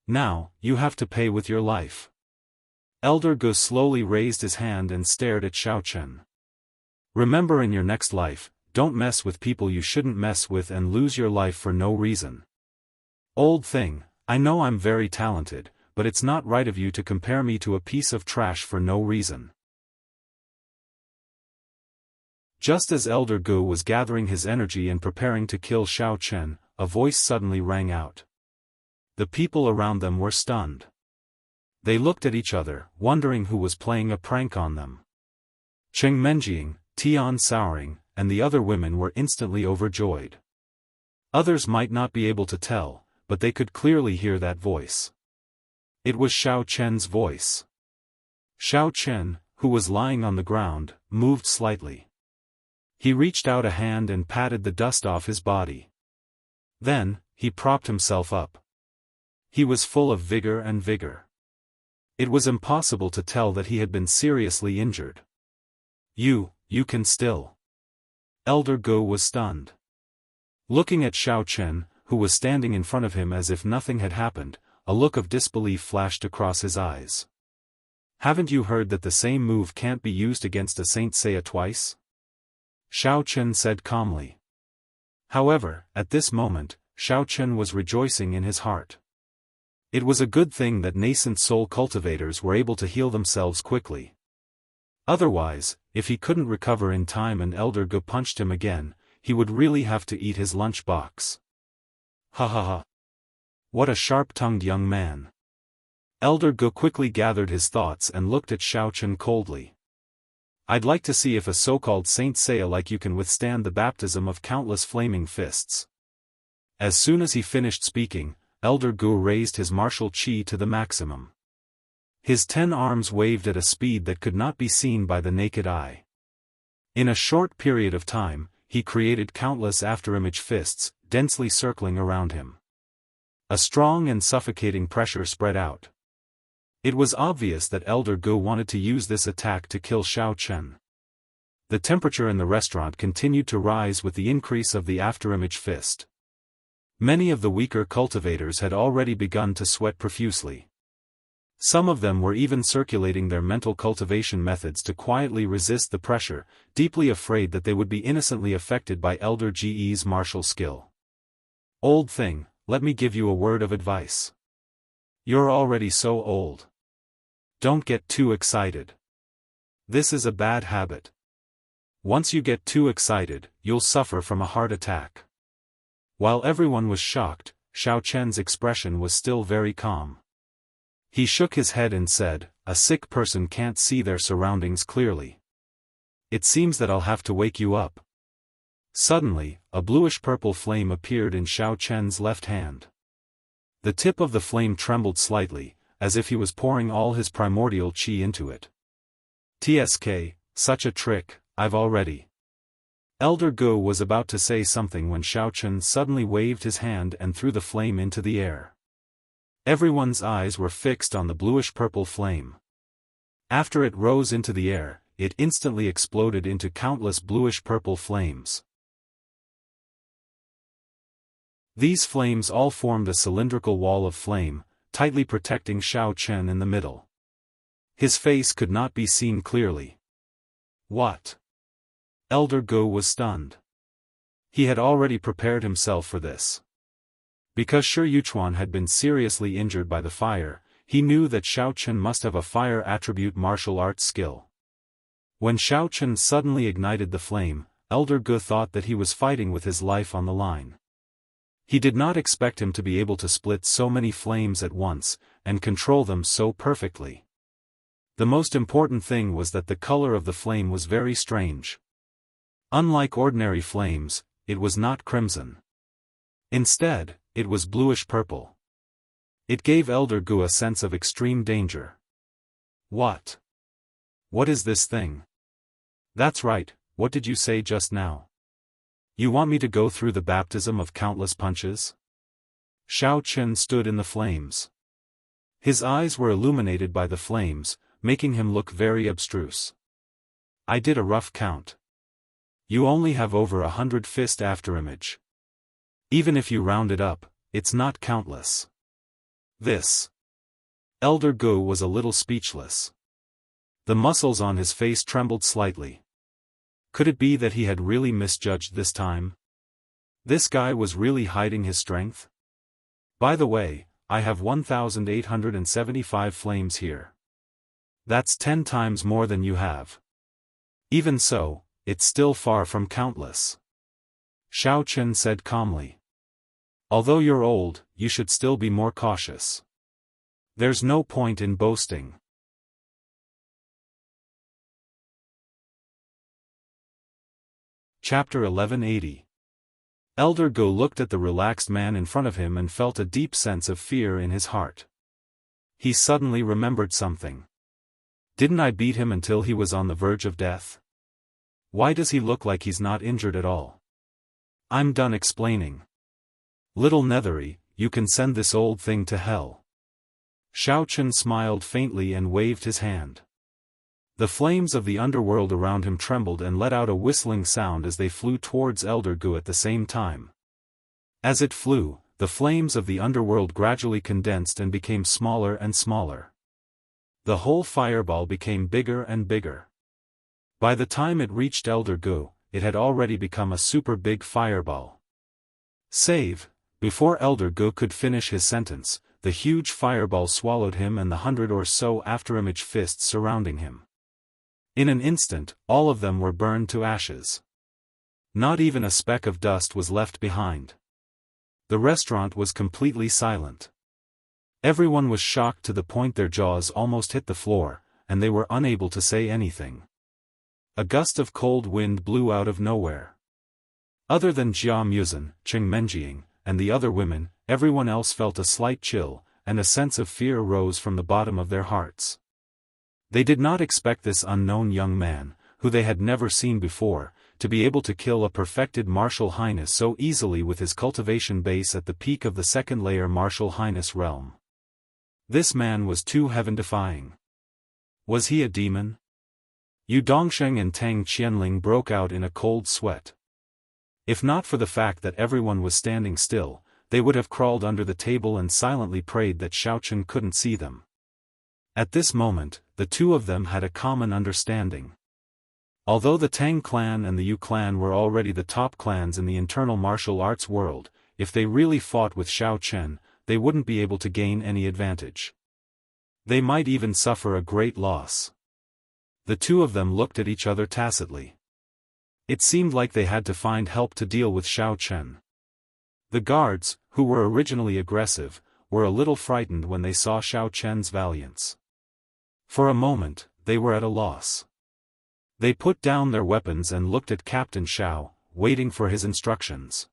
Now, you have to pay with your life. Elder Gu slowly raised his hand and stared at Xiaofan. Remember, in your next life, don't mess with people you shouldn't mess with and lose your life for no reason. Old thing, I know I'm very talented, but it's not right of you to compare me to a piece of trash for no reason. Just as Elder Gu was gathering his energy and preparing to kill Xiaofan, a voice suddenly rang out. The people around them were stunned. They looked at each other, wondering who was playing a prank on them. Cheng Menjiang, Tian Souring, and the other women were instantly overjoyed. Others might not be able to tell, but they could clearly hear that voice. It was Xiaofan's voice. Xiaofan, who was lying on the ground, moved slightly. He reached out a hand and patted the dust off his body. Then, he propped himself up. He was full of vigor and vigor. It was impossible to tell that he had been seriously injured. You can still. Elder Go was stunned. Looking at Xiao Chen, who was standing in front of him as if nothing had happened, a look of disbelief flashed across his eyes. Haven't you heard that the same move can't be used against a Saint Seiya twice? Xiao Chen said calmly. However, at this moment, Xiao Chen was rejoicing in his heart. It was a good thing that nascent soul cultivators were able to heal themselves quickly. Otherwise, if he couldn't recover in time and Elder Ge punched him again, he would really have to eat his lunch box. Ha ha ha. What a sharp-tongued young man. Elder Ge quickly gathered his thoughts and looked at Xiao Chen coldly. I'd like to see if a so-called Saint Seiya like you can withstand the baptism of countless flaming fists. As soon as he finished speaking, Elder Ge raised his martial chi to the maximum. His 10 arms waved at a speed that could not be seen by the naked eye. In a short period of time, he created countless afterimage fists, densely circling around him. A strong and suffocating pressure spread out. It was obvious that Elder Ge wanted to use this attack to kill Xiao Chen. The temperature in the restaurant continued to rise with the increase of the afterimage fist. Many of the weaker cultivators had already begun to sweat profusely. Some of them were even circulating their mental cultivation methods to quietly resist the pressure, deeply afraid that they would be innocently affected by Elder Ge's martial skill. Old thing, let me give you a word of advice. You're already so old. Don't get too excited. This is a bad habit. Once you get too excited, you'll suffer from a heart attack. While everyone was shocked, Xiao Chen's expression was still very calm. He shook his head and said, a sick person can't see their surroundings clearly. It seems that I'll have to wake you up. Suddenly, a bluish-purple flame appeared in Xiao Chen's left hand. The tip of the flame trembled slightly, as if he was pouring all his primordial chi into it. TSK, such a trick, I've already. Elder Ge was about to say something when Xiao Chen suddenly waved his hand and threw the flame into the air. Everyone's eyes were fixed on the bluish-purple flame. After it rose into the air, it instantly exploded into countless bluish-purple flames. These flames all formed a cylindrical wall of flame, tightly protecting Xiao Chen in the middle. His face could not be seen clearly. What? Elder Ge was stunned. He had already prepared himself for this. Because Shi Yuchuan had been seriously injured by the fire, he knew that Xiao Chen must have a fire attribute martial arts skill. When Xiao Chen suddenly ignited the flame, Elder Ge thought that he was fighting with his life on the line. He did not expect him to be able to split so many flames at once, and control them so perfectly. The most important thing was that the color of the flame was very strange. Unlike ordinary flames, it was not crimson. Instead, it was bluish-purple. It gave Elder Ge a sense of extreme danger. What? What is this thing? That's right, what did you say just now? You want me to go through the baptism of countless punches? Xiao Chen stood in the flames. His eyes were illuminated by the flames, making him look very abstruse. I did a rough count. You only have over 100 fist afterimage. Even if you round it up, it's not countless. This. Elder Ge was a little speechless. The muscles on his face trembled slightly. Could it be that he had really misjudged this time? This guy was really hiding his strength? By the way, I have 1,875 flames here. That's 10 times more than you have. Even so, it's still far from countless. Xiao Chen said calmly. Although you're old, you should still be more cautious. There's no point in boasting. Chapter 1180. Elder Ge looked at the relaxed man in front of him and felt a deep sense of fear in his heart. He suddenly remembered something. Didn't I beat him until he was on the verge of death? Why does he look like he's not injured at all? I'm done explaining. Little Nethery, you can send this old thing to hell. Xiao Chen smiled faintly and waved his hand. The flames of the underworld around him trembled and let out a whistling sound as they flew towards Elder Gu at the same time. As it flew, the flames of the underworld gradually condensed and became smaller and smaller. The whole fireball became bigger and bigger. By the time it reached Elder Gu, it had already become a super big fireball. Save! Before Elder Gu could finish his sentence, the huge fireball swallowed him and the 100 or so afterimage fists surrounding him. In an instant, all of them were burned to ashes. Not even a speck of dust was left behind. The restaurant was completely silent. Everyone was shocked to the point their jaws almost hit the floor, and they were unable to say anything. A gust of cold wind blew out of nowhere. Other than Jia Muzhen, Cheng Menjing, and the other women, everyone else felt a slight chill, and a sense of fear rose from the bottom of their hearts. They did not expect this unknown young man, who they had never seen before, to be able to kill a perfected martial highness so easily with his cultivation base at the peak of the second layer martial highness realm. This man was too heaven-defying. Was he a demon? Yu Dongsheng and Tang Qianling broke out in a cold sweat. If not for the fact that everyone was standing still, they would have crawled under the table and silently prayed that Xiao Chen couldn't see them. At this moment, the two of them had a common understanding. Although the Tang clan and the Yu clan were already the top clans in the internal martial arts world, if they really fought with Xiao Chen, they wouldn't be able to gain any advantage. They might even suffer a great loss. The two of them looked at each other tacitly. It seemed like they had to find help to deal with Xiao Chen. The guards, who were originally aggressive, were a little frightened when they saw Xiao Chen's valiance. For a moment, they were at a loss. They put down their weapons and looked at Captain Xiao, waiting for his instructions.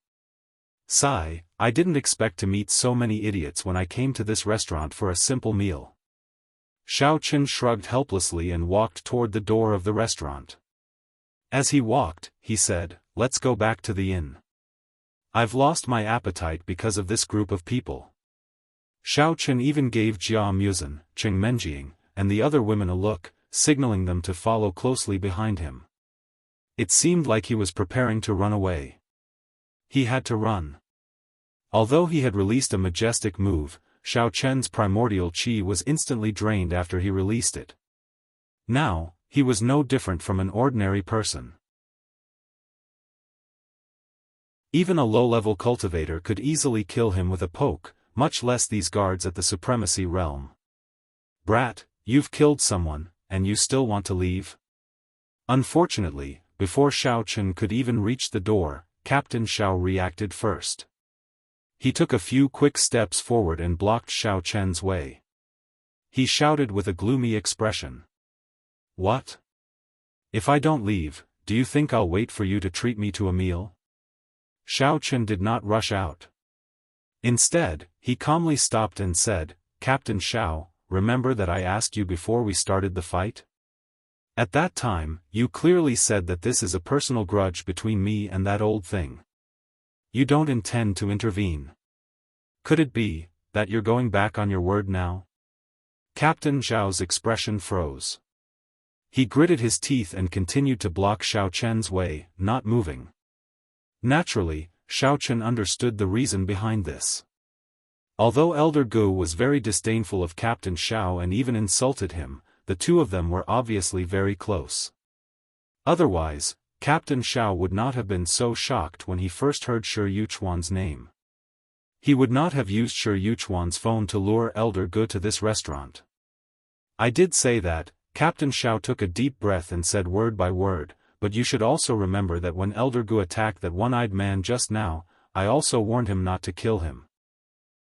Sigh, I didn't expect to meet so many idiots when I came to this restaurant for a simple meal. Xiao Chen shrugged helplessly and walked toward the door of the restaurant. As he walked, he said, "Let's go back to the inn. I've lost my appetite because of this group of people." Xiao Chen even gave Jia Muzhen, Cheng Menjing, and the other women a look, signaling them to follow closely behind him. It seemed like he was preparing to run away. He had to run. Although he had released a majestic move, Xiao Chen's primordial qi was instantly drained after he released it. Now, he was no different from an ordinary person. Even a low-level cultivator could easily kill him with a poke, much less these guards at the supremacy realm. "Brat, you've killed someone, and you still want to leave?" Unfortunately, before Xiao Chen could even reach the door, Captain Xiao reacted first. He took a few quick steps forward and blocked Xiao Chen's way. He shouted with a gloomy expression. "What? If I don't leave, do you think I'll wait for you to treat me to a meal?" Xiao Chen did not rush out. Instead, he calmly stopped and said, "Captain Xiao, remember that I asked you before we started the fight? At that time, you clearly said that this is a personal grudge between me and that old thing. You don't intend to intervene. Could it be that you're going back on your word now?" Captain Xiao's expression froze. He gritted his teeth and continued to block Xiao Chen's way, not moving. Naturally, Xiao Chen understood the reason behind this. Although Elder Gu was very disdainful of Captain Xiao and even insulted him, the two of them were obviously very close. Otherwise, Captain Xiao would not have been so shocked when he first heard Shi Yuchuan's name. He would not have used Shi Yuchuan's phone to lure Elder Gu to this restaurant. "I did say that." Captain Xiao took a deep breath and said word by word, "But you should also remember that when Elder Gu attacked that one-eyed man just now, I also warned him not to kill him.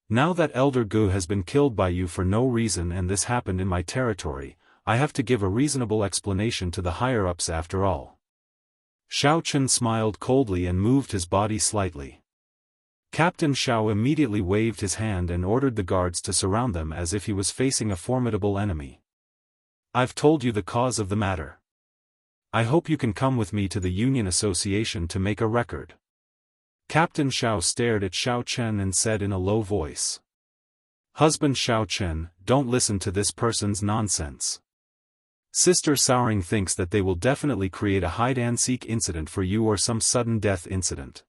Now that Elder Gu has been killed by you for no reason and this happened in my territory, I have to give a reasonable explanation to the higher-ups after all." Xiao Chen smiled coldly and moved his body slightly. Captain Xiao immediately waved his hand and ordered the guards to surround them as if he was facing a formidable enemy. "I've told you the cause of the matter. I hope you can come with me to the Union Association to make a record." Captain Xiao stared at Xiao Chen and said in a low voice. Husband Xiao Chen, don't listen to this person's nonsense. Sister Souring thinks that they will definitely create a hide-and-seek incident for you or some sudden death incident.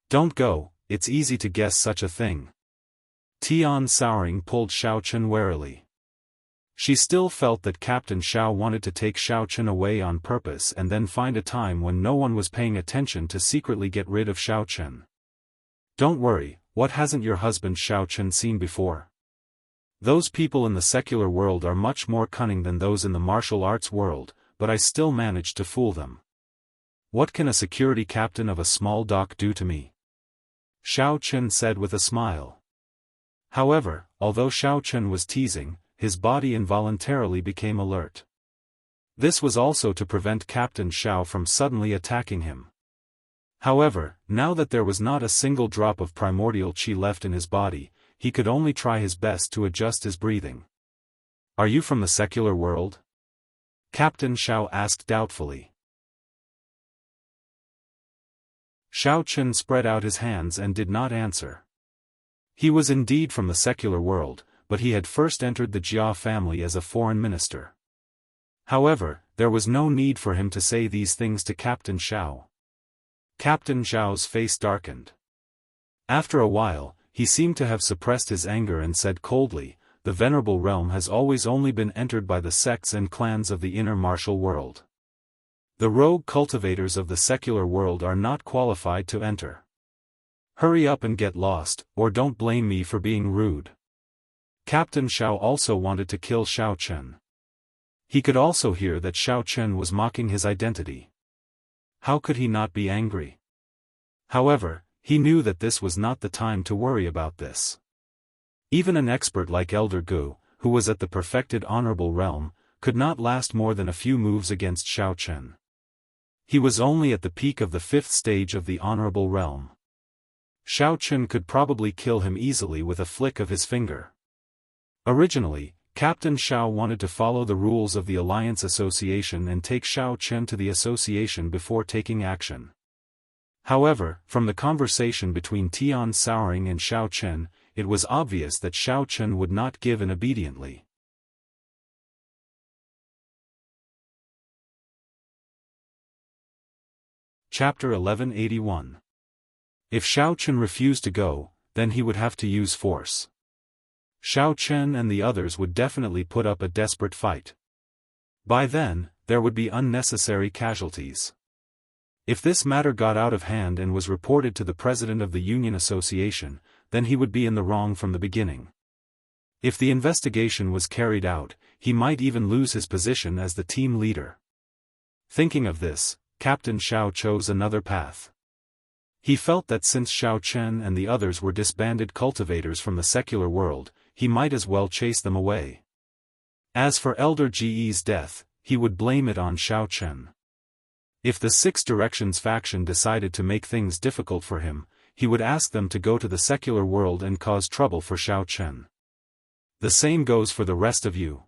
Don't go, it's easy to guess such a thing. Tian Souring pulled Xiao Chen warily. She still felt that Captain Xiao wanted to take Xiao Chen away on purpose and then find a time when no one was paying attention to secretly get rid of Xiao Chen. Don't worry, what hasn't your husband Xiao Chen seen before? Those people in the secular world are much more cunning than those in the martial arts world, but I still managed to fool them. What can a security captain of a small dock do to me? Xiao Chen said with a smile. However, although Xiao Chen was teasing, his body involuntarily became alert. This was also to prevent Captain Xiao from suddenly attacking him. However, now that there was not a single drop of primordial qi left in his body, he could only try his best to adjust his breathing. Are you from the secular world? Captain Xiao asked doubtfully. Xiao Chen spread out his hands and did not answer. He was indeed from the secular world, but he had first entered the Jia family as a foreign minister. However, there was no need for him to say these things to Captain Xiao. Captain Xiao's face darkened. After a while, he seemed to have suppressed his anger and said coldly, "The venerable realm has always only been entered by the sects and clans of the inner martial world. The rogue cultivators of the secular world are not qualified to enter. Hurry up and get lost, or don't blame me for being rude." Captain Xiao also wanted to kill Xiao Chen. He could also hear that Xiao Chen was mocking his identity. How could he not be angry? However, he knew that this was not the time to worry about this. Even an expert like Elder Gu, who was at the perfected honorable realm, could not last more than a few moves against Xiao Chen. He was only at the peak of the 5th stage of the honorable realm. Xiao Chen could probably kill him easily with a flick of his finger. Originally, Captain Xiao wanted to follow the rules of the Alliance Association and take Xiao Chen to the association before taking action. However, from the conversation between Tian Souring and Xiao Chen, it was obvious that Xiao Chen would not give in obediently. Chapter 1181. If Xiao Chen refused to go, then he would have to use force. Xiao Chen and the others would definitely put up a desperate fight. By then, there would be unnecessary casualties. If this matter got out of hand and was reported to the president of the Union Association, then he would be in the wrong from the beginning. If the investigation was carried out, he might even lose his position as the team leader. Thinking of this, Captain Xiao chose another path. He felt that since Xiao Chen and the others were disbanded cultivators from the secular world, he might as well chase them away. As for Elder Ge's death, he would blame it on Xiao Chen. If the Six Directions faction decided to make things difficult for him, he would ask them to go to the secular world and cause trouble for Xiao Chen. The same goes for the rest of you.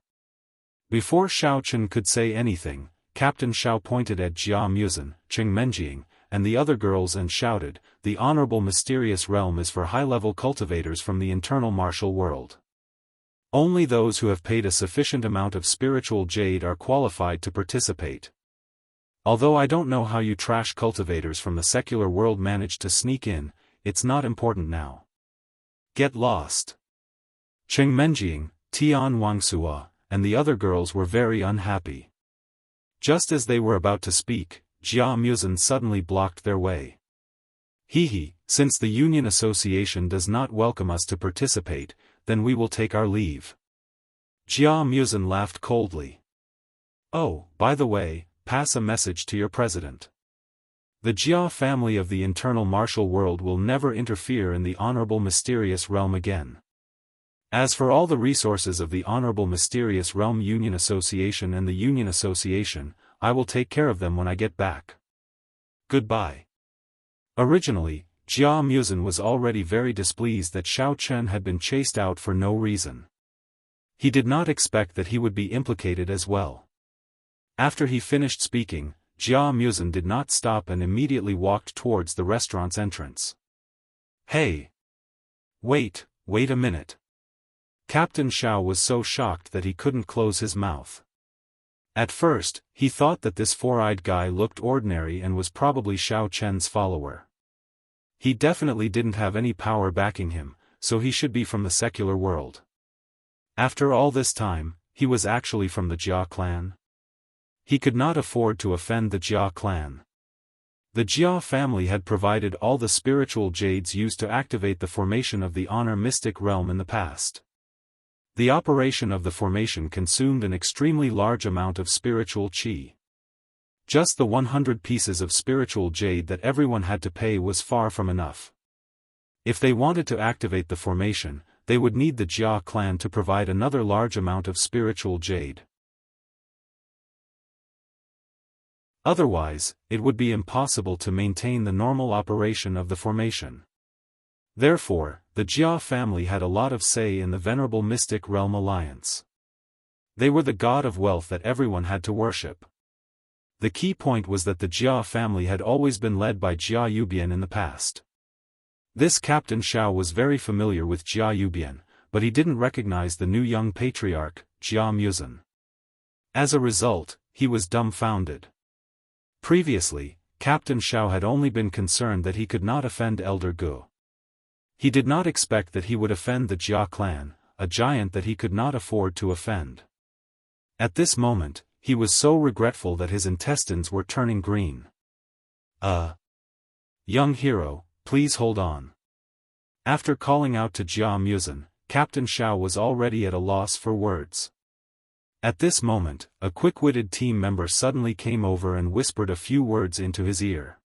Before Xiao Chen could say anything, Captain Xiao pointed at Jia Muzhen, Qing Menjing, and the other girls and shouted, "The honorable mysterious realm is for high-level cultivators from the internal martial world. Only those who have paid a sufficient amount of spiritual jade are qualified to participate. Although I don't know how you trash cultivators from the secular world managed to sneak in, it's not important now. Get lost." Qing Menjing, Tian Wangsuo, and the other girls were very unhappy. Just as they were about to speak, Jia Muzhen suddenly blocked their way. Since the Union Association does not welcome us to participate, then we will take our leave." Jia Muzhen laughed coldly. "Oh, by the way, pass a message to your president. The Jia family of the internal martial world will never interfere in the honorable mysterious realm again. As for all the resources of the honorable mysterious realm Union Association and the Union Association, I will take care of them when I get back. Goodbye." Originally, Jia Muzhen was already very displeased that Xiao Chen had been chased out for no reason. He did not expect that he would be implicated as well. After he finished speaking, Jia Muzhen did not stop and immediately walked towards the restaurant's entrance. "Hey! Wait a minute. Captain Xiao was so shocked that he couldn't close his mouth. At first, he thought that this four-eyed guy looked ordinary and was probably Xiao Chen's follower. He definitely didn't have any power backing him, so he should be from the secular world. After all this time, he was actually from the Jia clan. He could not afford to offend the Jia clan. The Jia family had provided all the spiritual jades used to activate the formation of the Honor Mystic Realm in the past. The operation of the formation consumed an extremely large amount of spiritual qi. Just the 100 pieces of spiritual jade that everyone had to pay was far from enough. If they wanted to activate the formation, they would need the Jia clan to provide another large amount of spiritual jade. Otherwise, it would be impossible to maintain the normal operation of the formation. Therefore, the Jia family had a lot of say in the Venerable Mystic Realm Alliance. They were the god of wealth that everyone had to worship. The key point was that the Jia family had always been led by Jia Yubian in the past. This Captain Xiao was very familiar with Jia Yubian, but he didn't recognize the new young patriarch, Jia Muzan. As a result, he was dumbfounded. Previously, Captain Xiao had only been concerned that he could not offend Elder Gu. He did not expect that he would offend the Jia clan, a giant that he could not afford to offend. At this moment, he was so regretful that his intestines were turning green. Young hero, please hold on. After calling out to Jia Muzan, Captain Xiao was already at a loss for words. At this moment, a quick-witted team member suddenly came over and whispered a few words into his ear.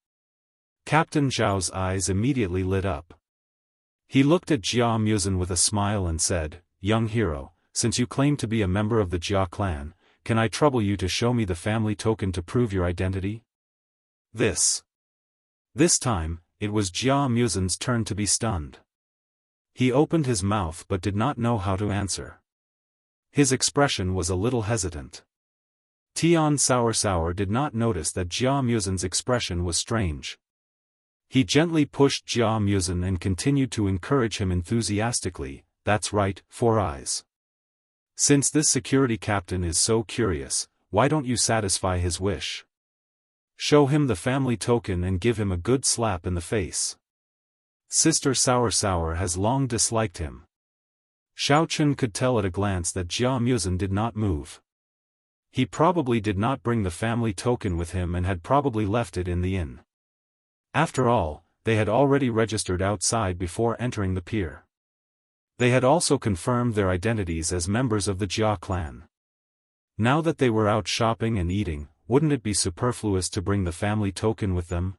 Captain Xiao's eyes immediately lit up. He looked at Jia Muzan with a smile and said, "Young hero, since you claim to be a member of the Jia clan, can I trouble you to show me the family token to prove your identity?" This time, it was Jia Muzan's turn to be stunned. He opened his mouth but did not know how to answer. His expression was a little hesitant. Tian Sour did not notice that Jia Muzan's expression was strange. He gently pushed Jia Muzan and continued to encourage him enthusiastically, "That's right, Four Eyes. Since this security captain is so curious, why don't you satisfy his wish? Show him the family token and give him a good slap in the face." Sister Sour has long disliked him. Xiaochen could tell at a glance that Jia Muzan did not move. He probably did not bring the family token with him and had probably left it in the inn. After all, they had already registered outside before entering the pier. They had also confirmed their identities as members of the Jia clan. Now that they were out shopping and eating, wouldn't it be superfluous to bring the family token with them?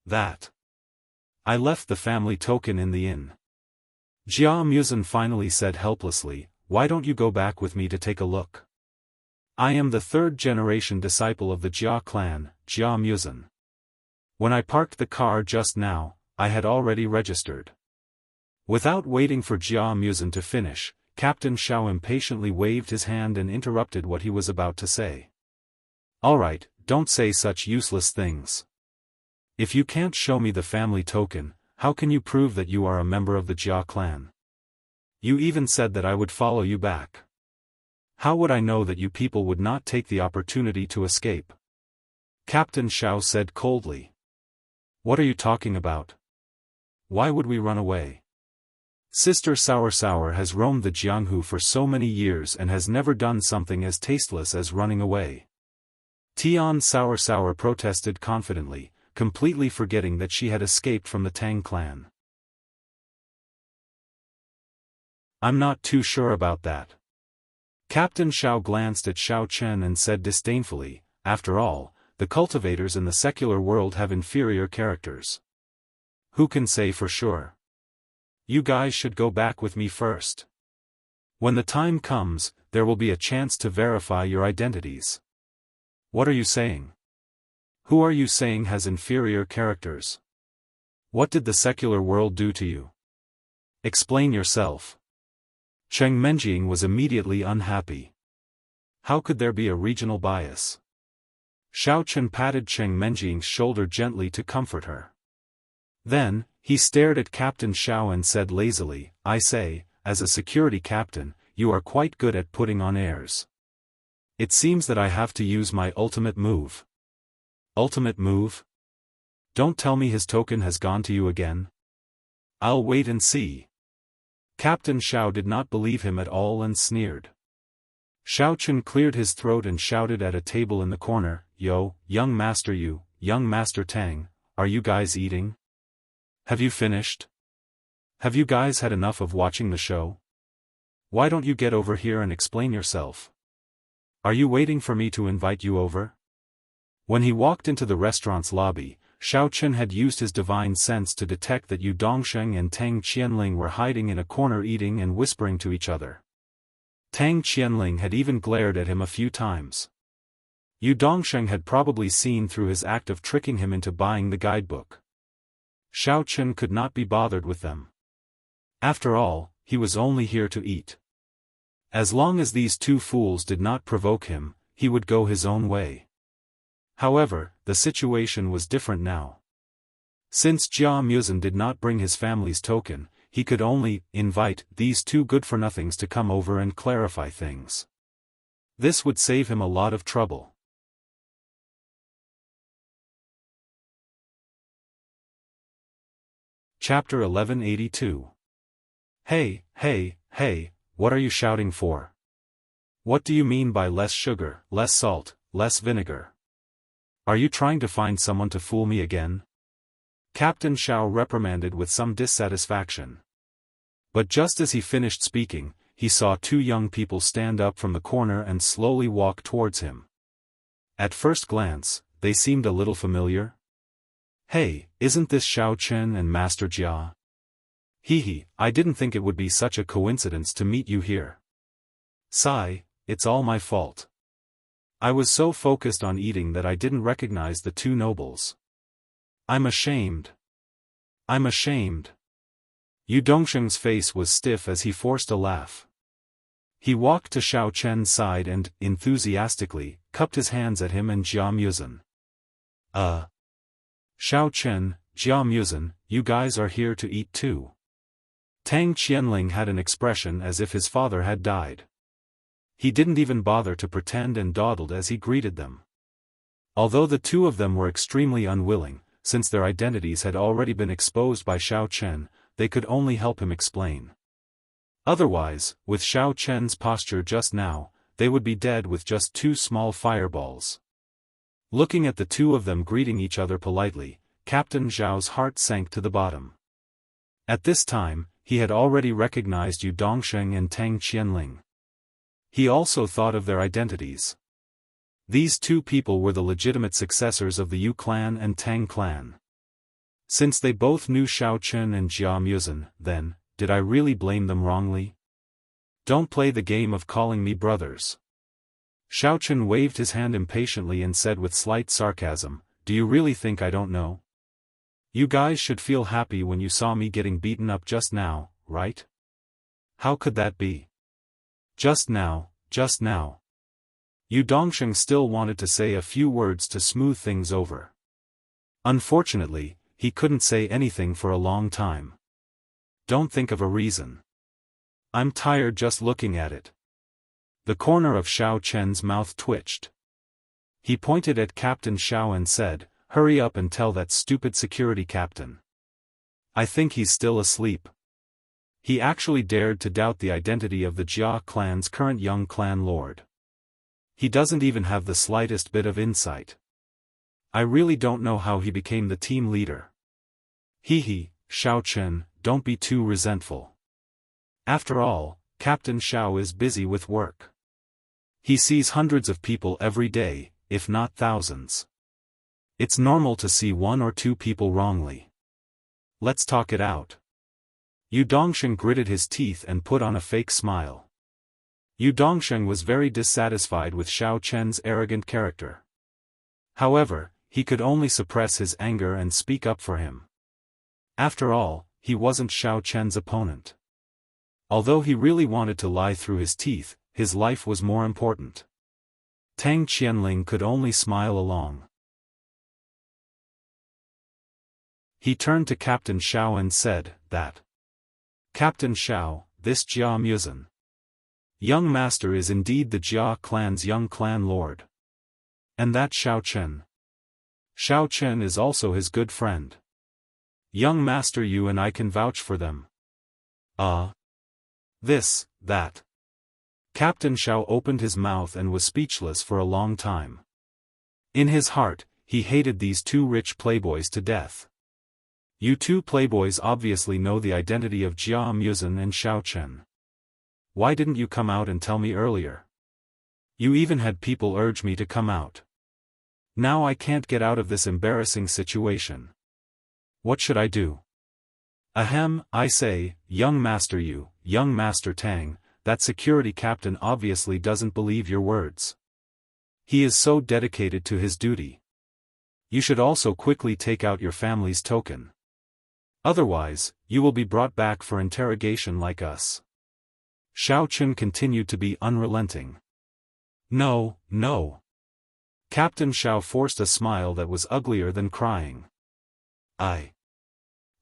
I left the family token in the inn. Jia Muzan finally said helplessly, "Why don't you go back with me to take a look? I am the third-generation disciple of the Jia clan, Jia Muzan. When I parked the car just now, I had already registered." Without waiting for Jia Muzan to finish, Captain Xiao impatiently waved his hand and interrupted what he was about to say. "Alright, don't say such useless things. If you can't show me the family token, how can you prove that you are a member of the Jia clan? You even said that I would follow you back. How would I know that you people would not take the opportunity to escape?" Captain Xiao said coldly. "What are you talking about? Why would we run away? Sister Sour has roamed the Jianghu for so many years and has never done something as tasteless as running away." Tian Sour protested confidently, completely forgetting that she had escaped from the Tang clan. "I'm not too sure about that." Captain Xiao glanced at Xiao Chen and said disdainfully, "After all, the cultivators in the secular world have inferior characters. Who can say for sure? You guys should go back with me first. When the time comes, there will be a chance to verify your identities." "What are you saying? Who are you saying has inferior characters? What did the secular world do to you? Explain yourself." Cheng Menjing was immediately unhappy. How could there be a regional bias? Xiao Chen patted Cheng Menjing's shoulder gently to comfort her. Then, he stared at Captain Xiao and said lazily, "I say, as a security captain, you are quite good at putting on airs. It seems that I have to use my ultimate move. Ultimate move? Don't tell me his token has gone to you again. I'll wait and see. Captain Xiao did not believe him at all and sneered. Xiao Chun cleared his throat and shouted at a table in the corner, "Yo, young master you, young master Tang, are you guys eating? Have you finished? Have you guys had enough of watching the show? Why don't you get over here and explain yourself? Are you waiting for me to invite you over?" When he walked into the restaurant's lobby, Xiao Chun had used his divine sense to detect that Yu Dongsheng and Tang Qianling were hiding in a corner eating and whispering to each other. Tang Qianling had even glared at him a few times. Yu Dongsheng had probably seen through his act of tricking him into buying the guidebook. Xiao Chun could not be bothered with them. After all, he was only here to eat. As long as these two fools did not provoke him, he would go his own way. However, the situation was different now. Since Jia Muzhen did not bring his family's token, he could only invite these two good-for-nothings to come over and clarify things. This would save him a lot of trouble. Chapter 1182. Hey, hey, hey, what are you shouting for? What do you mean by less sugar, less salt, less vinegar? Are you trying to find someone to fool me again? Captain Xiao reprimanded with some dissatisfaction. But just as he finished speaking, he saw two young people stand up from the corner and slowly walk towards him. At first glance, they seemed a little familiar. Hey, isn't this Xiao Chen and Master Jia? Hee, I didn't think it would be such a coincidence to meet you here. Sigh, it's all my fault. I was so focused on eating that I didn't recognize the two nobles. I'm ashamed. I'm ashamed. Yu Dongsheng's face was stiff as he forced a laugh. He walked to Xiao Chen's side and, enthusiastically, cupped his hands at him and Jia Muzhen. Xiao Chen, Jia Muzhen, you guys are here to eat too. Tang Qianling had an expression as if his father had died. He didn't even bother to pretend and dawdled as he greeted them. Although the two of them were extremely unwilling, since their identities had already been exposed by Xiao Chen, they could only help him explain. Otherwise, with Xiao Chen's posture just now, they would be dead with just two small fireballs. Looking at the two of them greeting each other politely, Captain Zhao's heart sank to the bottom. At this time, he had already recognized Yu Dongsheng and Tang Qianling. He also thought of their identities. These two people were the legitimate successors of the Yu clan and Tang clan. Since they both knew Xiao Chen and Jia Muzhen, then, did I really blame them wrongly? Don't play the game of calling me brothers. Xiao Chen waved his hand impatiently and said with slight sarcasm, do you really think I don't know? You guys should feel happy when you saw me getting beaten up just now, right? How could that be? Just now, just now. Yu Dongsheng still wanted to say a few words to smooth things over. Unfortunately, he couldn't say anything for a long time. Don't think of a reason. I'm tired just looking at it. The corner of Xiao Chen's mouth twitched. He pointed at Captain Xiao and said, hurry up and tell that stupid security captain. I think he's still asleep. He actually dared to doubt the identity of the Jia clan's current young clan lord. He doesn't even have the slightest bit of insight. I really don't know how he became the team leader. Xiao Chen, don't be too resentful. After all, Captain Xiao is busy with work. He sees hundreds of people every day, if not thousands. It's normal to see one or two people wrongly. Let's talk it out. Yu Dongsheng gritted his teeth and put on a fake smile. Yu Dongsheng was very dissatisfied with Xiao Chen's arrogant character. However, he could only suppress his anger and speak up for him. After all, he wasn't Xiao Chen's opponent. Although he really wanted to lie through his teeth, his life was more important. Tang Qianling could only smile along. He turned to Captain Xiao and said, that. Captain Xiao, this Jia Muzan. Young master is indeed the Jia clan's young clan lord. And that Xiao Chen. Xiao Chen is also his good friend. Young master, you and I can vouch for them. This, that. Captain Xiao opened his mouth and was speechless for a long time. In his heart, he hated these two rich playboys to death. You two playboys obviously know the identity of Jia Muzan and Xiao Chen. Why didn't you come out and tell me earlier? You even had people urge me to come out. Now I can't get out of this embarrassing situation. What should I do? Ahem, I say, young master you, young master Tang, that security captain obviously doesn't believe your words. He is so dedicated to his duty. You should also quickly take out your family's token. Otherwise, you will be brought back for interrogation like us. Xiao Chen continued to be unrelenting. No, no. Captain Xiao forced a smile that was uglier than crying. I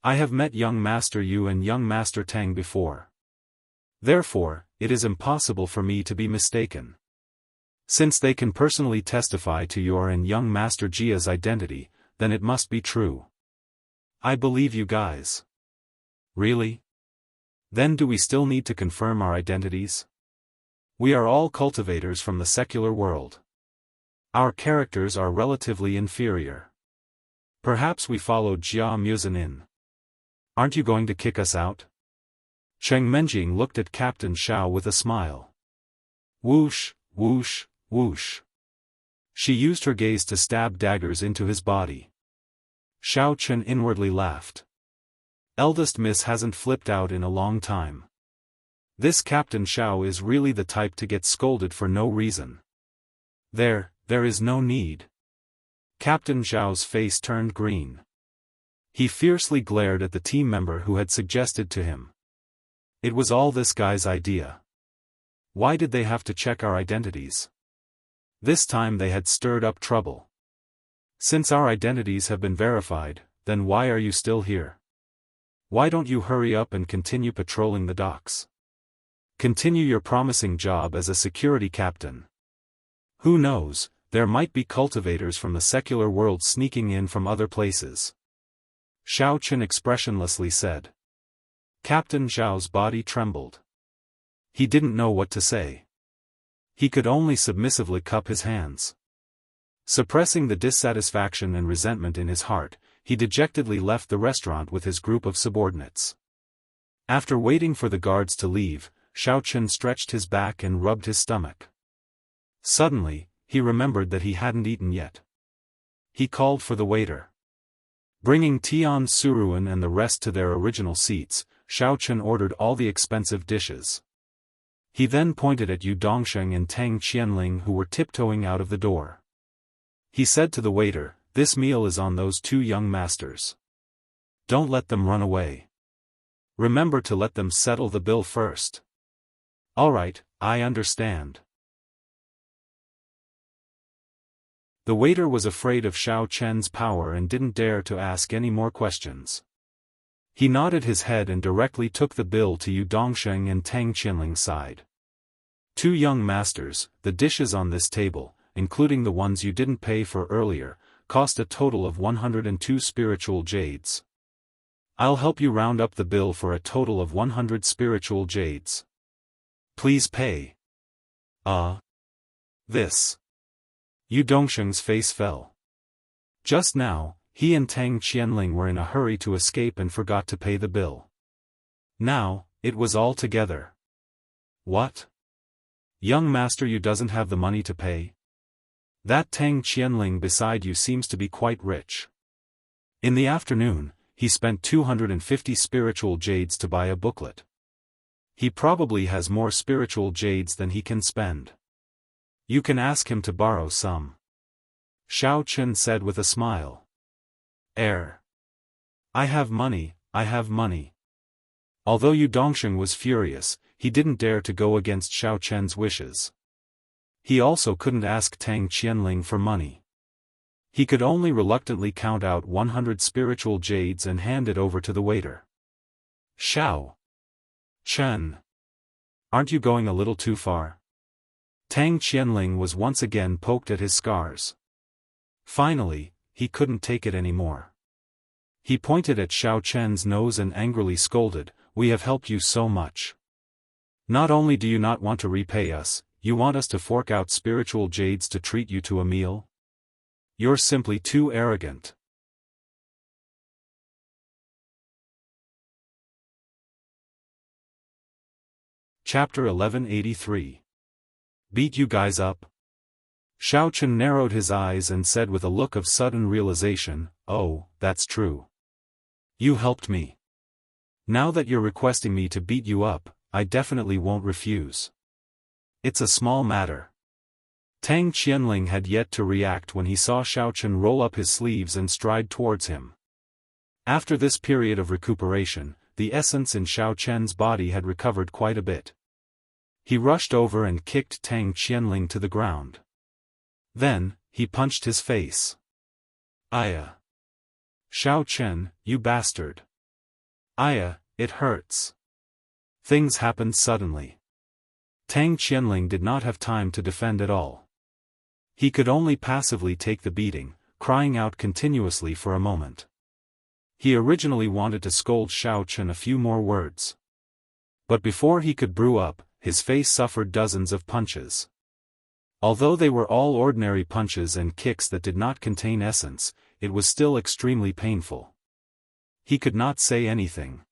have met young master Yu and young master Tang before. Therefore, it is impossible for me to be mistaken. Since they can personally testify to your and young master Jia's identity, then it must be true. I believe you guys. Really? Then do we still need to confirm our identities? We are all cultivators from the secular world. Our characters are relatively inferior. Perhaps we followed Jia Muzan in. Aren't you going to kick us out? Cheng Menjing looked at Captain Xiao with a smile. Whoosh, whoosh, whoosh. She used her gaze to stab daggers into his body. Xiao Chen inwardly laughed. Eldest miss hasn't flipped out in a long time. This Captain Xiao is really the type to get scolded for no reason. There is no need. Captain Xiao's face turned green. He fiercely glared at the team member who had suggested to him. It was all this guy's idea. Why did they have to check our identities? This time they had stirred up trouble. Since our identities have been verified, then why are you still here? Why don't you hurry up and continue patrolling the docks? Continue your promising job as a security captain. Who knows, there might be cultivators from the secular world sneaking in from other places. Xiao Chen expressionlessly said. Captain Xiao's body trembled. He didn't know what to say. He could only submissively cup his hands. Suppressing the dissatisfaction and resentment in his heart, he dejectedly left the restaurant with his group of subordinates. After waiting for the guards to leave, Xiao Chen stretched his back and rubbed his stomach. Suddenly, he remembered that he hadn't eaten yet. He called for the waiter. Bringing Tian Suruan and the rest to their original seats, Xiao Chen ordered all the expensive dishes. He then pointed at Yu Dongsheng and Tang Qianling who were tiptoeing out of the door. He said to the waiter, "This meal is on those two young masters. Don't let them run away. Remember to let them settle the bill first." "All right, I understand." The waiter was afraid of Xiao Chen's power and didn't dare to ask any more questions. He nodded his head and directly took the bill to Yu Dongsheng and Tang Qianling's side. "Two young masters, the dishes on this table, including the ones you didn't pay for earlier, cost a total of 102 spiritual jades. I'll help you round up the bill for a total of 100 spiritual jades. Please pay." This. Yu Dongsheng's face fell. Just now, he and Tang Qianling were in a hurry to escape and forgot to pay the bill. Now, it was all together. What? Young master, you doesn't have the money to pay? That Tang Qianling beside you seems to be quite rich. In the afternoon, he spent 250 spiritual jades to buy a booklet. He probably has more spiritual jades than he can spend. You can ask him to borrow some. Xiao Chen said with a smile. I have money, I have money. Although Yu Dongsheng was furious, he didn't dare to go against Xiao Chen's wishes. He also couldn't ask Tang Qianling for money. He could only reluctantly count out 100 spiritual jades and hand it over to the waiter. Xiao Chen. Aren't you going a little too far? Tang Qianling was once again poked at his scars. Finally, he couldn't take it anymore. He pointed at Xiao Chen's nose and angrily scolded, "We have helped you so much. Not only do you not want to repay us, you want us to fork out spiritual jades to treat you to a meal? You're simply too arrogant." Chapter 1183. Beat you guys up? Xiao Chen narrowed his eyes and said with a look of sudden realization, "Oh, that's true. You helped me. Now that you're requesting me to beat you up, I definitely won't refuse. It's a small matter." Tang Qianling had yet to react when he saw Xiao Chen roll up his sleeves and stride towards him. After this period of recuperation, the essence in Xiao Chen's body had recovered quite a bit. He rushed over and kicked Tang Qianling to the ground. Then, he punched his face. "Aya! Xiao Chen, you bastard! Aya, it hurts." Things happened suddenly. Tang Qianling did not have time to defend at all. He could only passively take the beating, crying out continuously for a moment. He originally wanted to scold Xiao Chen a few more words. But before he could brew up, his face suffered dozens of punches. Although they were all ordinary punches and kicks that did not contain essence, it was still extremely painful. He could not say anything.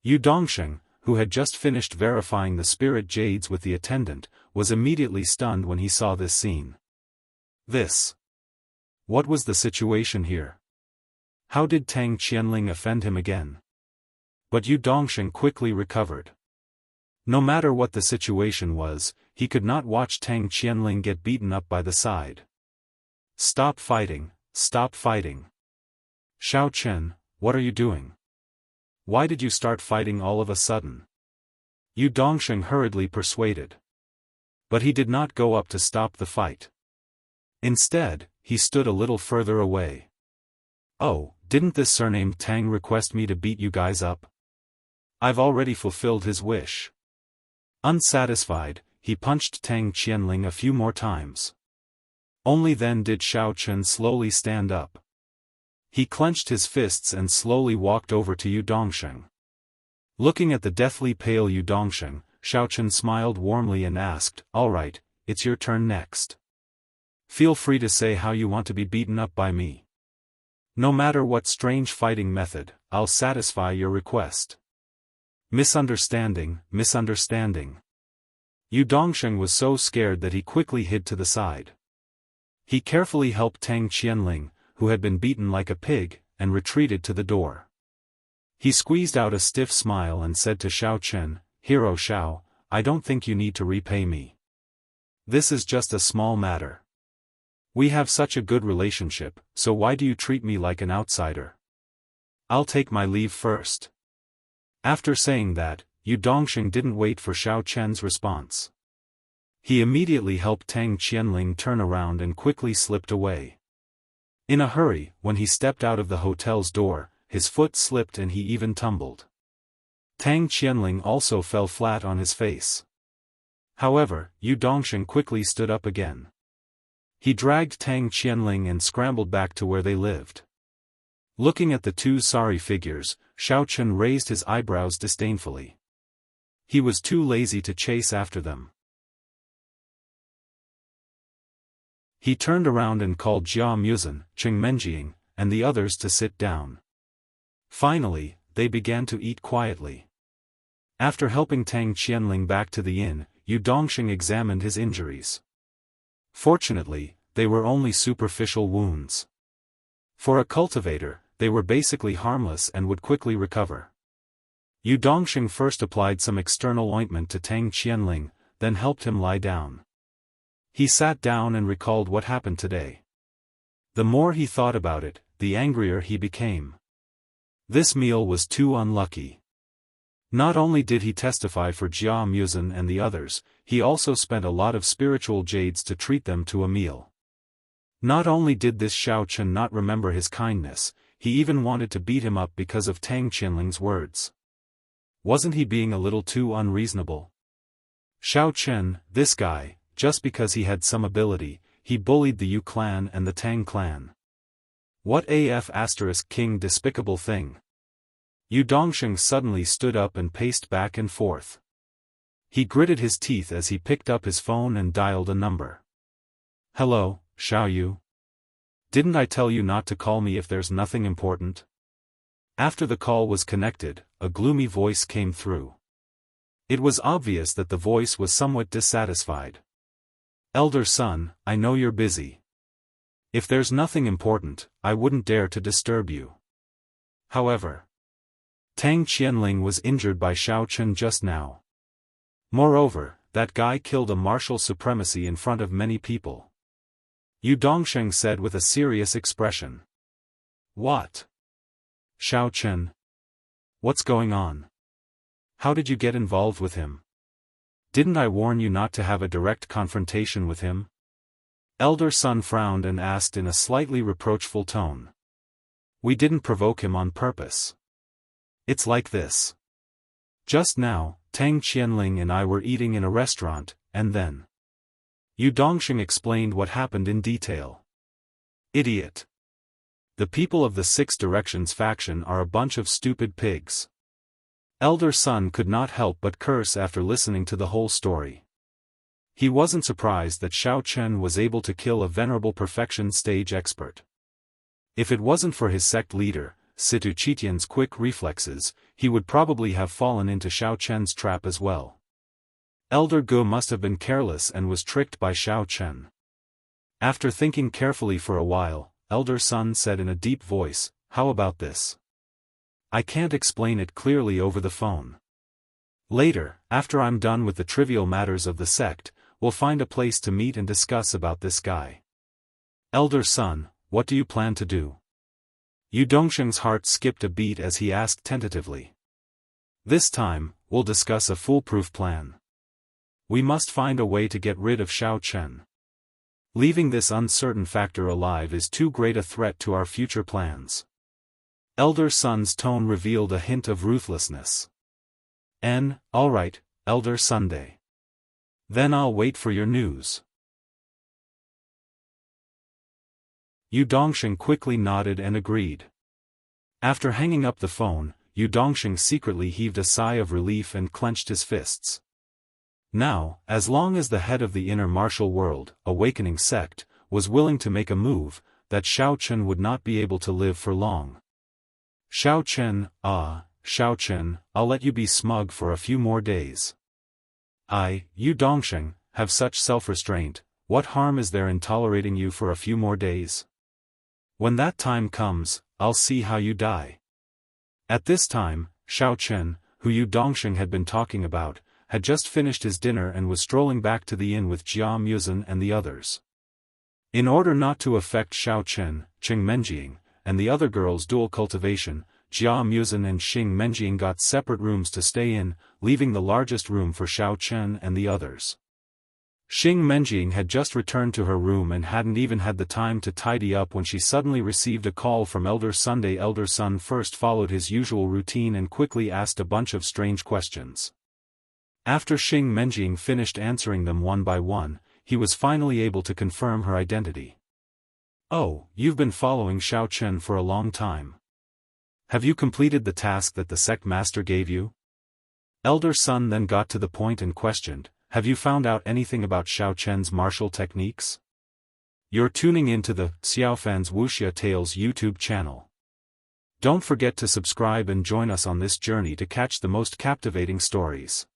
Yu Dongsheng, who had just finished verifying the spirit jades with the attendant, was immediately stunned when he saw this scene. What was the situation here? How did Tang Qianling offend him again? But Yu Dongsheng quickly recovered. No matter what the situation was, he could not watch Tang Qianling get beaten up by the side. "Stop fighting, stop fighting. Xiao Chen, what are you doing? Why did you start fighting all of a sudden?" Yu Dongsheng hurriedly persuaded. But he did not go up to stop the fight. Instead, he stood a little further away. "Oh, didn't this surnamed Tang request me to beat you guys up? I've already fulfilled his wish." Unsatisfied, he punched Tang Qianling a few more times. Only then did Xiao Chen slowly stand up. He clenched his fists and slowly walked over to Yu Dongsheng. Looking at the deathly pale Yu Dongsheng, Xiao Chen smiled warmly and asked, "All right, it's your turn next. Feel free to say how you want to be beaten up by me. No matter what strange fighting method, I'll satisfy your request." Misunderstanding, misunderstanding. Yu Dongsheng was so scared that he quickly hid to the side. He carefully helped Tang Qianling, who had been beaten like a pig, and retreated to the door. He squeezed out a stiff smile and said to Xiao Chen, "Hero Xiao, I don't think you need to repay me. This is just a small matter. We have such a good relationship, so why do you treat me like an outsider? I'll take my leave first." After saying that, Yu Dongsheng didn't wait for Xiao Chen's response. He immediately helped Tang Qianling turn around and quickly slipped away. In a hurry, when he stepped out of the hotel's door, his foot slipped and he even tumbled. Tang Qianling also fell flat on his face. However, Yu Dongsheng quickly stood up again. He dragged Tang Qianling and scrambled back to where they lived. Looking at the two sorry figures, Xiao Chen raised his eyebrows disdainfully. He was too lazy to chase after them. He turned around and called Jia Muzhen, Cheng Menjiang, and the others to sit down. Finally, they began to eat quietly. After helping Tang Qianling back to the inn, Yu Dongsheng examined his injuries. Fortunately, they were only superficial wounds. For a cultivator, they were basically harmless and would quickly recover. Yu Dongsheng first applied some external ointment to Tang Qianling, then helped him lie down. He sat down and recalled what happened today. The more he thought about it, the angrier he became. This meal was too unlucky. Not only did he testify for Jia Muzhen and the others, he also spent a lot of spiritual jades to treat them to a meal. Not only did this Xiao Chen not remember his kindness, he even wanted to beat him up because of Tang Qianling's words. Wasn't he being a little too unreasonable? Xiao Chen, this guy, just because he had some ability, he bullied the Yu clan and the Tang clan. What AF * king despicable thing. Yu Dongsheng suddenly stood up and paced back and forth. He gritted his teeth as he picked up his phone and dialed a number. Hello, Xiao Yu. Didn't I tell you not to call me if there's nothing important? After the call was connected, a gloomy voice came through. It was obvious that the voice was somewhat dissatisfied. Elder son, I know you're busy. If there's nothing important, I wouldn't dare to disturb you. However, Tang Qianling was injured by Xiao Chen just now. Moreover, that guy killed a martial supremacy in front of many people. Yu Dongsheng said with a serious expression. What? Xiao Chen? What's going on? How did you get involved with him? Didn't I warn you not to have a direct confrontation with him? Elder son frowned and asked in a slightly reproachful tone. We didn't provoke him on purpose. It's like this. Just now, Tang Qianling and I were eating in a restaurant, and then Yu Dongsheng explained what happened in detail. Idiot. The people of the Six Directions faction are a bunch of stupid pigs. Elder son could not help but curse after listening to the whole story. He wasn't surprised that Xiao Chen was able to kill a venerable perfection stage expert. If it wasn't for his sect leader, Situ Chitian's quick reflexes, he would probably have fallen into Xiao Chen's trap as well. Elder Gu must have been careless and was tricked by Xiao Chen. After thinking carefully for a while, Elder Son said in a deep voice, how about this? I can't explain it clearly over the phone. Later, after I'm done with the trivial matters of the sect, we'll find a place to meet and discuss about this guy. Elder Son, what do you plan to do? Yu Dongsheng's heart skipped a beat as he asked tentatively. This time, we'll discuss a foolproof plan. We must find a way to get rid of Xiao Chen. Leaving this uncertain factor alive is too great a threat to our future plans. Elder Son's tone revealed a hint of ruthlessness. All right, Elder Sunday. Then I'll wait for your news. Yu Dongsheng quickly nodded and agreed. After hanging up the phone, Yu Dongsheng secretly heaved a sigh of relief and clenched his fists. Now, as long as the head of the inner martial world, awakening sect, was willing to make a move, that Xiao Chen would not be able to live for long. Xiao Chen, Xiao Chen, I'll let you be smug for a few more days. Yu Dongsheng, have such self-restraint, what harm is there in tolerating you for a few more days? When that time comes, I'll see how you die. At this time, Xiao Chen, who Yu Dongsheng had been talking about, had just finished his dinner and was strolling back to the inn with Jia Muzhen and the others. In order not to affect Xiao Chen, Qing Menjing, and the other girls' dual cultivation, Jia Muzhen and Xing Menjing got separate rooms to stay in, leaving the largest room for Xiao Chen and the others. Xing Menjing had just returned to her room and hadn't even had the time to tidy up when she suddenly received a call from Elder Sunday. Elder Sun first followed his usual routine and quickly asked a bunch of strange questions. After Xing Menjing finished answering them one by one, he was finally able to confirm her identity. Oh, you've been following Xiao Chen for a long time. Have you completed the task that the sect master gave you? Elder Sun then got to the point and questioned, have you found out anything about Xiao Chen's martial techniques? You're tuning into the Xiaofan's Wuxia Tales YouTube channel. Don't forget to subscribe and join us on this journey to catch the most captivating stories.